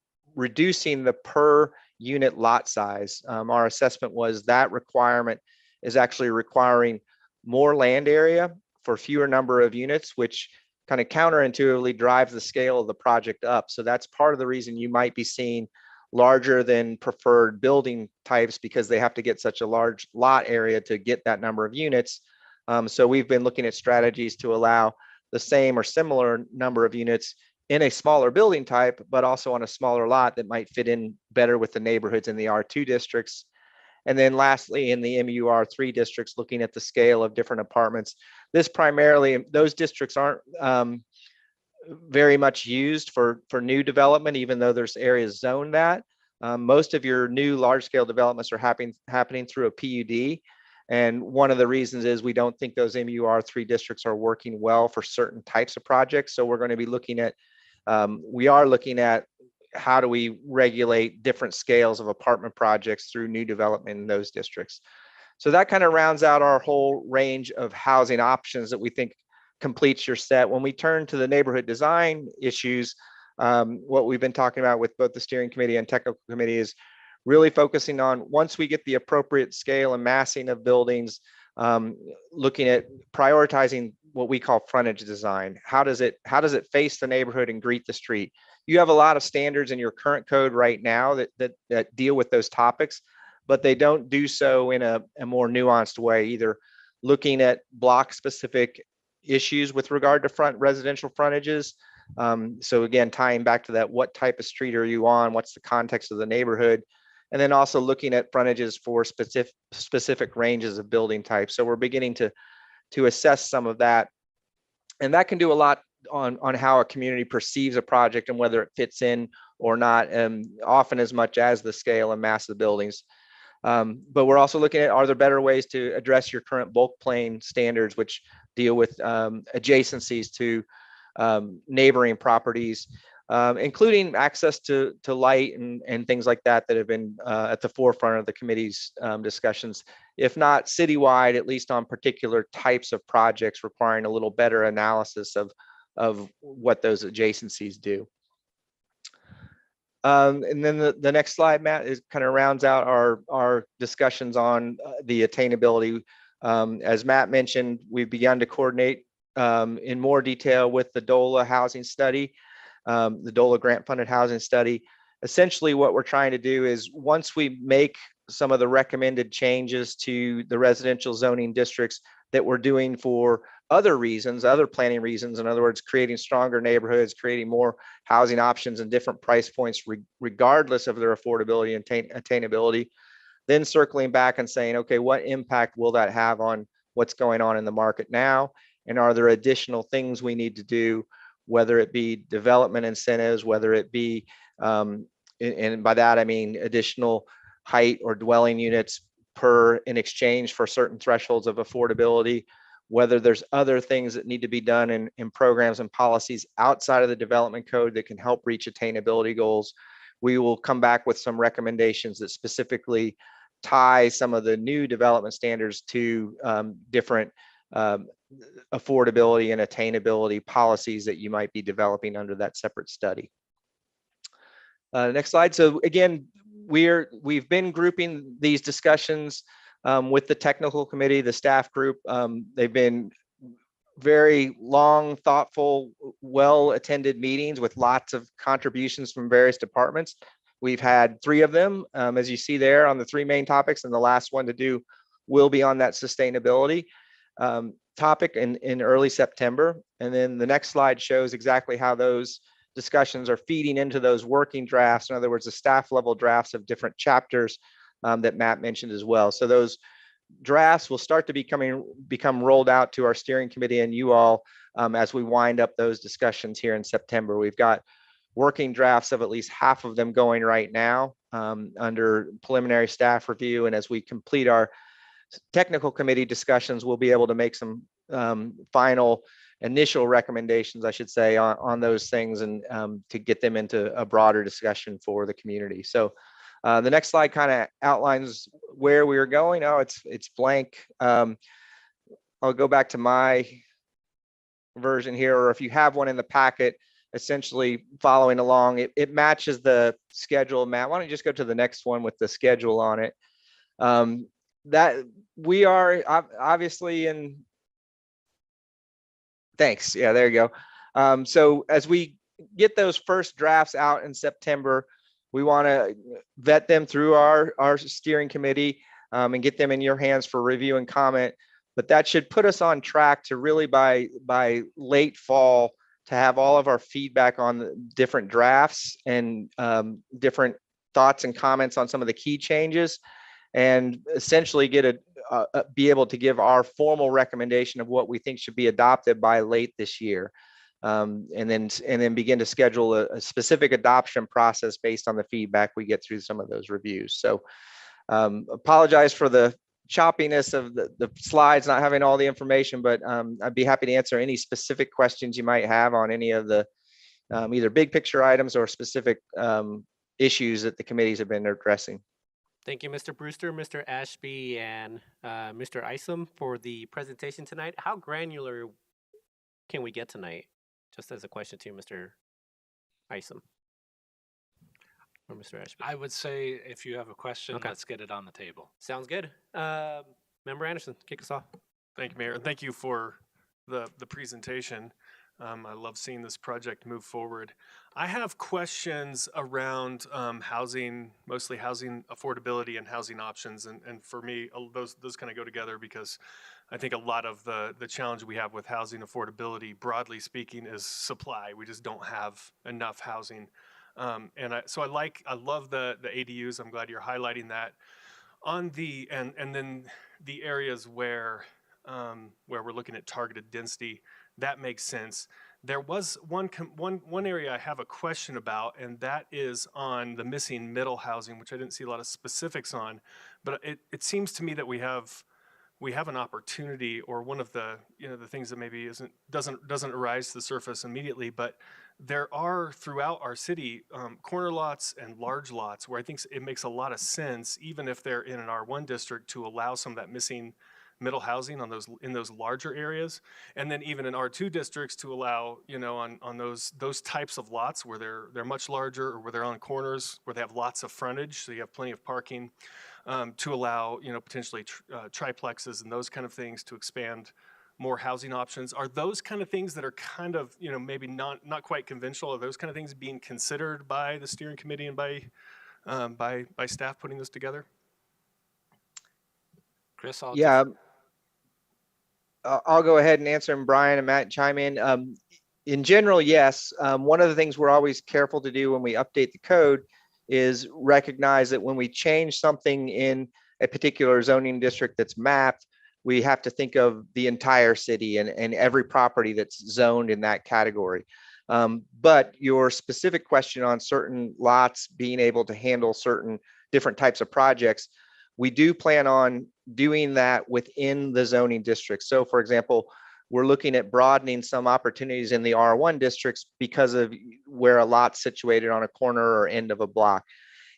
per unit lot size. Our assessment was that requirement is actually requiring more land area for fewer number of units, which kind of counterintuitively drives the scale of the project up. So that's part of the reason you might be seeing larger than preferred building types, because they have to get such a large lot area to get that number of units. So we've been looking at strategies to allow the same or similar number of units in a smaller building type, but also on a smaller lot that might fit in better with the neighborhoods in the R2 districts. And then lastly, in the MUR3 districts, looking at the scale of different apartments. This primarily, those districts aren't very much used for new development, even though there's areas zoned that. Most of your new large scale developments are happening through a PUD. And one of the reasons is we don't think those MUR3 districts are working well for certain types of projects. So we're going to be looking at, how do we regulate different scales of apartment projects through new development in those districts. So that kind of rounds out our whole range of housing options that we think completes your set. When we turn to the neighborhood design issues, what we've been talking about with both the steering committee and technical committee is really focusing on, once we get the appropriate scale and massing of buildings, looking at prioritizing what we call frontage design. How does it face the neighborhood and greet the street? You have a lot of standards in your current code right now that deal with those topics, but they don't do so in a more nuanced way, either looking at block specific issues with regard to residential frontages. So again, tying back to that, what type of street are you on? What's the context of the neighborhood? And then also looking at frontages for specific ranges of building types. So we're beginning to assess some of that. And that can do a lot on how a community perceives a project and whether it fits in or not, often as much as the scale and mass of the buildings. But we're also looking at, are there better ways to address your current bulk plane standards, which deal with adjacencies to neighboring properties, including access to light and things like that have been at the forefront of the committee's discussions, if not citywide, at least on particular types of projects requiring a little better analysis of what those adjacencies do. And then the next slide, Matt, is kind of rounds out our discussions on the attainability. As Matt mentioned, we've begun to coordinate in more detail with the DOLA housing study, the DOLA grant funded housing study. Essentially what we're trying to do is, once we make some of the recommended changes to the residential zoning districts that we're doing for other reasons, other planning reasons, in other words, creating stronger neighborhoods, creating more housing options and different price points, regardless of their affordability and attainability, then circling back and saying, okay, what impact will that have on what's going on in the market now? And are there additional things we need to do, whether it be development incentives, whether it be and by that I mean additional height or dwelling units in exchange for certain thresholds of affordability, whether there's other things that need to be done in programs and policies outside of the development code that can help reach attainability goals. We will come back with some recommendations that specifically tie some of the new development standards to different affordability and attainability policies that you might be developing under that separate study. Next slide. So again, we've been grouping these discussions with the technical committee, the staff group. They've been very long, thoughtful, well-attended meetings with lots of contributions from various departments. We've had 3 of them, as you see there, on the 3 main topics, and the last one to do will be on that sustainability topic in early September. And then the next slide shows exactly how those discussions are feeding into those working drafts. In other words, the staff level drafts of different chapters that Matt mentioned as well. So those drafts will start to become rolled out to our steering committee and you all as we wind up those discussions here in September. We've got working drafts of at least half of them going right now under preliminary staff review. And as we complete our technical committee discussions, we'll be able to make some final initial recommendations, I should say, on those things and to get them into a broader discussion for the community. So the next slide kind of outlines where we are going. Oh, it's blank. I'll go back to my version here, or if you have one in the packet, essentially following along, it matches the schedule. Matt, why don't you just go to the next one with the schedule on it? That we are obviously in. Thanks. Yeah, there you go. So as we get those first drafts out in September, we want to vet them through our steering committee and get them in your hands for review and comment. But that should put us on track to really by late fall to have all of our feedback on the different drafts and different thoughts and comments on some of the key changes, and essentially get be able to give our formal recommendation of what we think should be adopted by late this year, and then begin to schedule a specific adoption process based on the feedback we get through some of those reviews. So apologize for the choppiness of the slides, not having all the information, but I'd be happy to answer any specific questions you might have on any of the either big picture items or specific issues that the committees have been addressing. Thank you, Mr. Brewster, Mr. Ashby, and Mr. Isham for the presentation tonight. How granular can we get tonight? Just as a question to you, Mr. Isham or Mr. Ashby. I would say if you have a question, Okay. let's get it on the table. Sounds good. Member Anderson, kick us off. Thank you, Mayor, and thank you for the presentation. I love seeing this project move forward. I have questions around housing, mostly housing affordability and housing options. And for me, those kind of go together because I think a lot of the challenge we have with housing affordability, broadly speaking, is supply. We just don't have enough housing. So I love the ADUs. I'm glad you're highlighting that. On the, and then the areas where we're looking at targeted density, that makes sense. There was one area I have a question about, and that is on the missing middle housing, which I didn't see a lot of specifics on, but it seems to me that we have an opportunity, or one of the the things that maybe doesn't arise to the surface immediately, but there are throughout our city corner lots and large lots where I think it makes a lot of sense, even if they're in an R1 district, to allow some of that missing middle housing in those larger areas, and then even in R2 districts to allow on those types of lots where they're much larger, or where they're on corners where they have lots of frontage, so you have plenty of parking, to allow potentially triplexes and those kind of things to expand more housing options. Are those kind of things that are kind of maybe not quite conventional? Are those kind of things being considered by the steering committee and by staff putting this together? Chris, I'll go ahead and answer, and Brian and Matt chime in. In general, yes. One of the things we're always careful to do when we update the code is recognize that when we change something in a particular zoning district that's mapped, we have to think of the entire city and every property that's zoned in that category. But your specific question on certain lots being able to handle certain different types of projects, we do plan on doing that within the zoning district. So for example, we're looking at broadening some opportunities in the R1 districts because of where a lot's situated on a corner or end of a block.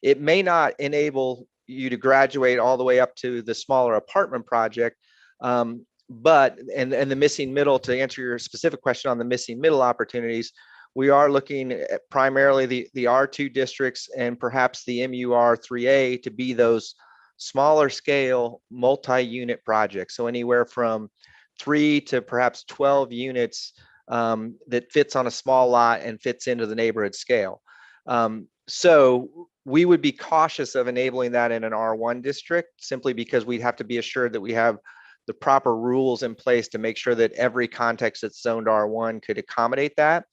It may not enable you to graduate all the way up to the smaller apartment project, but the missing middle, to answer your specific question on the missing middle opportunities, we are looking at primarily the R2 districts and perhaps the MUR 3A to be those smaller scale multi-unit projects. So anywhere from 3 to perhaps 12 units that fits on a small lot and fits into the neighborhood scale. So we would be cautious of enabling that in an R1 district simply because we'd have to be assured that we have the proper rules in place to make sure that every context that's zoned R1 could accommodate that.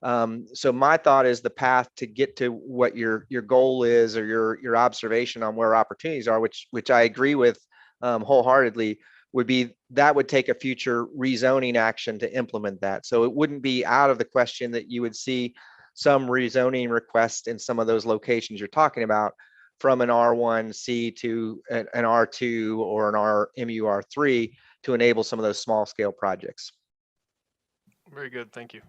So my thought is the path to get to what your goal is, or your observation on where opportunities are, which I agree with wholeheartedly, would be that would take a future rezoning action to implement that. So it wouldn't be out of the question that you would see some rezoning request in some of those locations you're talking about, from an R1C to an R2 or an MUR3 to enable some of those small scale projects. Very good, thank you.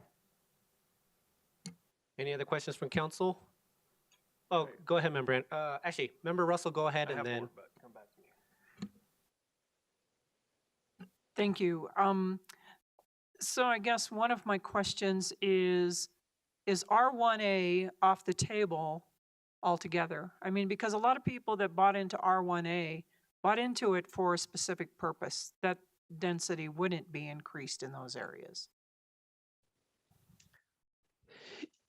Any other questions from council? Oh, go ahead, Member. Actually, Member Russell, go ahead and then. Come back to me. Thank you. So I guess one of my questions is R1A off the table altogether? I mean, because a lot of people that bought into R1A bought into it for a specific purpose. That density wouldn't be increased in those areas.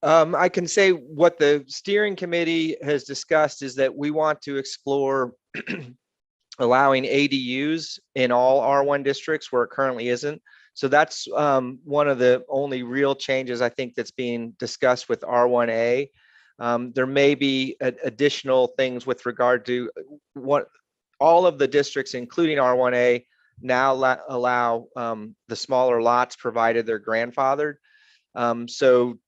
I can say what the steering committee has discussed is that we want to explore allowing ADUs in all R1 districts where it currently isn't. So that's one of the only real changes I think that's being discussed with R1A. There may be additional things with regard to what all of the districts, including R1A, now allow the smaller lots provided they're grandfathered. So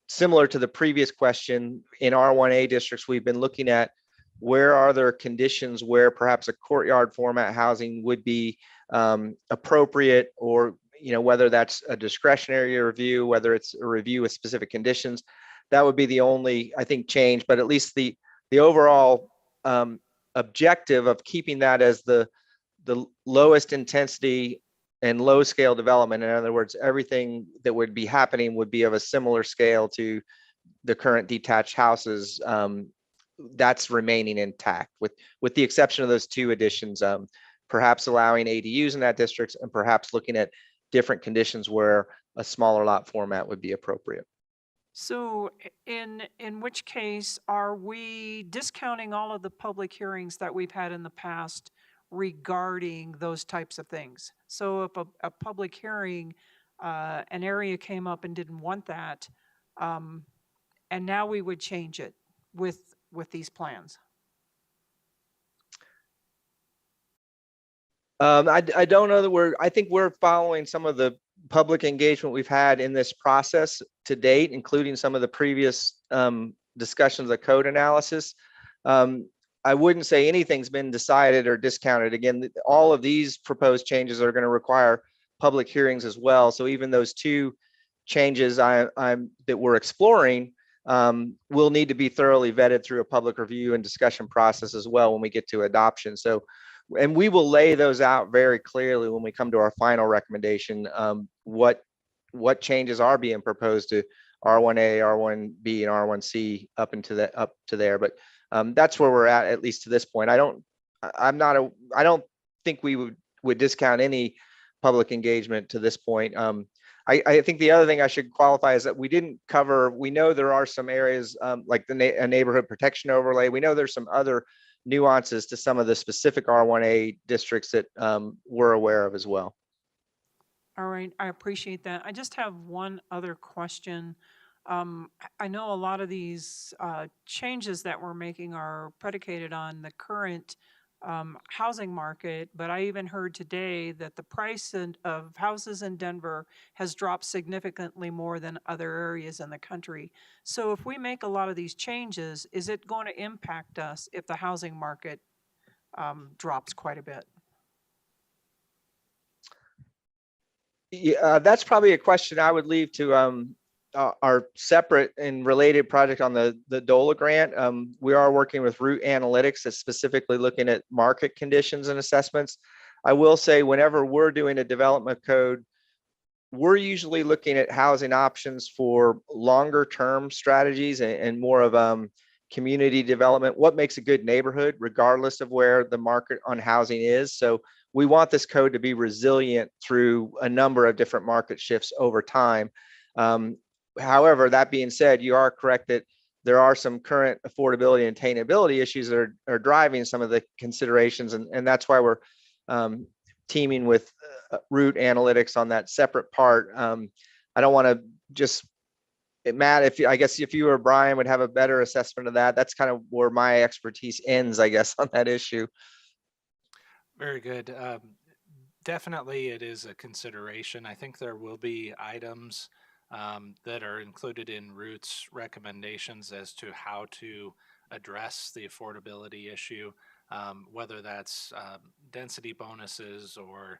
similar to the previous question, in R1A districts, we've been looking at where are there conditions where perhaps a courtyard format housing would be appropriate, or whether that's a discretionary review, whether it's a review with specific conditions. That would be the only, I think, change, but at least the overall objective of keeping that as the lowest intensity and low scale development. In other words, everything that would be happening would be of a similar scale to the current detached houses. That's remaining intact with the exception of those two additions, perhaps allowing ADUs in that district and perhaps looking at different conditions where a smaller lot format would be appropriate. So in which case are we discounting all of the public hearings that we've had in the past regarding those types of things? So if a public hearing, an area came up and didn't want that, and now we would change it with these plans? I don't know that I think we're following some of the public engagement we've had in this process to date, including some of the previous discussions of code analysis. I wouldn't say anything's been decided or discounted. Again, all of these proposed changes are going to require public hearings as well. So even those two changes that we're exploring will need to be thoroughly vetted through a public review and discussion process as well when we get to adoption. So, and we will lay those out very clearly when we come to our final recommendation, what changes are being proposed to R1A, R1B, and R1C up to there. But that's where we're at least to this point. I don't think we would discount any public engagement to this point. I think the other thing I should qualify is that we didn't cover, we know there are some areas like a neighborhood protection overlay. We know there's some other nuances to some of the specific R1A districts that we're aware of as well. All right, I appreciate that. I just have one other question. I know a lot of these changes that we're making are predicated on the current housing market, but I even heard today that the price of houses in Denver has dropped significantly more than other areas in the country. So if we make a lot of these changes, is it going to impact us if the housing market drops quite a bit? Yeah, that's probably a question I would leave to our separate and related project on the DOLA grant. We are working with Root Analytics that's specifically looking at market conditions and assessments. I will say whenever we're doing a development code, we're usually looking at housing options for longer term strategies and more of community development. What makes a good neighborhood, regardless of where the market on housing is. So we want this code to be resilient through a number of different market shifts over time. However, that being said, you are correct that there are some current affordability and attainability issues that are driving some of the considerations, and that's why we're teaming with Root Analytics on that separate part. I don't want to just, Matt, I guess if you or Brian would have a better assessment of that, that's kind of where my expertise ends, I guess, on that issue. Very good. Definitely it is a consideration. I think there will be items that are included in Root's recommendations as to how to address the affordability issue, whether that's density bonuses or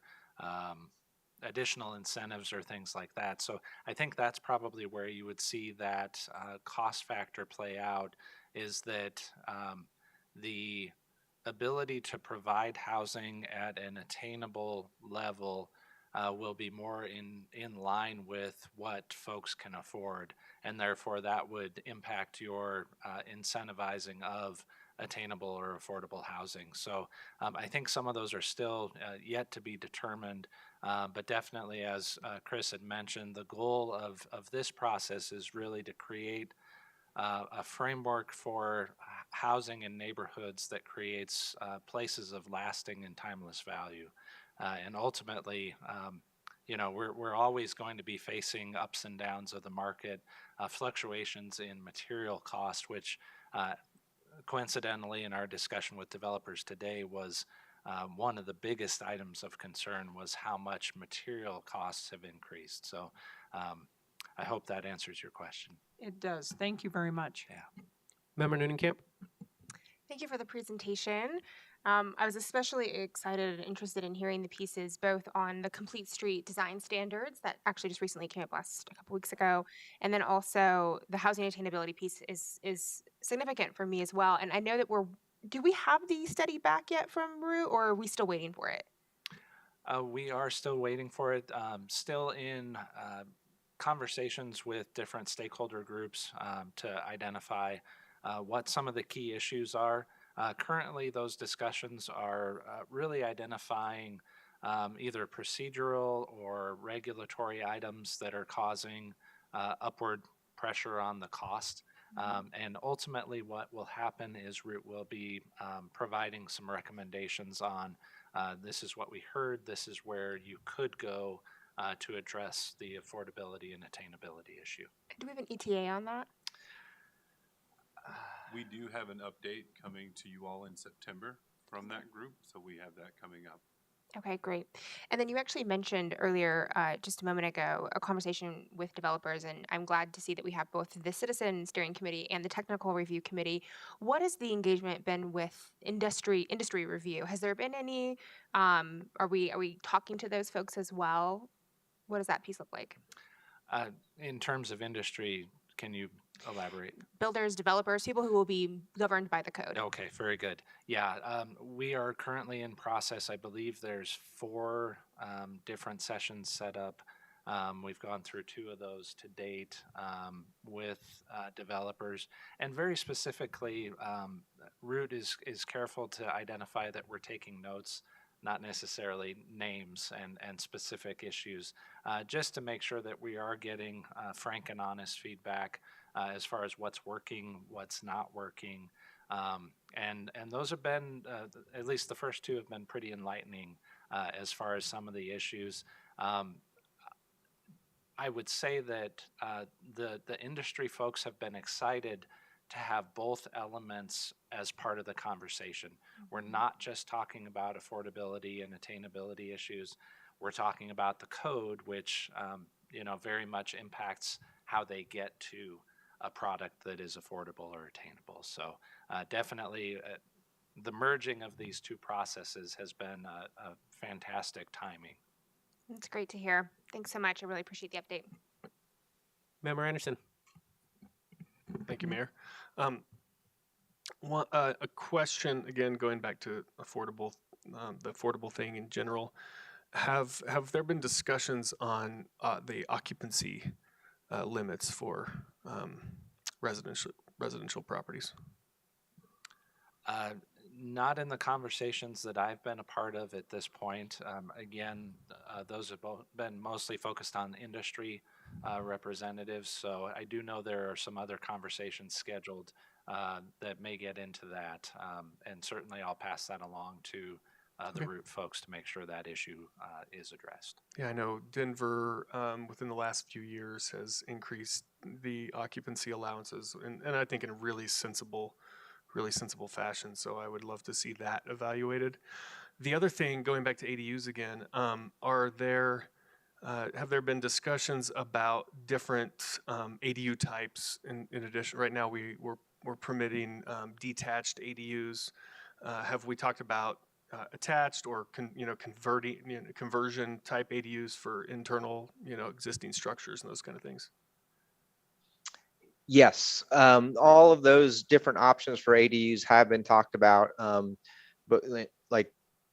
additional incentives or things like that. So I think that's probably where you would see that cost factor play out, is that the ability to provide housing at an attainable level will be more in line with what folks can afford, and therefore that would impact your incentivizing of attainable or affordable housing. So I think some of those are still yet to be determined, but definitely, as Chris had mentioned, the goal of this process is really to create a framework for housing in neighborhoods that creates places of lasting and timeless value. And ultimately, we're always going to be facing ups and downs of the market, fluctuations in material cost, which coincidentally in our discussion with developers today was one of the biggest items of concern, was how much material costs have increased. So I hope that answers your question. It does. Thank you very much. Yeah. Member Noonan-Camp? Thank you for the presentation. I was especially excited and interested in hearing the pieces both on the complete street design standards that actually just recently came up a couple weeks ago, and then also the housing attainability piece is significant for me as well. And I know that do we have the study back yet from Root, or are we still waiting for it? We are still waiting for it, still in conversations with different stakeholder groups to identify what some of the key issues are. Currently, those discussions are really identifying either procedural or regulatory items that are causing upward pressure on the cost. And ultimately, what will happen is Root will be providing some recommendations on this is what we heard, this is where you could go to address the affordability and attainability issue. Do we have an ETA on that? We do have an update coming to you all in September from that group, so we have that coming up. Okay, great. And then you actually mentioned earlier, just a moment ago, a conversation with developers, and I'm glad to see that we have both the Citizen Steering Committee and the Technical Review Committee. What has the engagement been with industry review? Has there been any? Are we talking to those folks as well? What does that piece look like? In terms of industry, can you elaborate? Builders, developers, people who will be governed by the code. Okay, very good. Yeah, we are currently in process. I believe there's 4 different sessions set up. We've gone through 2 of those to date with developers, and very specifically, Root is careful to identify that we're taking notes, not necessarily names and specific issues, just to make sure that we are getting frank and honest feedback as far as what's working, what's not working. And those have been, at least the first 2 have been pretty enlightening as far as some of the issues. I would say that the industry folks have been excited to have both elements as part of the conversation. We're not just talking about affordability and attainability issues. We're talking about the code, which very much impacts how they get to a product that is affordable or attainable. So definitely the merging of these two processes has been a fantastic timing. That's great to hear. Thanks so much. I really appreciate the update. Member Anderson. Thank you, Mayor. A question, again, going back to affordable, the affordable thing in general. Have there been discussions on the occupancy limits for residential properties? Not in the conversations that I've been a part of at this point. Again, those have been mostly focused on industry representatives. So I do know there are some other conversations scheduled that may get into that. And certainly I'll pass that along to the root folks to make sure that issue is addressed. Yeah, I know Denver within the last few years has increased the occupancy allowances, and I think in a really sensible fashion. So I would love to see that evaluated. The other thing, going back to ADUs again, have there been discussions about different ADU types? In addition, right now we're permitting detached ADUs. Have we talked about attached or conversion type ADUs for internal existing structures and those kind of things? Yes, all of those different options for ADUs have been talked about. But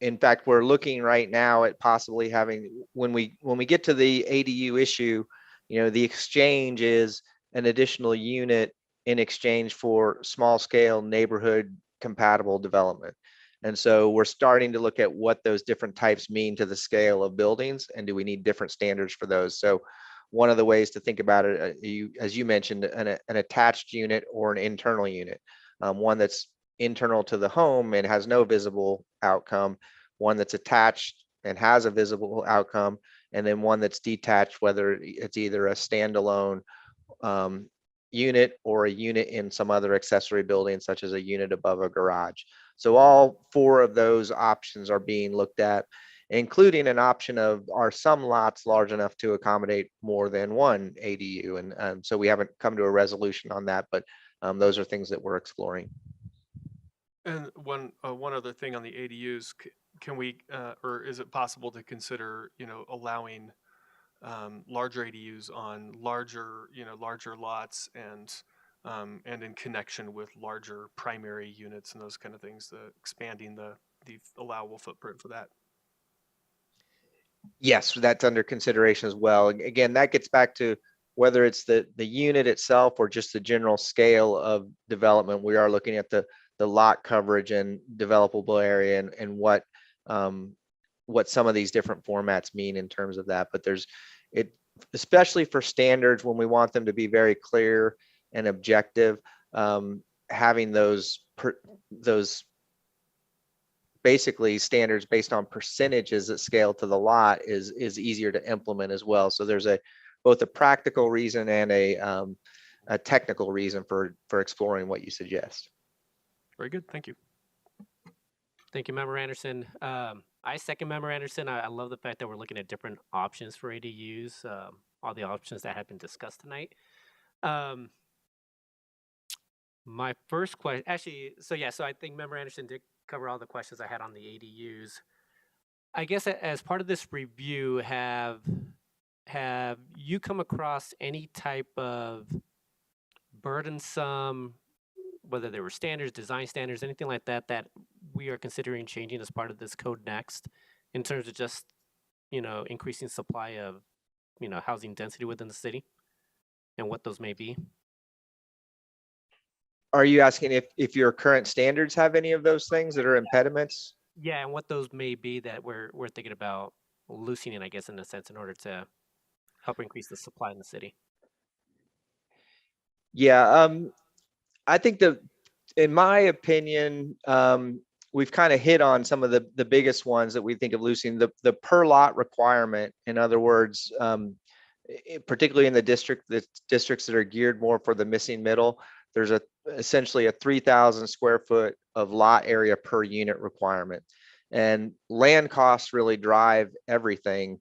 in fact, we're looking right now at possibly having, when we get to the ADU issue, the exchange is an additional unit in exchange for small scale neighborhood compatible development. And so we're starting to look at what those different types mean to the scale of buildings, and do we need different standards for those? So one of the ways to think about it, as you mentioned, an attached unit or an internal unit, one that's internal to the home and has no visible outcome, one that's attached and has a visible outcome, and then one that's detached, whether it's either a standalone unit or a unit in some other accessory building, such as a unit above a garage. So all four of those options are being looked at, including an option of, are some lots large enough to accommodate more than one ADU? And so we haven't come to a resolution on that, but those are things that we're exploring. And one other thing on the ADUs, can we, or is it possible to consider, allowing larger ADUs on larger lots and in connection with larger primary units and those kind of things, expanding the allowable footprint for that? Yes, that's under consideration as well. Again, that gets back to whether it's the unit itself or just the general scale of development. We are looking at the lot coverage and developable area and what some of these different formats mean in terms of that. But especially for standards, when we want them to be very clear and objective, having those basically standards based on percentages that scale to the lot is easier to implement as well. So there's both a practical reason and a technical reason for exploring what you suggest. Very good. Thank you. Thank you, Member Anderson. I second Member Anderson. I love the fact that we're looking at different options for ADUs, all the options that have been discussed tonight. My first question, actually, so I think Member Anderson did cover all the questions I had on the ADUs. I guess as part of this review, have you come across any type of burdensome, whether they were standards, design standards, anything like that, that we are considering changing as part of this CodeNext in terms of just, increasing supply of, housing density within the city and what those may be? Are you asking if your current standards have any of those things that are impediments? Yeah, and what those may be that we're thinking about loosening, I guess, in a sense, in order to help increase the supply in the city. Yeah, I think in my opinion, we've kind of hit on some of the biggest ones that we think of loosening. The per lot requirement, in other words, particularly in the districts that are geared more for the missing middle, there's essentially a 3,000 square foot of lot area per unit requirement. And land costs really drive everything.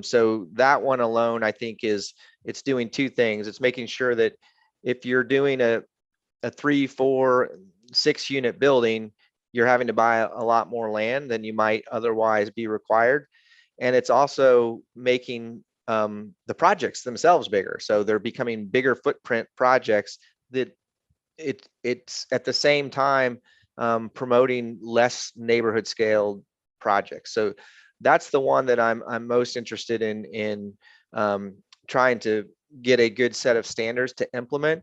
So that one alone, I think it's doing two things. It's making sure that if you're doing a 3, 4, 6 unit building, you're having to buy a lot more land than you might otherwise be required. And it's also making the projects themselves bigger. So they're becoming bigger footprint projects that it's at the same time promoting less neighborhood scale projects. So that's the one that I'm most interested in trying to get a good set of standards to implement.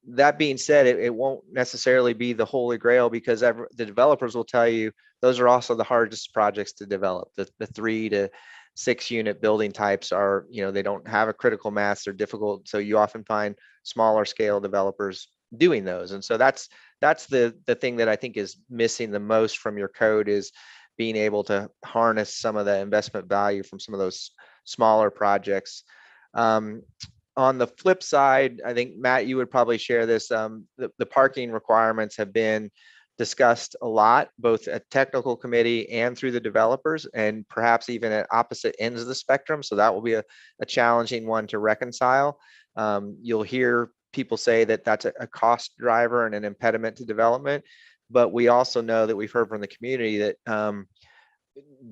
That being said, it won't necessarily be the holy grail, because the developers will tell you those are also the hardest projects to develop. The 3 to 6 unit building types are, they don't have a critical mass, they're difficult. So you often find smaller scale developers doing those. And so that's the thing that I think is missing the most from your code, is being able to harness some of the investment value from some of those smaller projects. On the flip side, I think, Matt, you would probably share this. The parking requirements have been discussed a lot, both at technical committee and through the developers, and perhaps even at opposite ends of the spectrum. So that will be a challenging one to reconcile. You'll hear people say that that's a cost driver and an impediment to development. But we also know that we've heard from the community that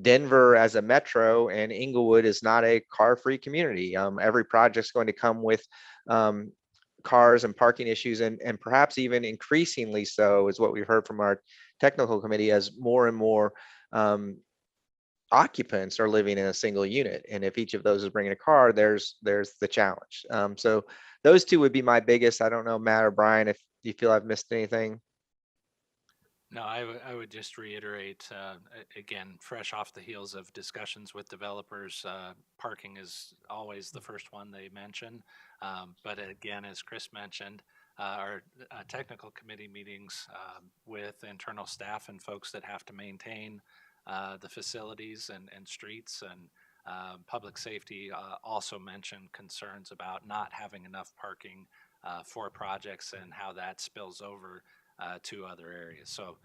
Denver as a metro and Inglewood is not a car-free community. Every project's going to come with cars and parking issues, and perhaps even increasingly so, is what we've heard from our technical committee, as more and more occupants are living in a single unit. And if each of those is bringing a car, there's the challenge. So those two would be my biggest. I don't know, Matt or Brian, if you feel I've missed anything. No, I would just reiterate, again, fresh off the heels of discussions with developers, parking is always the first one they mention. But again, as Chris mentioned, our technical committee meetings with internal staff and folks that have to maintain the facilities and streets and public safety also mentioned concerns about not having enough parking for projects and how that spills over to other areas. So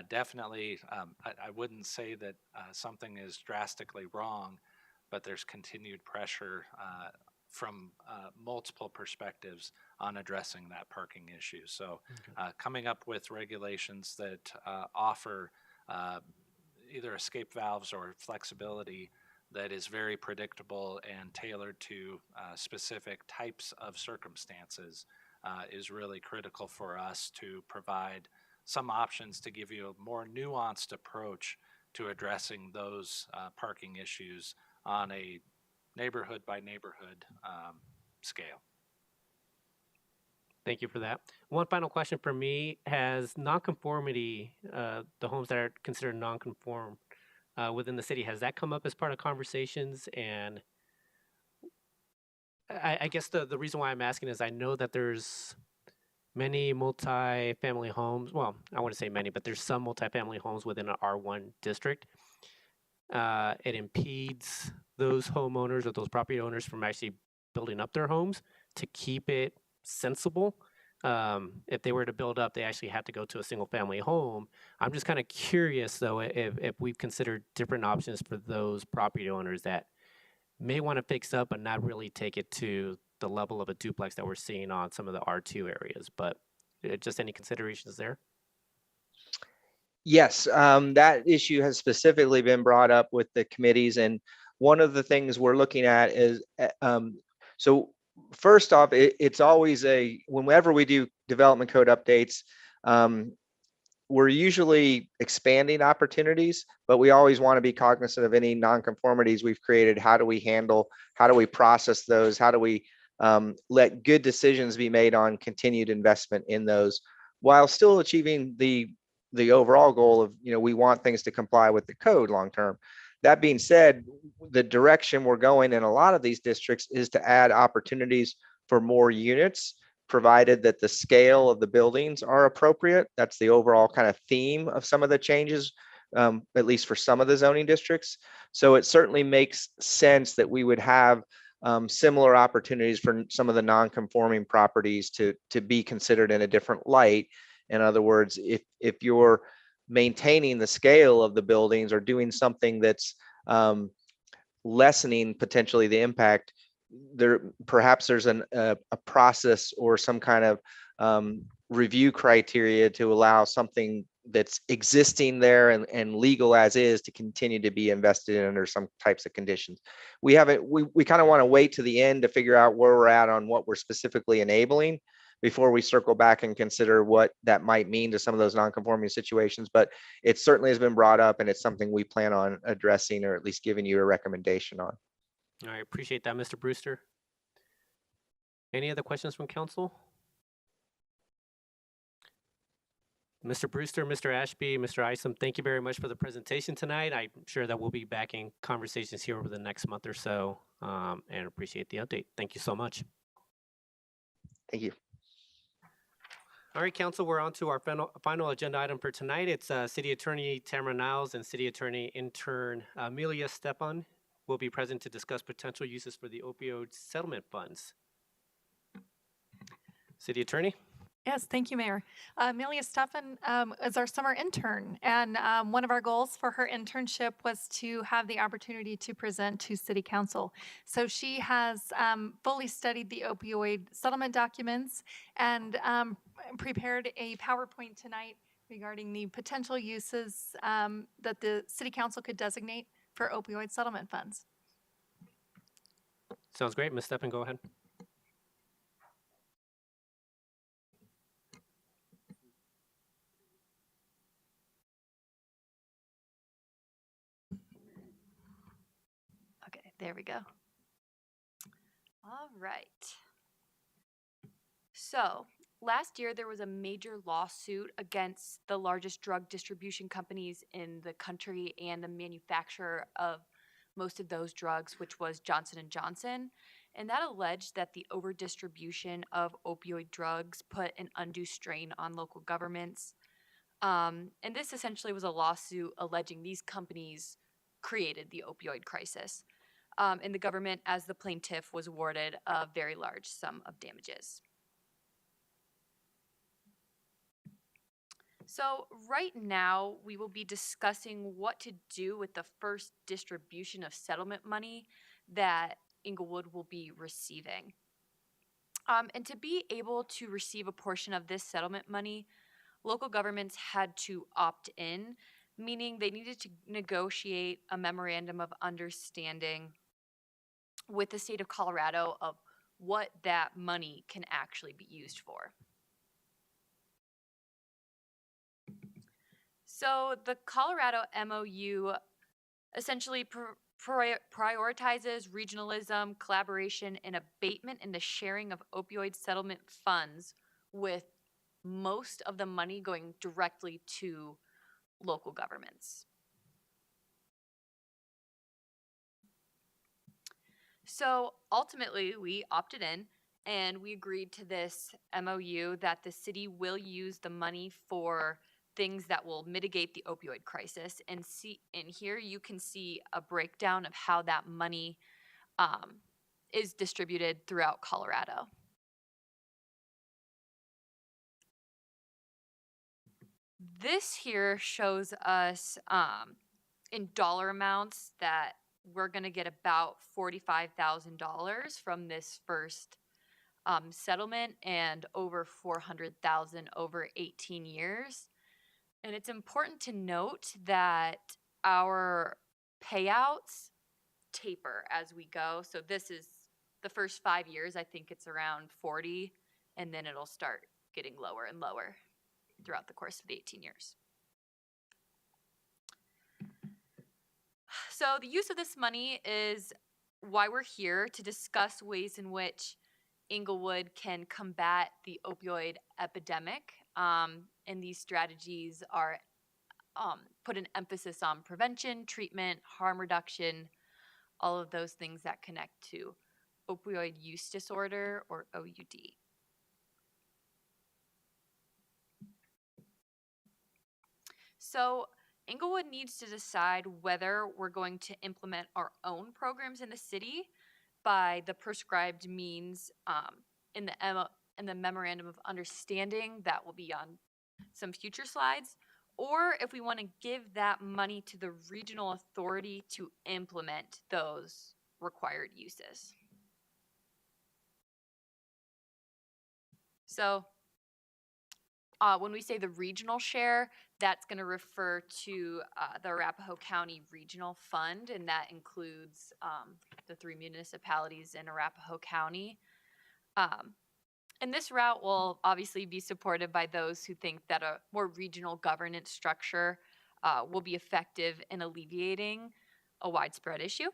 definitely, I wouldn't say that something is drastically wrong, but there's continued pressure from multiple perspectives on addressing that parking issue. So coming up with regulations that offer either escape valves or flexibility that is very predictable and tailored to specific types of circumstances is really critical for us to provide some options to give you a more nuanced approach to addressing those parking issues on a neighborhood by neighborhood scale. Thank you for that. One final question for me: has nonconformity, the homes that are considered nonconform within the city, has that come up as part of conversations? And I guess the reason why I'm asking is I know that there's many multi-family homes. Well, I wouldn't say many, but there's some multi-family homes within an R1 district. It impedes those homeowners or those property owners from actually building up their homes to keep it sensible. If they were to build up, they actually have to go to a single family home. I'm just kind of curious though, if we've considered different options for those property owners that may want to fix up but not really take it to the level of a duplex that we're seeing on some of the R2 areas. But just any considerations there? Yes, that issue has specifically been brought up with the committees. And one of the things we're looking at is, so first off, it's always whenever we do development code updates, we're usually expanding opportunities, but we always want to be cognizant of any nonconformities we've created. How do we process those? How do we let good decisions be made on continued investment in those, while still achieving the overall goal of, we want things to comply with the code long term. That being said, the direction we're going in a lot of these districts is to add opportunities for more units, provided that the scale of the buildings are appropriate. That's the overall kind of theme of some of the changes, at least for some of the zoning districts. So it certainly makes sense that we would have similar opportunities for some of the non-conforming properties to be considered in a different light. In other words, if you're maintaining the scale of the buildings or doing something that's lessening potentially the impact, perhaps there's a process or some kind of review criteria to allow something that's existing there and legal as is to continue to be invested in under some types of conditions. We kind of want to wait to the end to figure out where we're at on what we're specifically enabling before we circle back and consider what that might mean to some of those non-conforming situations. But it certainly has been brought up, and it's something we plan on addressing, or at least giving you a recommendation on. All right, appreciate that, Mr. Brewster. Any other questions from council? Mr. Brewster, Mr. Ashby, Mr. Isham, thank you very much for the presentation tonight. I'm sure that we'll be back in conversations here over the next month or so, and appreciate the update. Thank you so much. Thank you. All right, council, we're on to our final agenda item for tonight. It's City Attorney Tamara Niles and City Attorney Intern Amelia Stefan will be present to discuss potential uses for the opioid settlement funds. City Attorney? Yes, thank you, Mayor. Amelia Stefan is our summer intern, and one of our goals for her internship was to have the opportunity to present to City Council. So she has fully studied the opioid settlement documents and prepared a PowerPoint tonight regarding the potential uses that the City Council could designate for opioid settlement funds. Sounds great. Ms. Stefan, go ahead. Okay, there we go. All right. So, last year there was a major lawsuit against the largest drug distribution companies in the country and the manufacturer of most of those drugs, which was Johnson & Johnson. And that alleged that the overdistribution of opioid drugs put an undue strain on local governments. And this essentially was a lawsuit alleging these companies created the opioid crisis. And the government, as the plaintiff, was awarded a very large sum of damages. So right now, we will be discussing what to do with the first distribution of settlement money that Inglewood will be receiving. And to be able to receive a portion of this settlement money, local governments had to opt in, meaning they needed to negotiate a memorandum of understanding with the state of Colorado of what that money can actually be used for. So the Colorado MOU essentially prioritizes regionalism, collaboration, and abatement in the sharing of opioid settlement funds, with most of the money going directly to local governments. So ultimately, we opted in and we agreed to this MOU that the city will use the money for things that will mitigate the opioid crisis. And here you can see a breakdown of how that money is distributed throughout Colorado. This here shows us in dollar amounts that we're going to get about $45,000 from this first settlement, and over $400,000 over 18 years. And it's important to note that our payouts taper as we go. So this is the first 5 years, I think it's around 40, and then it'll start getting lower and lower throughout the course of the 18 years. So the use of this money is why we're here, to discuss ways in which Inglewood can combat the opioid epidemic. And these strategies are put an emphasis on prevention, treatment, harm reduction, all of those things that connect to opioid use disorder, or OUD. So Inglewood needs to decide whether we're going to implement our own programs in the city by the prescribed means in the memorandum of understanding that will be on some future slides, or if we want to give that money to the regional authority to implement those required uses. So when we say the regional share, that's going to refer to the Arapahoe County Regional Fund, and that includes the 3 municipalities in Arapahoe County. And this route will obviously be supported by those who think that a more regional governance structure will be effective in alleviating a widespread issue.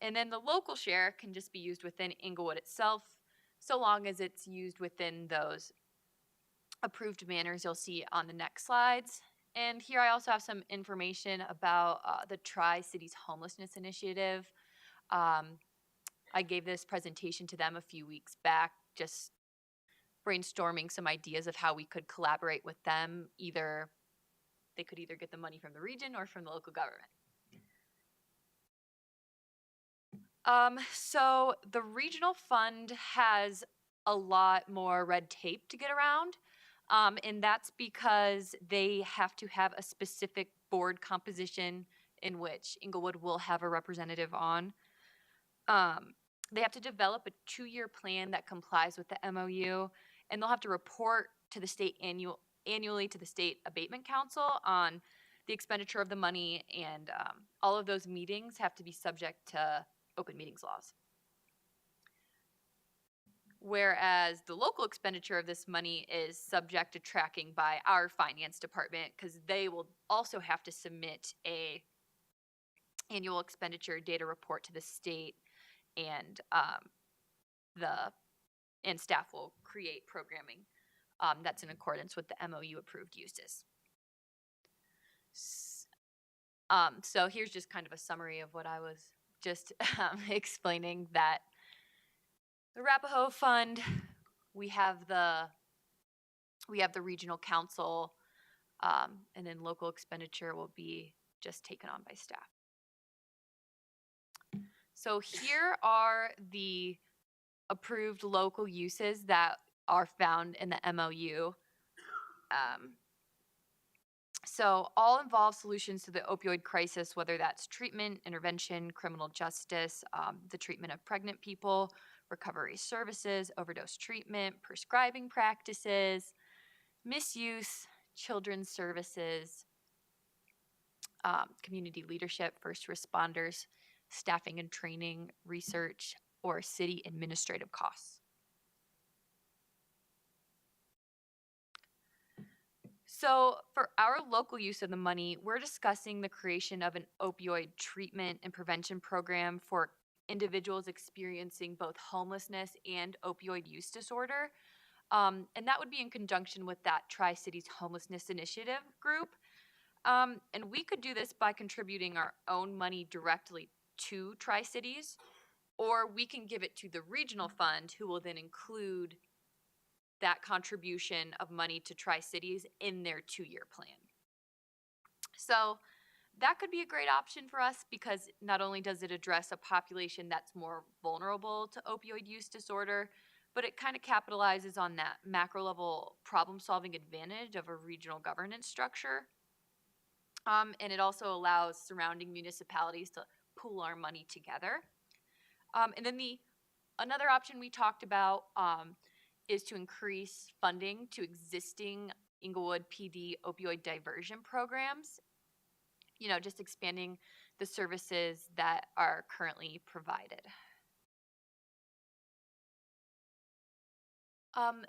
And then the local share can just be used within Inglewood itself, so long as it's used within those approved manners you'll see on the next slides. And here I also have some information about the Tri-Cities Homelessness Initiative. I gave this presentation to them a few weeks back, just brainstorming some ideas of how we could collaborate with them. They could either get the money from the region or from the local government. So the regional fund has a lot more red tape to get around. And that's because they have to have a specific board composition in which Inglewood will have a representative on. They have to develop a 2-year plan that complies with the MOU, and they'll have to report to the state annually to the State Abatement Council on the expenditure of the money, and all of those meetings have to be subject to open meetings laws. Whereas the local expenditure of this money is subject to tracking by our finance department, because they will also have to submit a annual expenditure data report to the state, and staff will create programming that's in accordance with the MOU approved uses. So here's just kind of a summary of what I was just explaining, that the Arapahoe Fund, we have the regional council, and then local expenditure will be just taken on by staff. So here are the approved local uses that are found in the MOU. So all involve solutions to the opioid crisis, whether that's treatment, intervention, criminal justice, the treatment of pregnant people, recovery services, overdose treatment, prescribing practices, misuse, children's services, community leadership, first responders, staffing and training, research, or city administrative costs. So for our local use of the money, we're discussing the creation of an opioid treatment and prevention program for individuals experiencing both homelessness and opioid use disorder. And that would be in conjunction with that Tri-Cities Homelessness Initiative group. And we could do this by contributing our own money directly to Tri-Cities, or we can give it to the regional fund, who will then include that contribution of money to Tri-Cities in their 2-year plan. So that could be a great option for us, because not only does it address a population that's more vulnerable to opioid use disorder, but it kind of capitalizes on that macro level problem solving advantage of a regional governance structure. And it also allows surrounding municipalities to pool our money together. And then another option we talked about is to increase funding to existing Inglewood PD opioid diversion programs. You know, just expanding the services that are currently provided.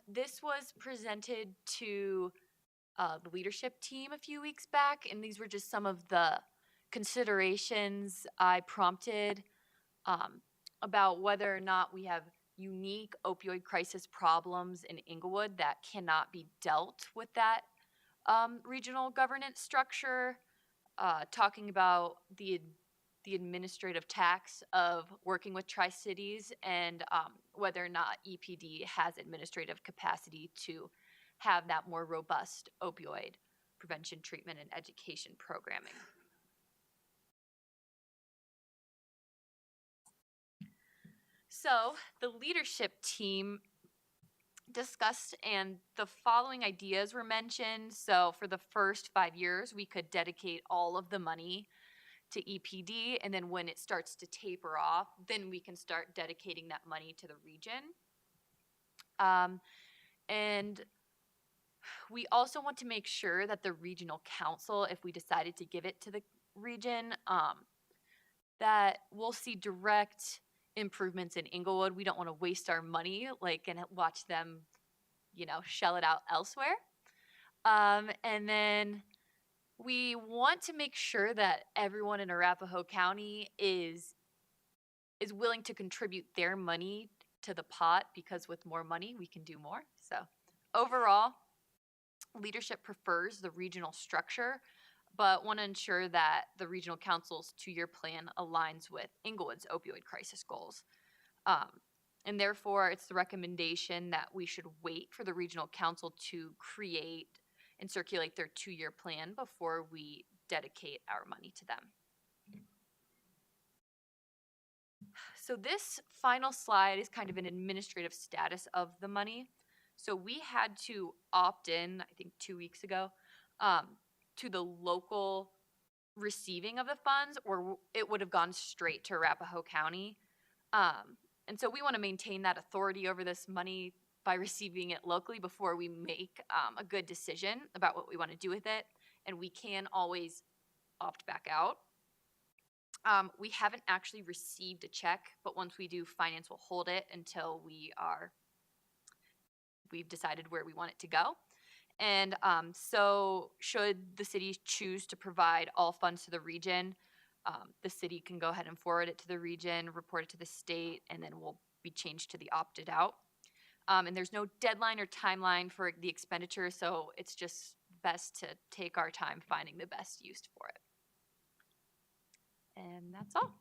This was presented to the leadership team a few weeks back, and these were just some of the considerations I prompted about whether or not we have unique opioid crisis problems in Inglewood that cannot be dealt with that regional governance structure, talking about the administrative tax of working with Tri-Cities, and whether or not EPD has administrative capacity to have that more robust opioid prevention, treatment, and education programming. So the leadership team discussed, and the following ideas were mentioned. So for the first 5 years, we could dedicate all of the money to EPD, and then when it starts to taper off, then we can start dedicating that money to the region. And we also want to make sure that the regional council, if we decided to give it to the region, that we'll see direct improvements in Inglewood. We don't want to waste our money, and watch them, shell it out elsewhere. And then we want to make sure that everyone in Arapahoe County is willing to contribute their money to the pot, because with more money, we can do more. So overall, leadership prefers the regional structure, but want to ensure that the regional council's 2-year plan aligns with Inglewood's opioid crisis goals. And therefore, it's the recommendation that we should wait for the regional council to create and circulate their 2-year plan before we dedicate our money to them. So this final slide is kind of an administrative status of the money. So we had to opt in, I think 2 weeks ago, to the local receiving of the funds, or it would have gone straight to Arapahoe County. And so we want to maintain that authority over this money by receiving it locally before we make a good decision about what we want to do with it. And we can always opt back out. We haven't actually received a check, but once we do, finance will hold it until we've decided where we want it to go. And so should the city choose to provide all funds to the region, the city can go ahead and forward it to the region, report it to the state, and then will be changed to the opted out. And there's no deadline or timeline for the expenditure, so it's just best to take our time finding the best use for it. And that's all.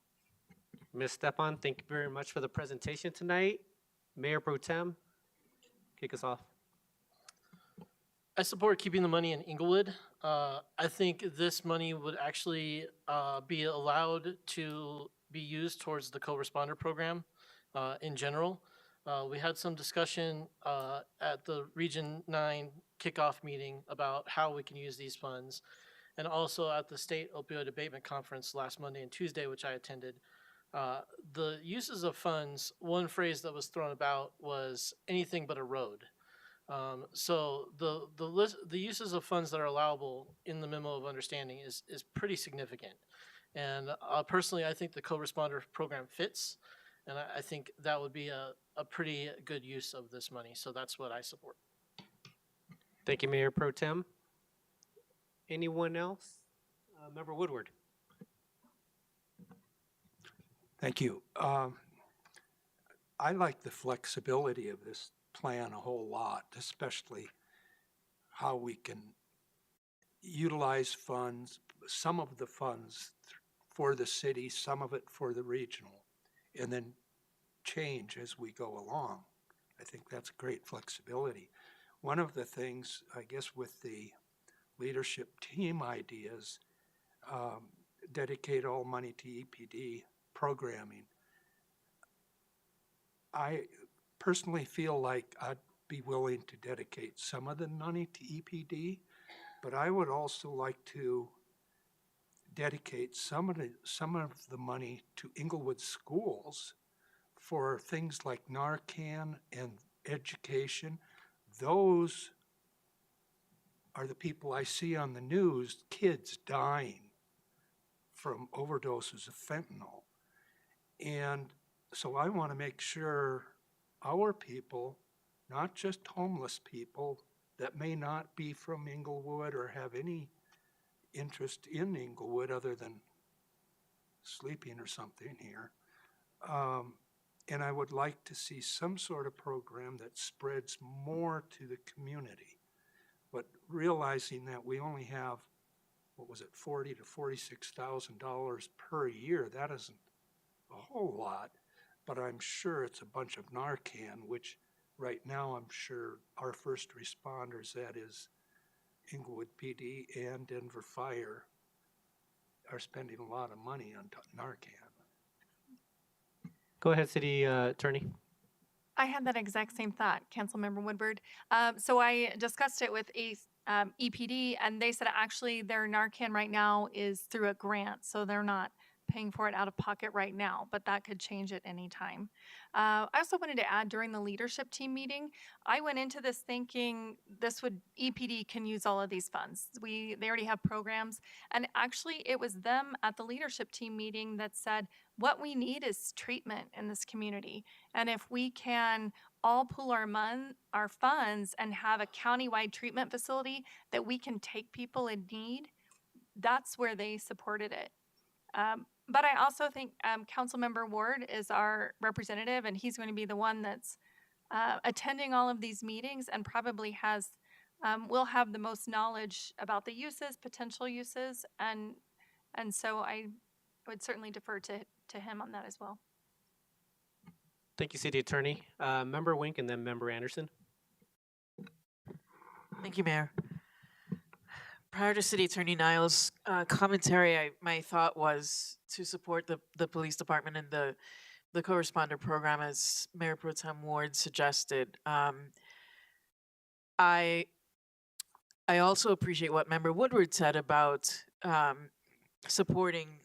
Ms. Stefan, thank you very much for the presentation tonight. Mayor Pro Tem, kick us off. I support keeping the money in Inglewood. I think this money would actually be allowed to be used towards the co-responder program in general. We had some discussion at the Region 9 kickoff meeting about how we can use these funds, and also at the State Opioid Abatement Conference last Monday and Tuesday, which I attended. The uses of funds, one phrase that was thrown about was anything but a road. So the uses of funds that are allowable in the memo of understanding is pretty significant. And personally, I think the co-responder program fits, and I think that would be a pretty good use of this money. So that's what I support. Thank you, Mayor Pro Tem. Anyone else? Member Woodward. Thank you. I like the flexibility of this plan a whole lot, especially how we can utilize funds, some of the funds for the city, some of it for the regional, and then change as we go along. I think that's great flexibility. One of the things, I guess, with the leadership team ideas, dedicate all money to EPD programming. I personally feel like I'd be willing to dedicate some of the money to EPD, but I would also like to dedicate some of the money to Inglewood schools for things like Narcan and education. Those are the people I see on the news, kids dying from overdoses of fentanyl. And so I want to make sure our people, not just homeless people that may not be from Inglewood or have any interest in Inglewood other than sleeping or something here. And I would like to see some sort of program that spreads more to the community. But realizing that we only have, what was it, $40,000 to $46,000 per year, that isn't a whole lot, but I'm sure it's a bunch of Narcan, which right now I'm sure our first responders, that is Inglewood PD and Denver Fire, are spending a lot of money on Narcan. Go ahead, City Attorney. I had that exact same thought, Councilmember Woodward. So I discussed it with EPD, and they said actually their Narcan right now is through a grant, so they're not paying for it out of pocket right now, but that could change at any time. I also wanted to add during the leadership team meeting, I went into this thinking EPD can use all of these funds. They already have programs, and actually it was them at the leadership team meeting that said, what we need is treatment in this community. And if we can all pool our funds and have a countywide treatment facility that we can take people in need, that's where they supported it. But I also think Councilmember Ward is our representative, and he's going to be the one that's attending all of these meetings and probably will have the most knowledge about the uses, potential uses, and so I would certainly defer to him on that as well. Thank you, City Attorney. Member Wink and then Member Anderson. Thank you, Mayor. Prior to City Attorney Niles' commentary, my thought was to support the police department and the co-responder program as Mayor Pro Tem Ward suggested. I also appreciate what Member Woodward said about supporting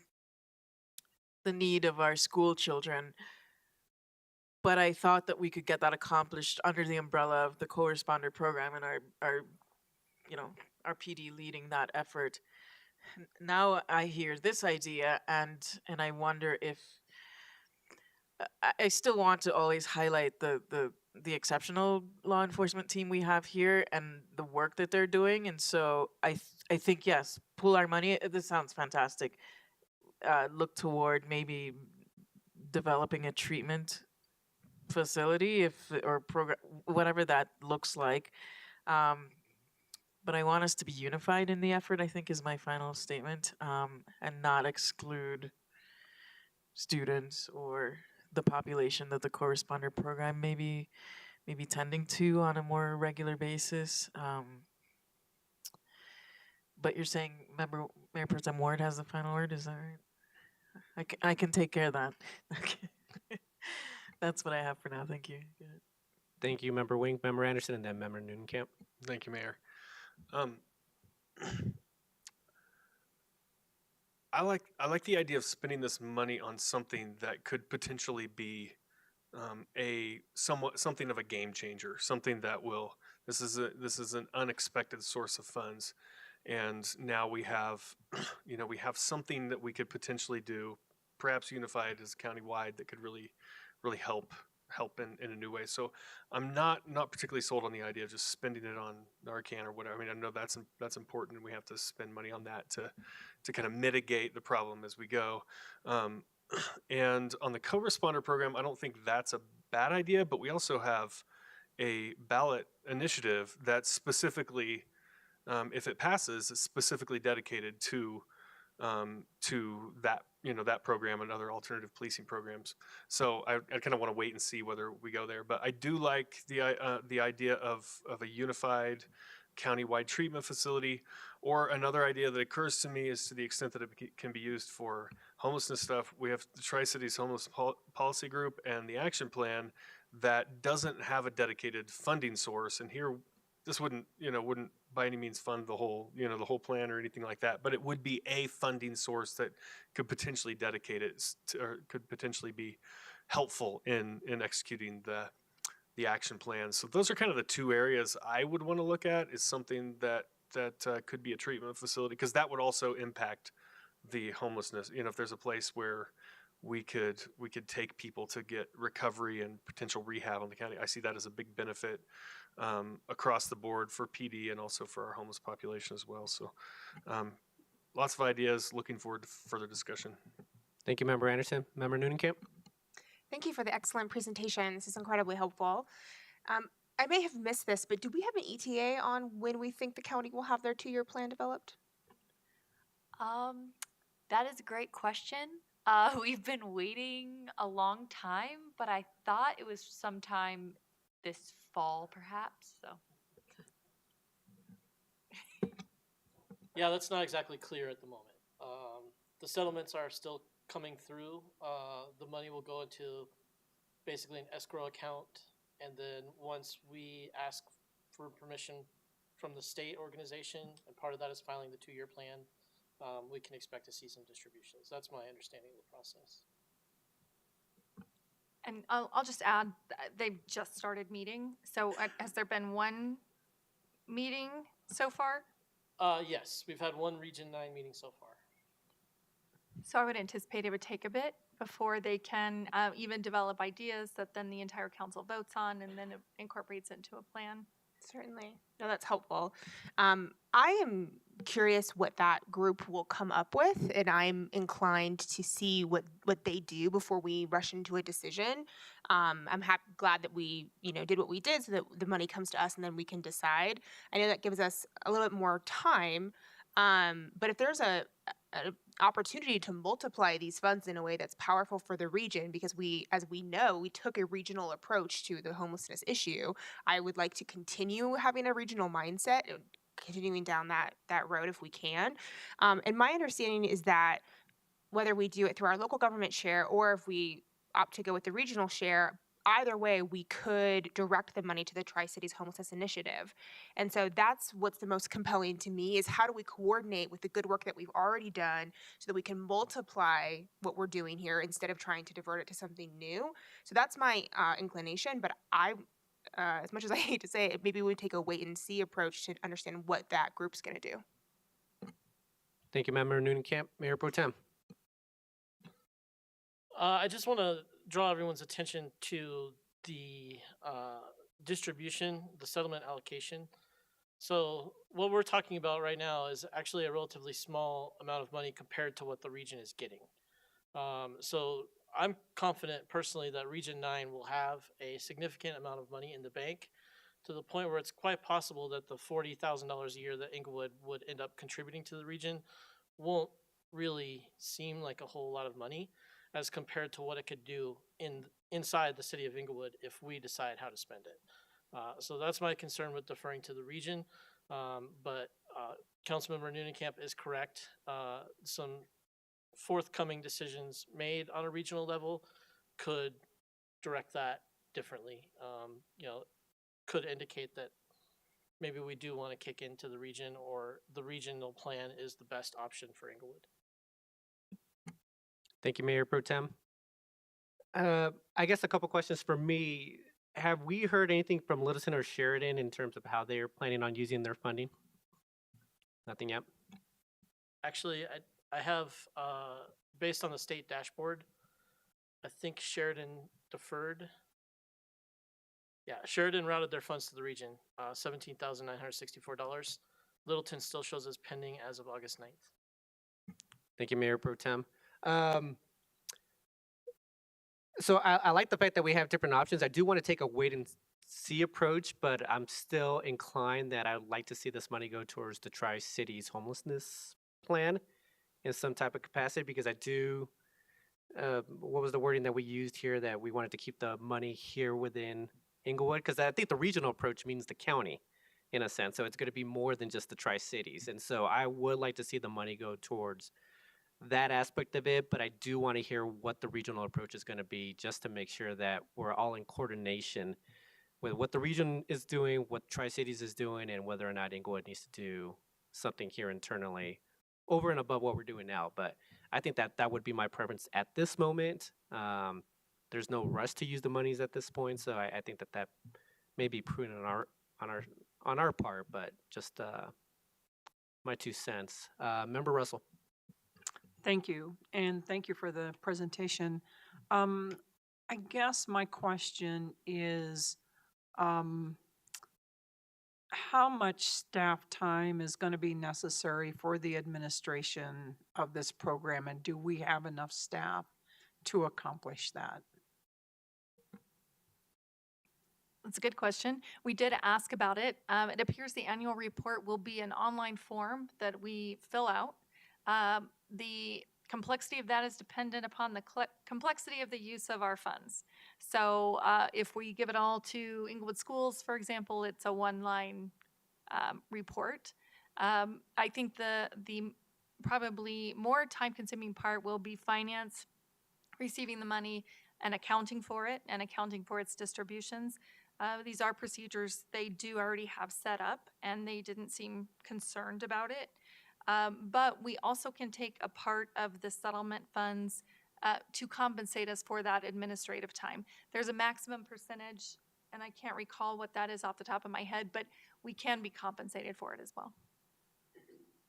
the need of our school children. But I thought that we could get that accomplished under the umbrella of the co-responder program and our PD leading that effort. Now I hear this idea and I wonder if I still want to always highlight the exceptional law enforcement team we have here and the work that they're doing. And so I think, yes, pool our money. This sounds fantastic. Look toward maybe developing a treatment facility or program, whatever that looks like. But I want us to be unified in the effort, I think is my final statement, and not exclude students or the population that the corresponder program may be tending to on a more regular basis. But you're saying Mayor Pro Tem Ward has the final word, is that right? I can take care of that. That's what I have for now. Thank you. Thank you, Member Wink, Member Anderson, and then Member Nunekamp. Thank you, Mayor. I like the idea of spending this money on something that could potentially be something of a game changer, something that will. This is an unexpected source of funds, and now we have, we have something that we could potentially do, perhaps unified as countywide, that could really help in a new way. So I'm not particularly sold on the idea of just spending it on Narcan or whatever. I mean, I know that's important, and we have to spend money on that to kind of mitigate the problem as we go. And on the co-responder program, I don't think that's a bad idea, but we also have a ballot initiative that specifically, if it passes, is specifically dedicated to that, that program and other alternative policing programs. So I kind of want to wait and see whether we go there. But I do like the idea of a unified countywide treatment facility. Or another idea that occurs to me is, to the extent that it can be used for homelessness stuff, we have the Tri-Cities Homeless Policy Group and the action plan that doesn't have a dedicated funding source. And here, this wouldn't by any means fund the whole plan or anything like that, but it would be a funding source that could potentially dedicate it or could potentially be helpful in executing the action plan. So those are kind of the two areas I would want to look at, is something that could be a treatment facility, because that would also impact the homelessness. If there's a place where we could take people to get recovery and potential rehab on the county, I see that as a big benefit across the board for PD and also for our homeless population as well. So lots of ideas, looking forward to further discussion. Thank you, Member Anderson. Member Nunekamp. Thank you for the excellent presentation. This is incredibly helpful. I may have missed this, but do we have an ETA on when we think the county will have their 2-year plan developed? That is a great question. We've been waiting a long time, but I thought it was sometime this fall, perhaps. So. Yeah, that's not exactly clear at the moment. The settlements are still coming through. The money will go into basically an escrow account. And then once we ask for permission from the state organization, and part of that is filing the 2-year plan, we can expect to see some distributions. That's my understanding of the process. And I'll just add, they've just started meeting. So has there been one meeting so far? Yes, we've had one Region 9 meeting so far. So I would anticipate it would take a bit before they can even develop ideas that then the entire council votes on and then it incorporates into a plan. Certainly. No, that's helpful. I am curious what that group will come up with, and I'm inclined to see what they do before we rush into a decision. I'm glad that we, did what we did so that the money comes to us and then we can decide. I know that gives us a little bit more time, but if there's an opportunity to multiply these funds in a way that's powerful for the region, because as we know, we took a regional approach to the homelessness issue. I would like to continue having a regional mindset, continuing down that road if we can. And my understanding is that whether we do it through our local government share or if we opt to go with the regional share, either way, we could direct the money to the Tri-Cities Homelessness Initiative. And so that's what's the most compelling to me, is how do we coordinate with the good work that we've already done so that we can multiply what we're doing here instead of trying to divert it to something new. So that's my inclination, but as much as I hate to say it, maybe we would take a wait and see approach to understand what that group's going to do. Thank you, Member Noonan-Camp. Mayor Pro Tem. I just want to draw everyone's attention to the distribution, the settlement allocation. So what we're talking about right now is actually a relatively small amount of money compared to what the region is getting. So I'm confident personally that Region 9 will have a significant amount of money in the bank, to the point where it's quite possible that the $40,000 a year that Inglewood would end up contributing to the region won't really seem like a whole lot of money as compared to what it could do inside the city of Inglewood if we decide how to spend it. So that's my concern with deferring to the region. But Councilmember Noonan-Camp is correct. Some forthcoming decisions made on a regional level could direct that differently. Could indicate that maybe we do want to kick into the region, or the regional plan is the best option for Inglewood. Thank you, Mayor Pro Tem. I guess a couple questions for me. Have we heard anything from Littleton or Sheridan in terms of how they're planning on using their funding? Nothing yet? Actually, I have, based on the state dashboard, I think Sheridan deferred. Yeah, Sheridan routed their funds to the region, $17,964. Littleton still shows as pending as of August 9th. Thank you, Mayor Pro Tem. So I like the fact that we have different options. I do want to take a wait and see approach, but I'm still inclined that I'd like to see this money go towards the Tri-Cities homelessness plan in some type of capacity, because I do, what was the wording that we used here, that we wanted to keep the money here within Inglewood? Because I think the regional approach means the county in a sense. So it's going to be more than just the Tri-Cities. And so I would like to see the money go towards that aspect of it, but I do want to hear what the regional approach is going to be, just to make sure that we're all in coordination with what the region is doing, what Tri-Cities is doing, and whether or not Inglewood needs to do something here internally over and above what we're doing now. But I think that would be my preference at this moment. There's no rush to use the monies at this point, so I think that may be prudent on our part, but just my 2 cents. Member Russell. Thank you, and thank you for the presentation. I guess my question is, how much staff time is going to be necessary for the administration of this program, and do we have enough staff to accomplish that? That's a good question. We did ask about it. It appears the annual report will be an online form that we fill out. The complexity of that is dependent upon the complexity of the use of our funds. So if we give it all to Inglewood Schools, for example, it's a one-line report. I think the probably more time-consuming part will be finance, receiving the money, and accounting for it and accounting for its distributions. These are procedures they do already have set up, and they didn't seem concerned about it. But we also can take a part of the settlement funds to compensate us for that administrative time. There's a maximum percentage, and I can't recall what that is off the top of my head, but we can be compensated for it as well.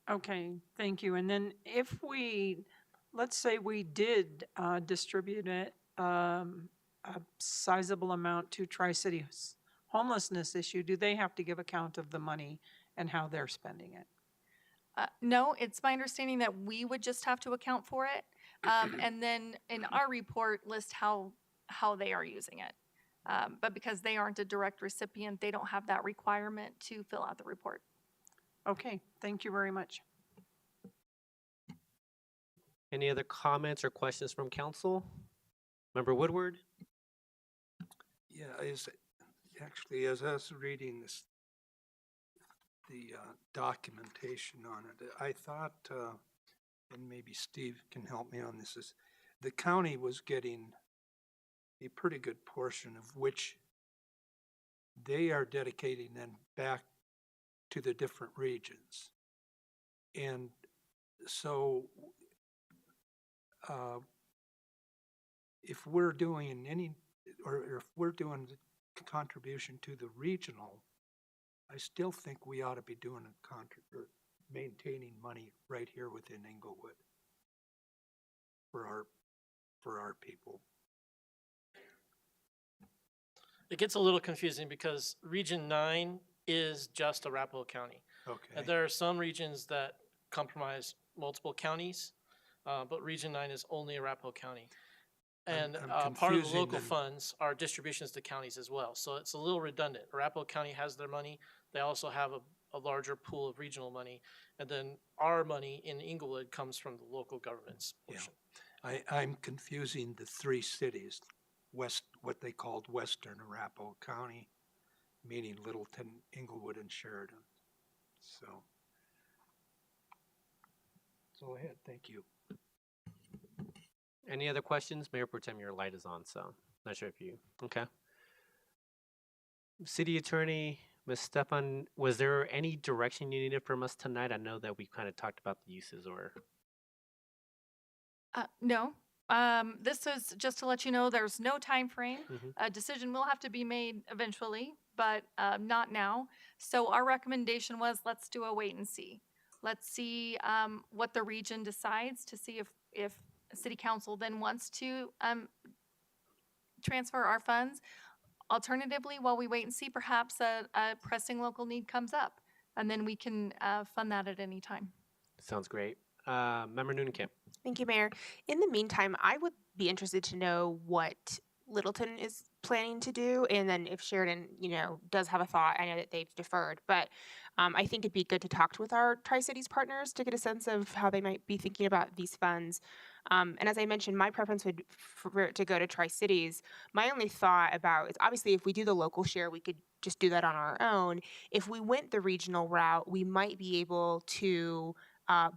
Okay, thank you. And then if we, let's say we did distribute it, a sizable amount to Tri-Cities homelessness issue, do they have to give account of the money and how they're spending it? No, it's my understanding that we would just have to account for it. And then in our report, list how they are using it. But because they aren't a direct recipient, they don't have that requirement to fill out the report. Okay, thank you very much. Any other comments or questions from council? Member Woodward? Yeah, actually, as I was reading this, the documentation on it, I thought, and maybe Steve can help me on this, is the county was getting a pretty good portion of which they are dedicating then back to the different regions. And so if we're doing any, or if we're doing the contribution to the regional, I still think we ought to be doing or maintaining money right here within Inglewood for our people. It gets a little confusing because Region 9 is just Arapahoe County. Okay. And there are some regions that comprise multiple counties, but Region 9 is only Arapahoe County. And I'm part of the confusing local them. funds are distributions to counties as well. So it's a little redundant. Arapahoe County has their money. They also have a larger pool of regional money. And then our money in Inglewood comes from the local government's portion. Yeah. I'm confusing the three cities, what they called Western Arapahoe County, meaning Littleton, Inglewood, and Sheridan. So go ahead, thank you. Any other questions? Mayor Pro Tem, your light is on, so not sure if you, okay. City Attorney, Ms. Stefan, was there any direction you needed from us tonight? I know that we kind of talked about the uses or. No. This is just to let you know there's no time frame. A decision will have to be made eventually, but not now. So our recommendation was let's do a wait and see. Let's see what the region decides to see if City Council then wants to transfer our funds. Alternatively, while we wait and see, perhaps a pressing local need comes up, and then we can fund that at any time. Sounds great. Member Noonan-Camp. Thank you, Mayor. In the meantime, I would be interested to know what Littleton is planning to do, and then if Sheridan, does have a thought. I know that they've deferred, but I think it'd be good to talk with our Tri-Cities partners to get a sense of how they might be thinking about these funds. And as I mentioned, my preference would for it to go to Tri-Cities. My only thought about is obviously if we do the local share, we could just do that on our own. If we went the regional route, we might be able to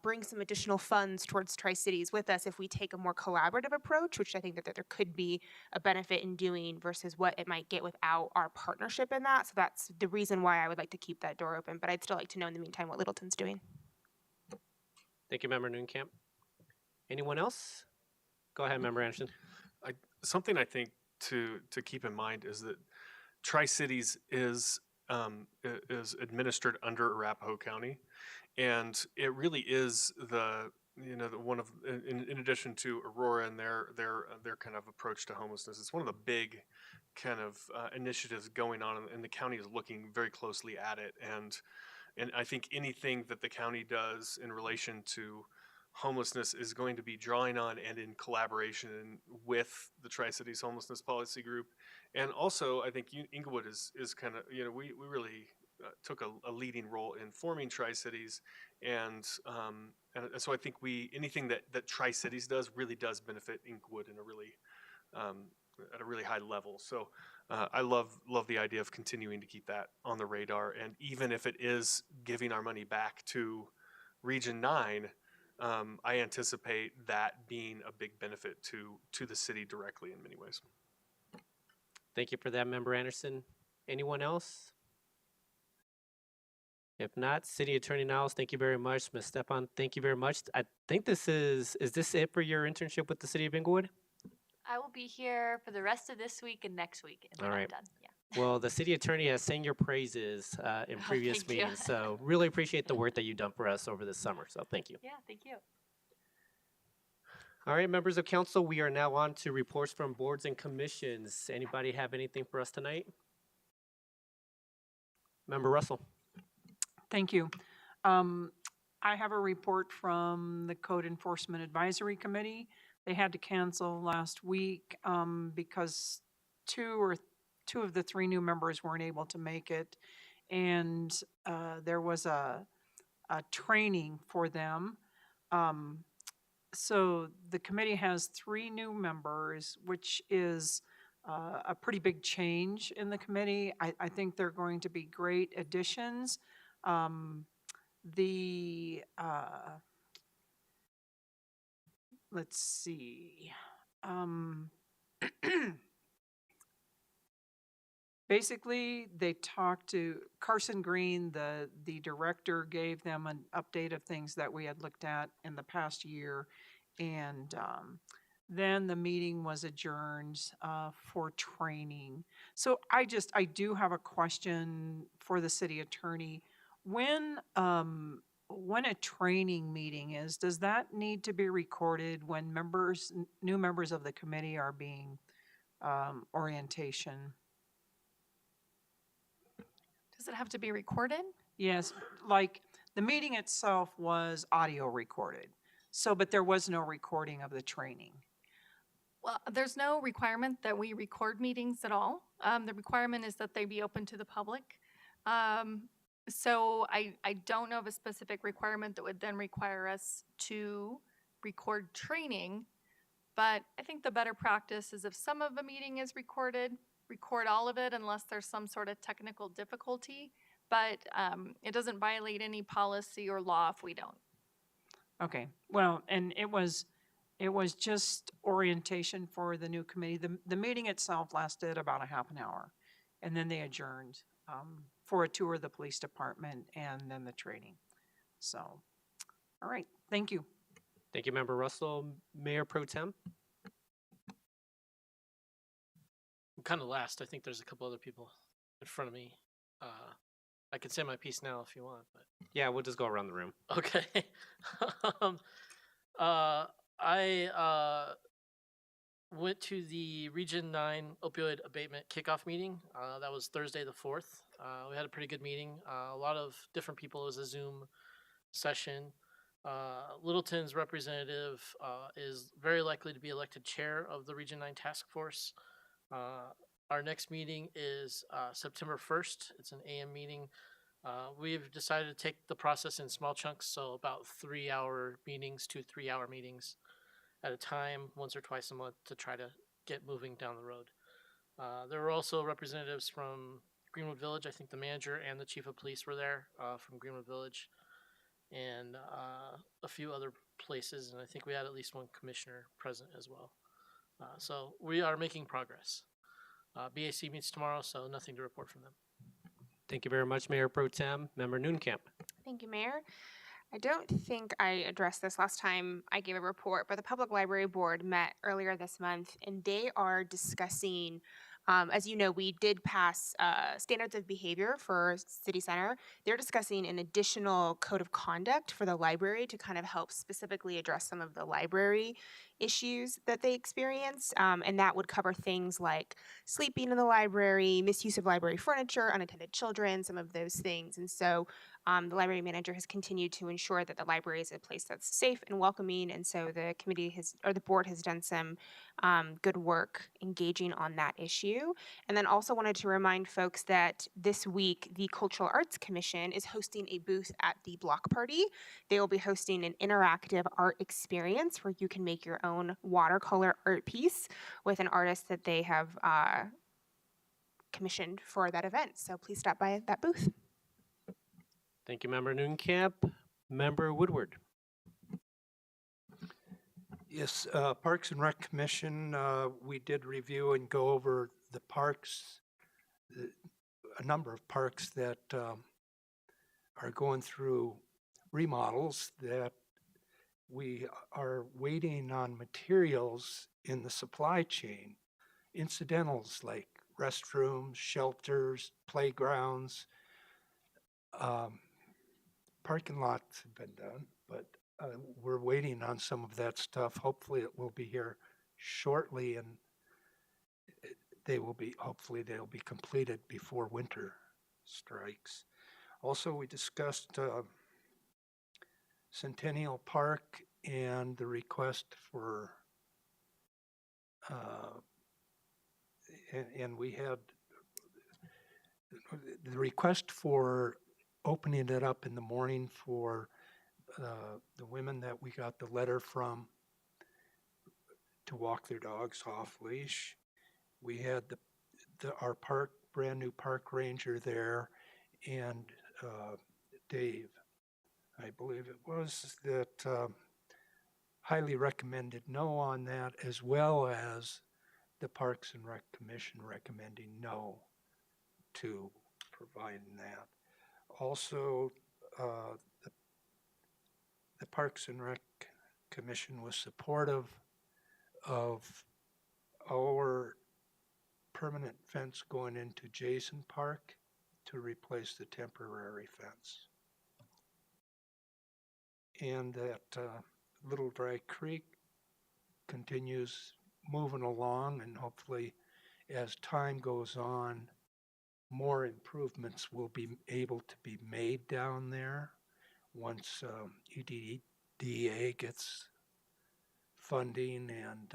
bring some additional funds towards Tri-Cities with us if we take a more collaborative approach, which I think that there could be a benefit in doing versus what it might get without our partnership in that. So that's the reason why I would like to keep that door open. But I'd still like to know in the meantime what Littleton's doing. Thank you, Member Noonan-Camp. Anyone else? Go ahead, Member Anderson. Something I think to keep in mind is that Tri-Cities is administered under Arapahoe County, and it really is the one of in addition to Aurora and their kind of approach to homelessness, it's one of the big kind of initiatives going on, and the county is looking very closely at it, and I think anything that the county does in relation to homelessness is going to be drawing on and in collaboration with the Tri-Cities Homelessness Policy Group. And also, I think Inglewood is kind of, we really took a leading role in forming Tri-Cities. And so I think anything that Tri-Cities does really does benefit Inglewood in a really, at a really high level. So I love the idea of continuing to keep that on the radar. And even if it is giving our money back to Region 9, I anticipate that being a big benefit to the city directly in many ways. Thank you for that, Member Anderson. Anyone else? If not, City Attorney Niles, thank you very much. Ms. Stefan, thank you very much. I think this is this it for your internship with the City of Inglewood? I will be here for the rest of this week and next week, and then All I'm right. done. Yeah. Well, the City Attorney has sang your praises in Oh, previous thank you. meetings, so really appreciate the work that you've done for us over this summer, so thank you. Yeah, thank you. All right, members of council, we are now on to reports from boards and commissions. Anybody have anything for us tonight? Member Russell. Thank you. I have a report from the Code Enforcement Advisory Committee. They had to cancel last week because two of the three new members weren't able to make it. And there was a training for them. So the committee has three new members, which is a pretty big change in the committee. I think they're going to be great additions. Let's see. Basically, they talked to Carson Green, the director, gave them an update of things that we had looked at in the past year. And then the meeting was adjourned for training. So I do have a question for the city attorney. When a training meeting is, does that need to be recorded when new members of the committee are being orientation? Does it have to be recorded? Yes, like the meeting itself was audio recorded. So, but there was no recording of the training. Well, there's no requirement that we record meetings at all. The requirement is that they be open to the public. So I don't know of a specific requirement that would then require us to record training. But I think the better practice is if some of a meeting is recorded, record all of it unless there's some sort of technical difficulty. But it doesn't violate any policy or law if we don't. Okay, well, and it was just orientation for the new committee. The meeting itself lasted about a half an hour, and then they adjourned for a tour of the police department and then the training. So, all right, thank you. Thank you, Member Russell. Mayor Pro Tem. I'm kind of last. I think there's a couple other people in front of me. I can say my piece now if you want, but Yeah, we'll just go around the room. okay. I went to the Region 9 opioid abatement kickoff meeting. That was Thursday the 4th. We had a pretty good meeting. A lot of different people. It was a Zoom session. Littleton's representative is very likely to be elected chair of the Region 9 task force. Our next meeting is September 1st. It's an AM meeting. We've decided to take the process in small chunks, so about 3-hour meetings, 2 3-hour meetings at a time, once or twice a month, to try to get moving down the road. There were also representatives from Greenwood Village. I think the manager and the chief of police were there from Greenwood Village, and a few other places, and I think we had at least one commissioner present as well. So we are making progress. BAC meets tomorrow, so nothing to report from them. Thank you very much, Mayor Pro Tem. Member Noonkamp. Thank you, Mayor. I don't think I addressed this last time I gave a report, but the Public Library Board met earlier this month, and they are discussing, as you know, we did pass standards of behavior for City Center. They're discussing an additional code of conduct for the library to kind of help specifically address some of the library issues that they experience, and that would cover things like sleeping in the library, misuse of library furniture, unattended children, some of those things. And so the library manager has continued to ensure that the library is a place that's safe and welcoming, and so the committee the board has done some good work engaging on that issue. And then also wanted to remind folks that this week the Cultural Arts Commission is hosting a booth at the Block Party. They will be hosting an interactive art experience where you can make your own watercolor art piece with an artist that they have commissioned for that event. So please stop by that booth. Thank you, Member Noonkamp. Member Woodward. Yes, Parks and Rec Commission, we did review and go over the parks, a number of parks that are going through remodels that we are waiting on materials in the supply chain, incidentals like restrooms, shelters, playgrounds. Parking lots have been done, but we're waiting on some of that stuff. Hopefully it will be here shortly, and hopefully they'll be completed before winter strikes. Also, we discussed Centennial Park and the request for, and we had the request for opening it up in the morning for the women that we got the letter from to walk their dogs off leash. We had our brand new park ranger there, and Dave, I believe it was, that highly recommended no on that, as well as the Parks and Rec Commission recommending no to providing that. Also, the Parks and Rec Commission was supportive of our permanent fence going into Jason Park to replace the temporary fence. And that Little Dry Creek continues moving along, and hopefully as time goes on, more improvements will be able to be made down there once EDA gets funding and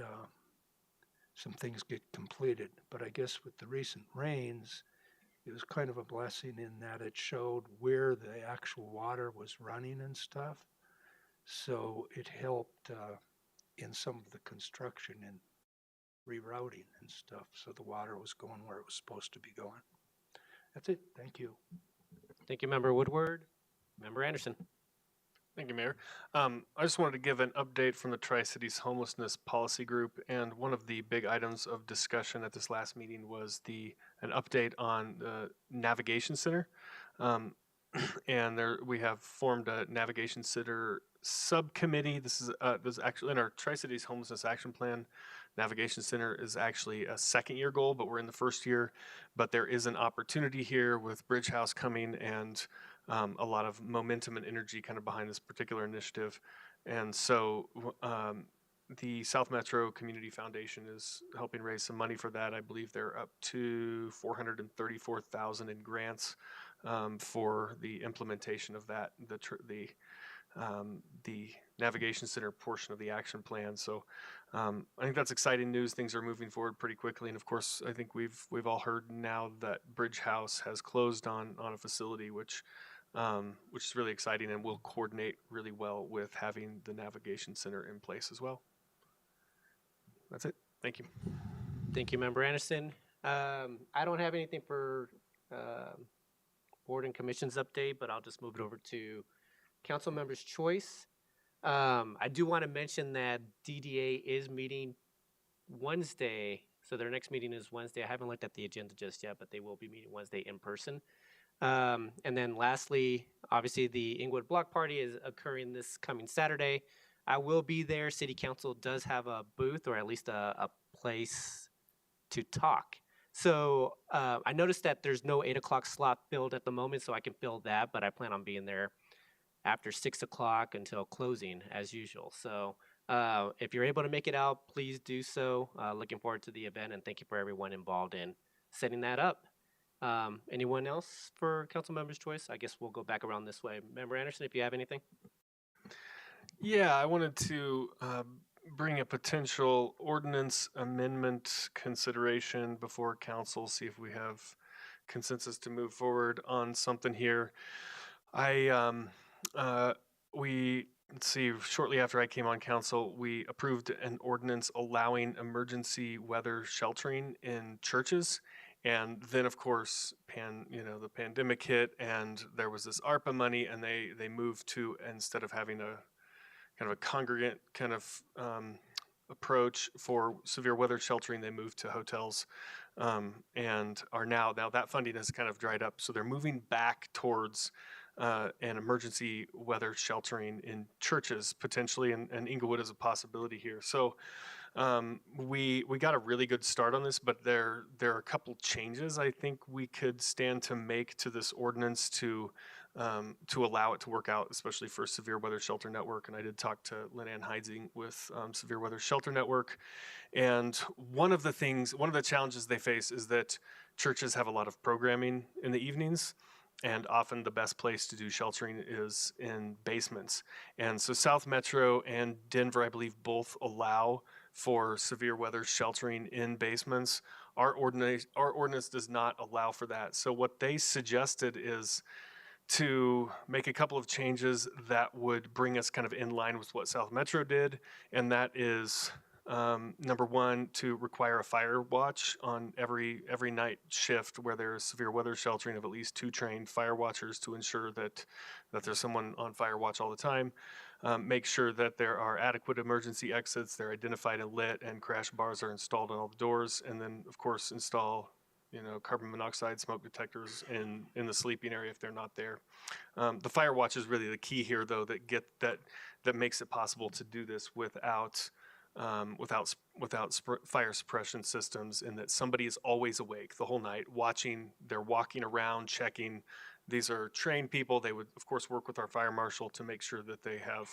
some things get completed. But I guess with the recent rains, it was kind of a blessing in that it showed where the actual water was running and stuff. So it helped in some of the construction and rerouting and stuff. So the water was going where it was supposed to be going. That's it. Thank you. Thank you, Member Woodward. Member Anderson. Thank you, Mayor. I just wanted to give an update from the Tri-Cities Homelessness Policy Group, and one of the big items of discussion at this last meeting was an update on the Navigation Center. And we have formed a Navigation Center subcommittee. This is actually in our Tri-Cities Homelessness Action Plan. Navigation Center is actually a second-year goal, but we're in the first year. But there is an opportunity here with Bridge House coming, and a lot of momentum and energy kind of behind this particular initiative. And so the South Metro Community Foundation is helping raise some money for that. I believe they're up to $434,000 in grants for the implementation of that, the Navigation Center portion of the action plan. So I think that's exciting news. Things are moving forward pretty quickly. And of course, I think we've all heard now that Bridge House has closed on a facility, which is really exciting and will coordinate really well with having the Navigation Center in place as well. That's it. Thank you. Thank you, Member Anderson. I don't have anything for board and commissions update, but I'll just move it over to council members' choice. I do want to mention that DDA is meeting Wednesday. So their next meeting is Wednesday. I haven't looked at the agenda just yet, but they will be meeting Wednesday in person. And then lastly, obviously the Inglewood Block Party is occurring this coming Saturday. I will be there. City Council does have a booth, or at least a place to talk. So I noticed that there's no 8 o'clock slot filled at the moment, so I can fill that, but I plan on being there after 6 o'clock until closing as usual. So if you're able to make it out, please do so. Looking forward to the event, and thank you for everyone involved in setting that up. Anyone else for council members' choice? I guess we'll go back around this way. Member Anderson, if you have anything. Yeah, I wanted to bring a potential ordinance amendment consideration before council, see if we have consensus to move forward on something here. Let's see, shortly after I came on council, we approved an ordinance allowing emergency weather sheltering in churches. And then, of course, the pandemic hit, and there was this ARPA money, and they moved to, instead of having a kind of a congregate kind of approach for severe weather sheltering. They moved to hotels and are now that funding has kind of dried up. So they're moving back towards an emergency weather sheltering in churches potentially, and Inglewood is a possibility here. So we got a really good start on this, but there are a couple changes I think we could stand to make to this ordinance to allow it to work out, especially for Severe Weather Shelter Network. And I did talk to Lynn Ann Heidsing with Severe Weather Shelter Network. And one of the challenges they face is that churches have a lot of programming in the evenings. And often the best place to do sheltering is in basements. And so South Metro and Denver, I believe, both allow for severe weather sheltering in basements. Our ordinance does not allow for that. So what they suggested is to make a couple of changes that would bring us kind of in line with what South Metro did. And that is number one, to require a fire watch on every night shift where there's severe weather sheltering of at least 2 trained fire watchers to ensure that there's someone on fire watch all the time. Make sure that there are adequate emergency exits, they're identified and lit, and crash bars are installed on all the doors. And then, of course, install carbon monoxide smoke detectors in the sleeping area if they're not there. The fire watch is really the key here, though, that makes it possible to do this without fire suppression systems, and that somebody is always awake the whole night watching. They're walking around checking. These are trained people. They would of course work with our fire marshal to make sure that they have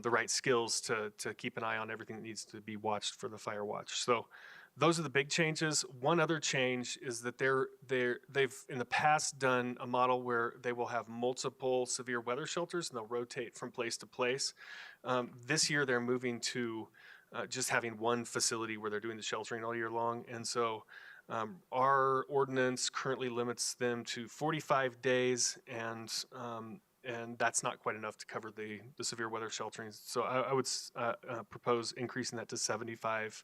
the right skills to keep an eye on everything that needs to be watched for the fire watch. So those are the big changes. One other change is that they've in the past done a model where they will have multiple severe weather shelters and they'll rotate from place to place. This year they're moving to just having one facility where they're doing the sheltering all year long. And so our ordinance currently limits them to 45 days, and that's not quite enough to cover the severe weather sheltering. So I would propose increasing that to 75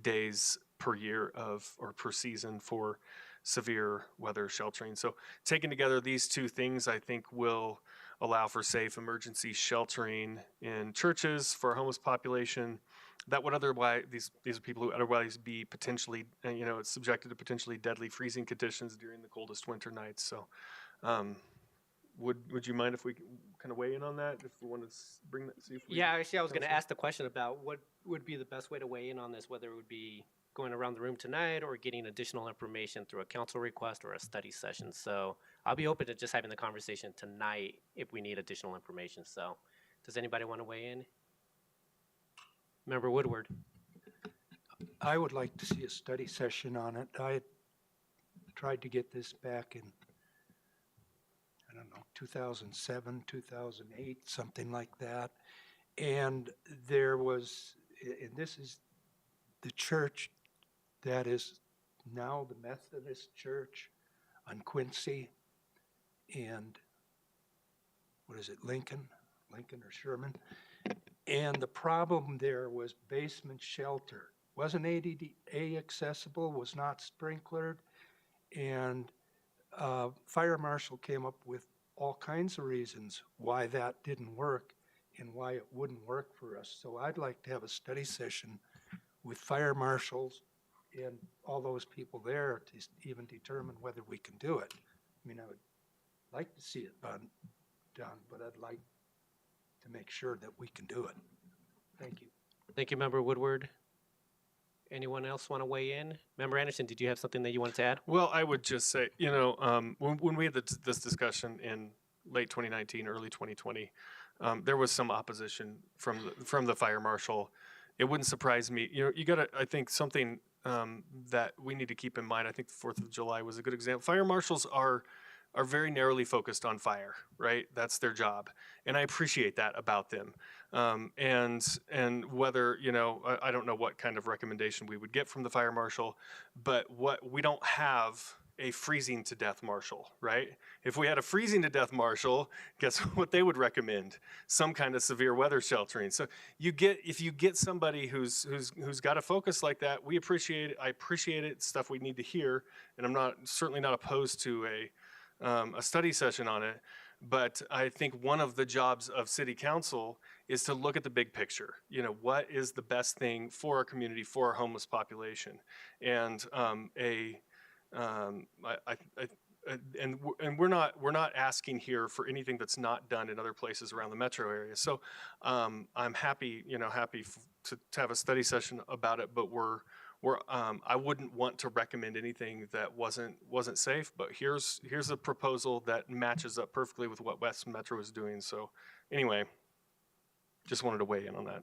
days per year or per season for severe weather sheltering. So taken together, these two things I think will allow for safe emergency sheltering in churches for a homeless population that would otherwise, these are people who otherwise be potentially, it's subjected to potentially deadly freezing conditions during the coldest winter nights. So would you mind if we kind of weigh in on that, if we want to bring that? See if we actually, I was going to ask the question about what would be the best way to weigh in on this, whether it would be going around the room tonight or getting additional information through a council request or a study session. So I'll be open to just having the conversation tonight if we need additional information. So does anybody want to weigh in? Member Woodward. I would like to see a study session on it. I tried to get this back in, 2007, 2008, something like that. And there was, and this is the church that is now the Methodist Church on Quincy and Lincoln or Sherman. And the problem there was basement shelter. Wasn't ADA accessible, was not sprinklered, and fire marshal came up with all kinds of reasons why that didn't work and why it wouldn't work for us. So I'd like to have a study session with fire marshals and all those people there to even determine whether we can do it. I mean, I would like to see it done, but I'd like to make sure that we can do it. Thank you. Thank you, Member Woodward. Anyone else want to weigh in? Member Anderson, did you have something that you wanted to add? Well, I would just say, when we had this discussion in late 2019, early 2020, there was some opposition from the fire marshal. It wouldn't surprise me. You got to, I think, something that we need to keep in mind. I think the 4th of July was a good example. Fire marshals are very narrowly focused on fire, right? That's their job. And I appreciate that about them. And whether, I don't know what kind of recommendation we would get from the fire marshal, but we don't have a freezing to death marshal, right? If we had a freezing to death marshal, guess what they would recommend? Some kind of severe weather sheltering. So if you get somebody who's got a focus like that, we appreciate it. I appreciate it. It's stuff we need to hear. And I'm certainly not opposed to a study session on it. But I think one of the jobs of city council is to look at the big picture. You know, what is the best thing for our community, for our homeless population? And and we're not asking here for anything that's not done in other places around the metro area. So I'm happy, to have a study session about it, but I wouldn't want to recommend anything that wasn't safe, but here's a proposal that matches up perfectly with what West Metro is doing. So anyway, just wanted to weigh in on that.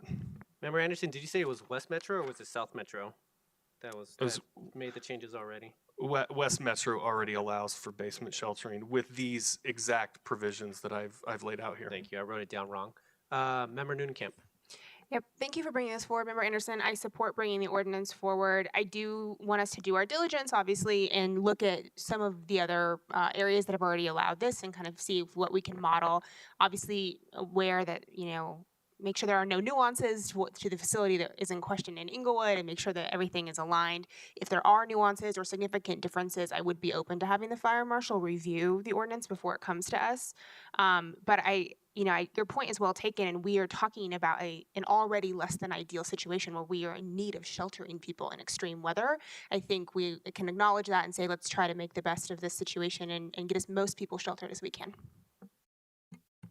Member Anderson, did you say it was West Metro or was it South Metro? That made the changes already. West Metro already allows for basement sheltering with these exact provisions that I've laid out here. Thank you. I wrote it down wrong. Member Nunekamp. Yep, thank you for bringing this forward, Member Anderson. I support bringing the ordinance forward. I do want us to do our diligence, obviously, and look at some of the other areas that have already allowed this and kind of see what we can model. Obviously, aware that, make sure there are no nuances to the facility that is in question in Inglewood, and make sure that everything is aligned. If there are nuances or significant differences, I would be open to having the fire marshal review the ordinance before it comes to us. But your point is well taken, and we are talking about an already less than ideal situation where we are in need of sheltering people in extreme weather. I think we can acknowledge that and say, let's try to make the best of this situation and get as most people sheltered as we can.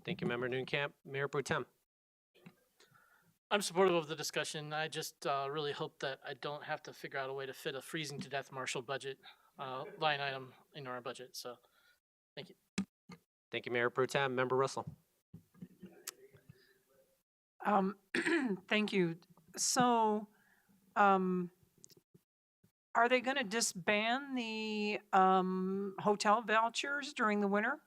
Thank you, Member Nunekamp. Mayor Pro Tem. I'm supportive of the discussion. I just really hope that I don't have to figure out a way to fit a freezing to death marshal budget line item in our budget. So thank you. Thank you, Mayor Pro Tem. Member Russell. Thank you. So, are they going to disband the hotel vouchers during the winter?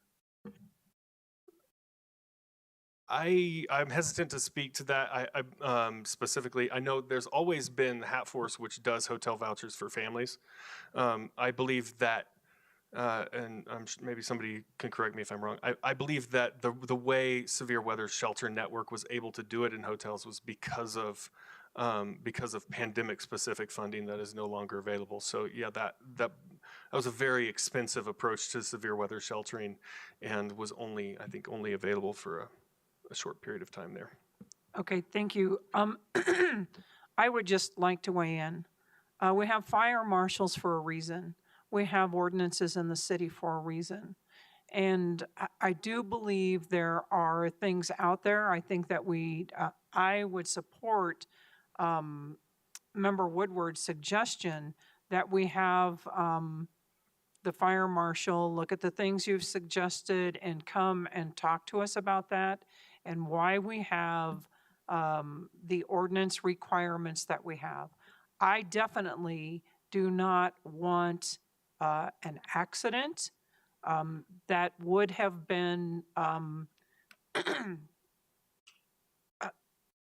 I'm hesitant to speak to that. I specifically, I know there's always been the Hat Force, which does hotel vouchers for families. I believe that, and maybe somebody can correct me if I'm wrong. I believe that the way Severe Weather Shelter Network was able to do it in hotels was because of pandemic specific funding that is no longer available. So yeah, that was a very expensive approach to severe weather sheltering, and was only available for a short period of time there. Okay, thank you. I would just like to weigh in. We have fire marshals for a reason. We have ordinances in the city for a reason. And I do believe there are things out there. I think that I would support Member Woodward's suggestion that we have the fire marshal look at the things you've suggested and come and talk to us about that, and why we have the ordinance requirements that we have. I definitely do not want an accident that would have been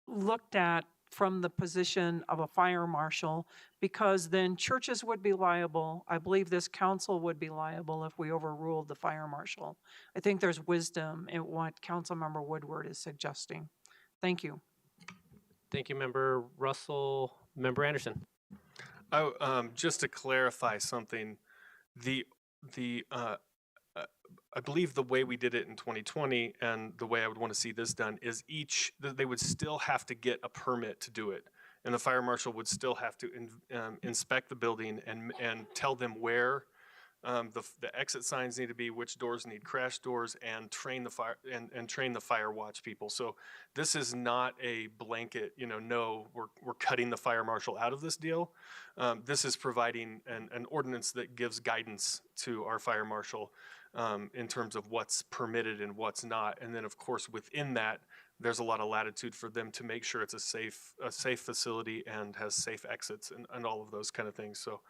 looked at from the position of a fire marshal, because then churches would be liable. I believe this council would be liable if we overruled the fire marshal. I think there's wisdom in what Councilmember Woodward is suggesting. Thank you. Thank you, Member Russell. Member Anderson. Just to clarify something, I believe the way we did it in 2020 and the way I would want to see this done is they would still have to get a permit to do it. And the fire marshal would still have to inspect the building and tell them where the exit signs need to be, which doors need crash doors, and train the fire watch people. So this is not a blanket, no, we're cutting the fire marshal out of this deal. This is providing an ordinance that gives guidance to our fire marshal in terms of what's permitted and what's not. And then of course within that, there's a lot of latitude for them to make sure it's a safe facility and has safe exits and all of those kind of things. So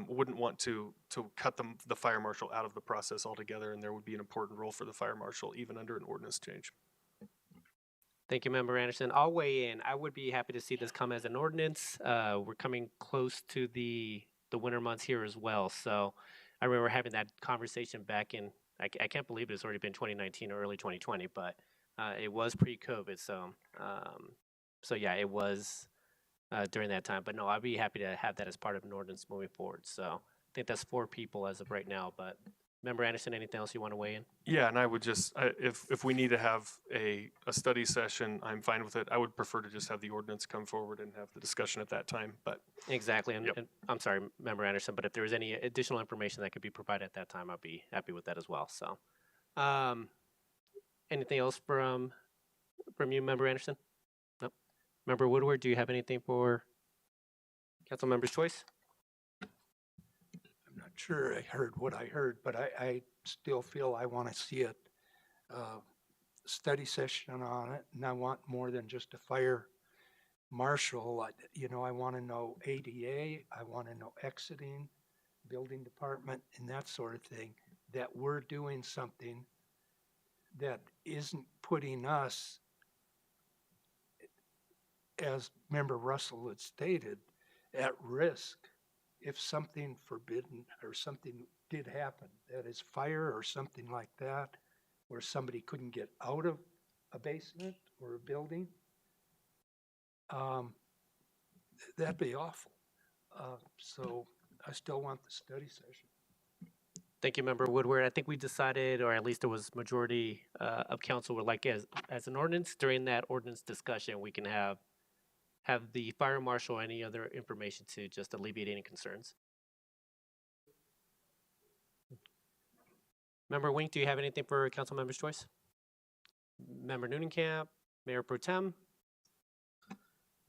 wouldn't want to cut the fire marshal out of the process altogether, and there would be an important role for the fire marshal even under an ordinance change. Thank you, Member Anderson. I'll weigh in. I would be happy to see this come as an ordinance. We're coming close to the winter months here as well. So I remember having that conversation back in, I can't believe it's already been 2019 or early 2020, but it was pre-COVID. So yeah, it was during that time. But no, I'd be happy to have that as part of an ordinance moving forward. So I think that's 4 people as of right now, but Member Anderson, anything else you want to weigh in? Yeah, and I would just, if we need to have a study session, I'm fine with it. I would prefer to just have the ordinance come forward and have the discussion at that time, but Exactly, Yep. and I'm sorry, Member Anderson, but if there was any additional information that could be provided at that time, I'd be happy with that as well, so. Anything else from you, Member Anderson? Nope. Member Woodward, do you have anything for council member's choice? I'm not sure I heard what I heard, but I still feel I want to see a study session on it, and I want more than just a fire marshal. I want to know ADA, I want to know exiting, building department, and that sort of thing, that we're doing something that isn't putting us, as Member Russell had stated, at risk if something forbidden or something did happen, that is fire or something like that, where somebody couldn't get out of a basement or a building. That'd be awful. So I still want the study session. Thank you, Member Woodward. I think we decided, or at least there was majority of council would like as an ordinance, during that ordinance discussion, we can have the fire marshal or any other information to just alleviate any concerns. Member Wink, do you have anything for council member's choice? Member Noonenkamp, Mayor Pro Tem?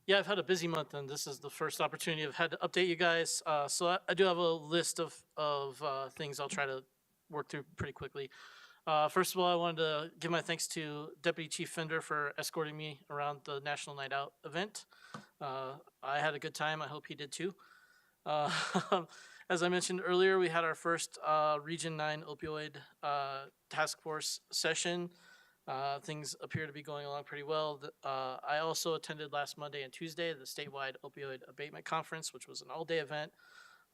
Yeah, I've had a busy month, and this is the first opportunity I've had to update you guys. So I do have a list of things I'll try to work through pretty quickly. First of all, I wanted to give my thanks to Deputy Chief Fender for escorting me around the National Night Out event. I had a good time. I hope he did too. As I mentioned earlier, we had our first Region 9 Opioid Task Force session. Things appear to be going along pretty well. I also attended last Monday and Tuesday the statewide opioid abatement conference, which was an all-day event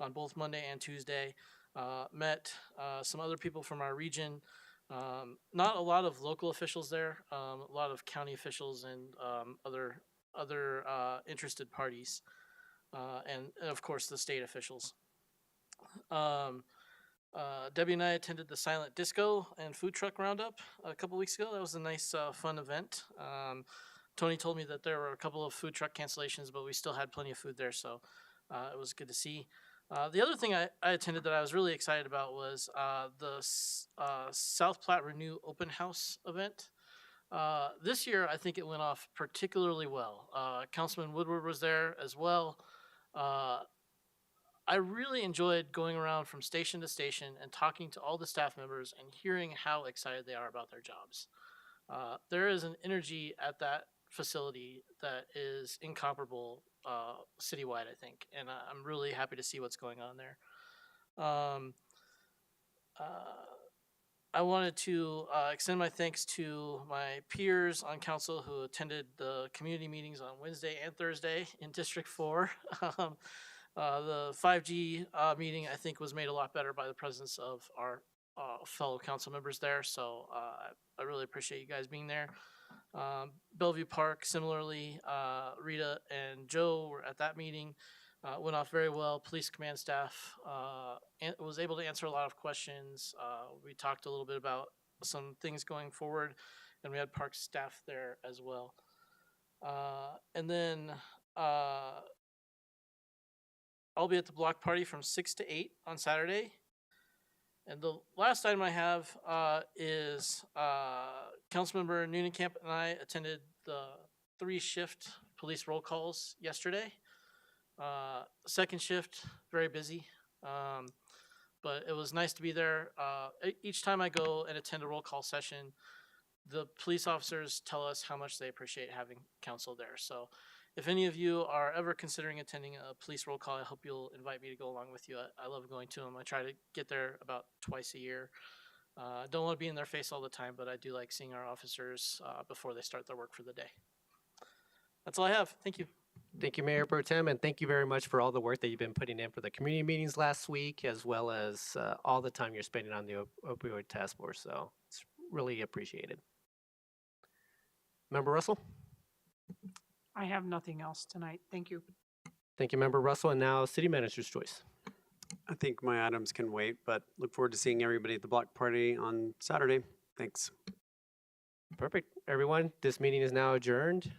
on both Monday and Tuesday. Met some other people from our region. Not a lot of local officials there, a lot of county officials and other interested parties, and of course the state officials. Debbie and I attended the Silent Disco and Food Truck Roundup a couple weeks ago. That was a nice, fun event. Tony told me that there were a couple of food truck cancellations, but we still had plenty of food there, so it was good to see. The other thing I attended that I was really excited about was the South Platte Renew Open House event. This year, I think it went off particularly well. Councilman Woodward was there as well. I really enjoyed going around from station to station and talking to all the staff members and hearing how excited they are about their jobs. There is an energy at that facility that is incomparable citywide, I think, and I'm really happy to see what's going on there. I wanted to extend my thanks to my peers on council who attended the community meetings on Wednesday and Thursday in District 4. The 5G meeting, I think, was made a lot better by the presence of our fellow council members there, so I really appreciate you guys being there. Bellevue Park, similarly, Rita and Joe were at that meeting. Went off very well. Police command staff was able to answer a lot of questions. We talked a little bit about some things going forward, and we had park staff there as well. And then I'll be at the block party from 6 to 8 on Saturday. And the last item I have is Councilmember Noonenkamp and I attended the 3-shift police roll calls yesterday. Second shift, very busy, but it was nice to be there. Each time I go and attend a roll call session, the police officers tell us how much they appreciate having council there. So if any of you are ever considering attending a police roll call, I hope you'll invite me to go along with you. I love going to them. I try to get there about twice a year. Don't want to be in their face all the time, but I do like seeing our officers before they start their work for the day. That's all I have. Thank you. Thank you, Mayor Pro Tem, and thank you very much for all the work that you've been putting in for the community meetings last week, as well as all the time you're spending on the opioid task force. So it's really appreciated. Member Russell? I have nothing else tonight. Thank you. Thank you, Member Russell. And now City Manager's choice. I think my items can wait, but look forward to seeing everybody at the block party on Saturday. Thanks. Perfect. Everyone, this meeting is now adjourned.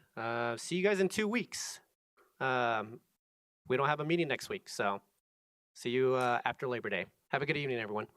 See you guys in 2 weeks. We don't have a meeting next week, so see you after Labor Day. Have a good evening, everyone.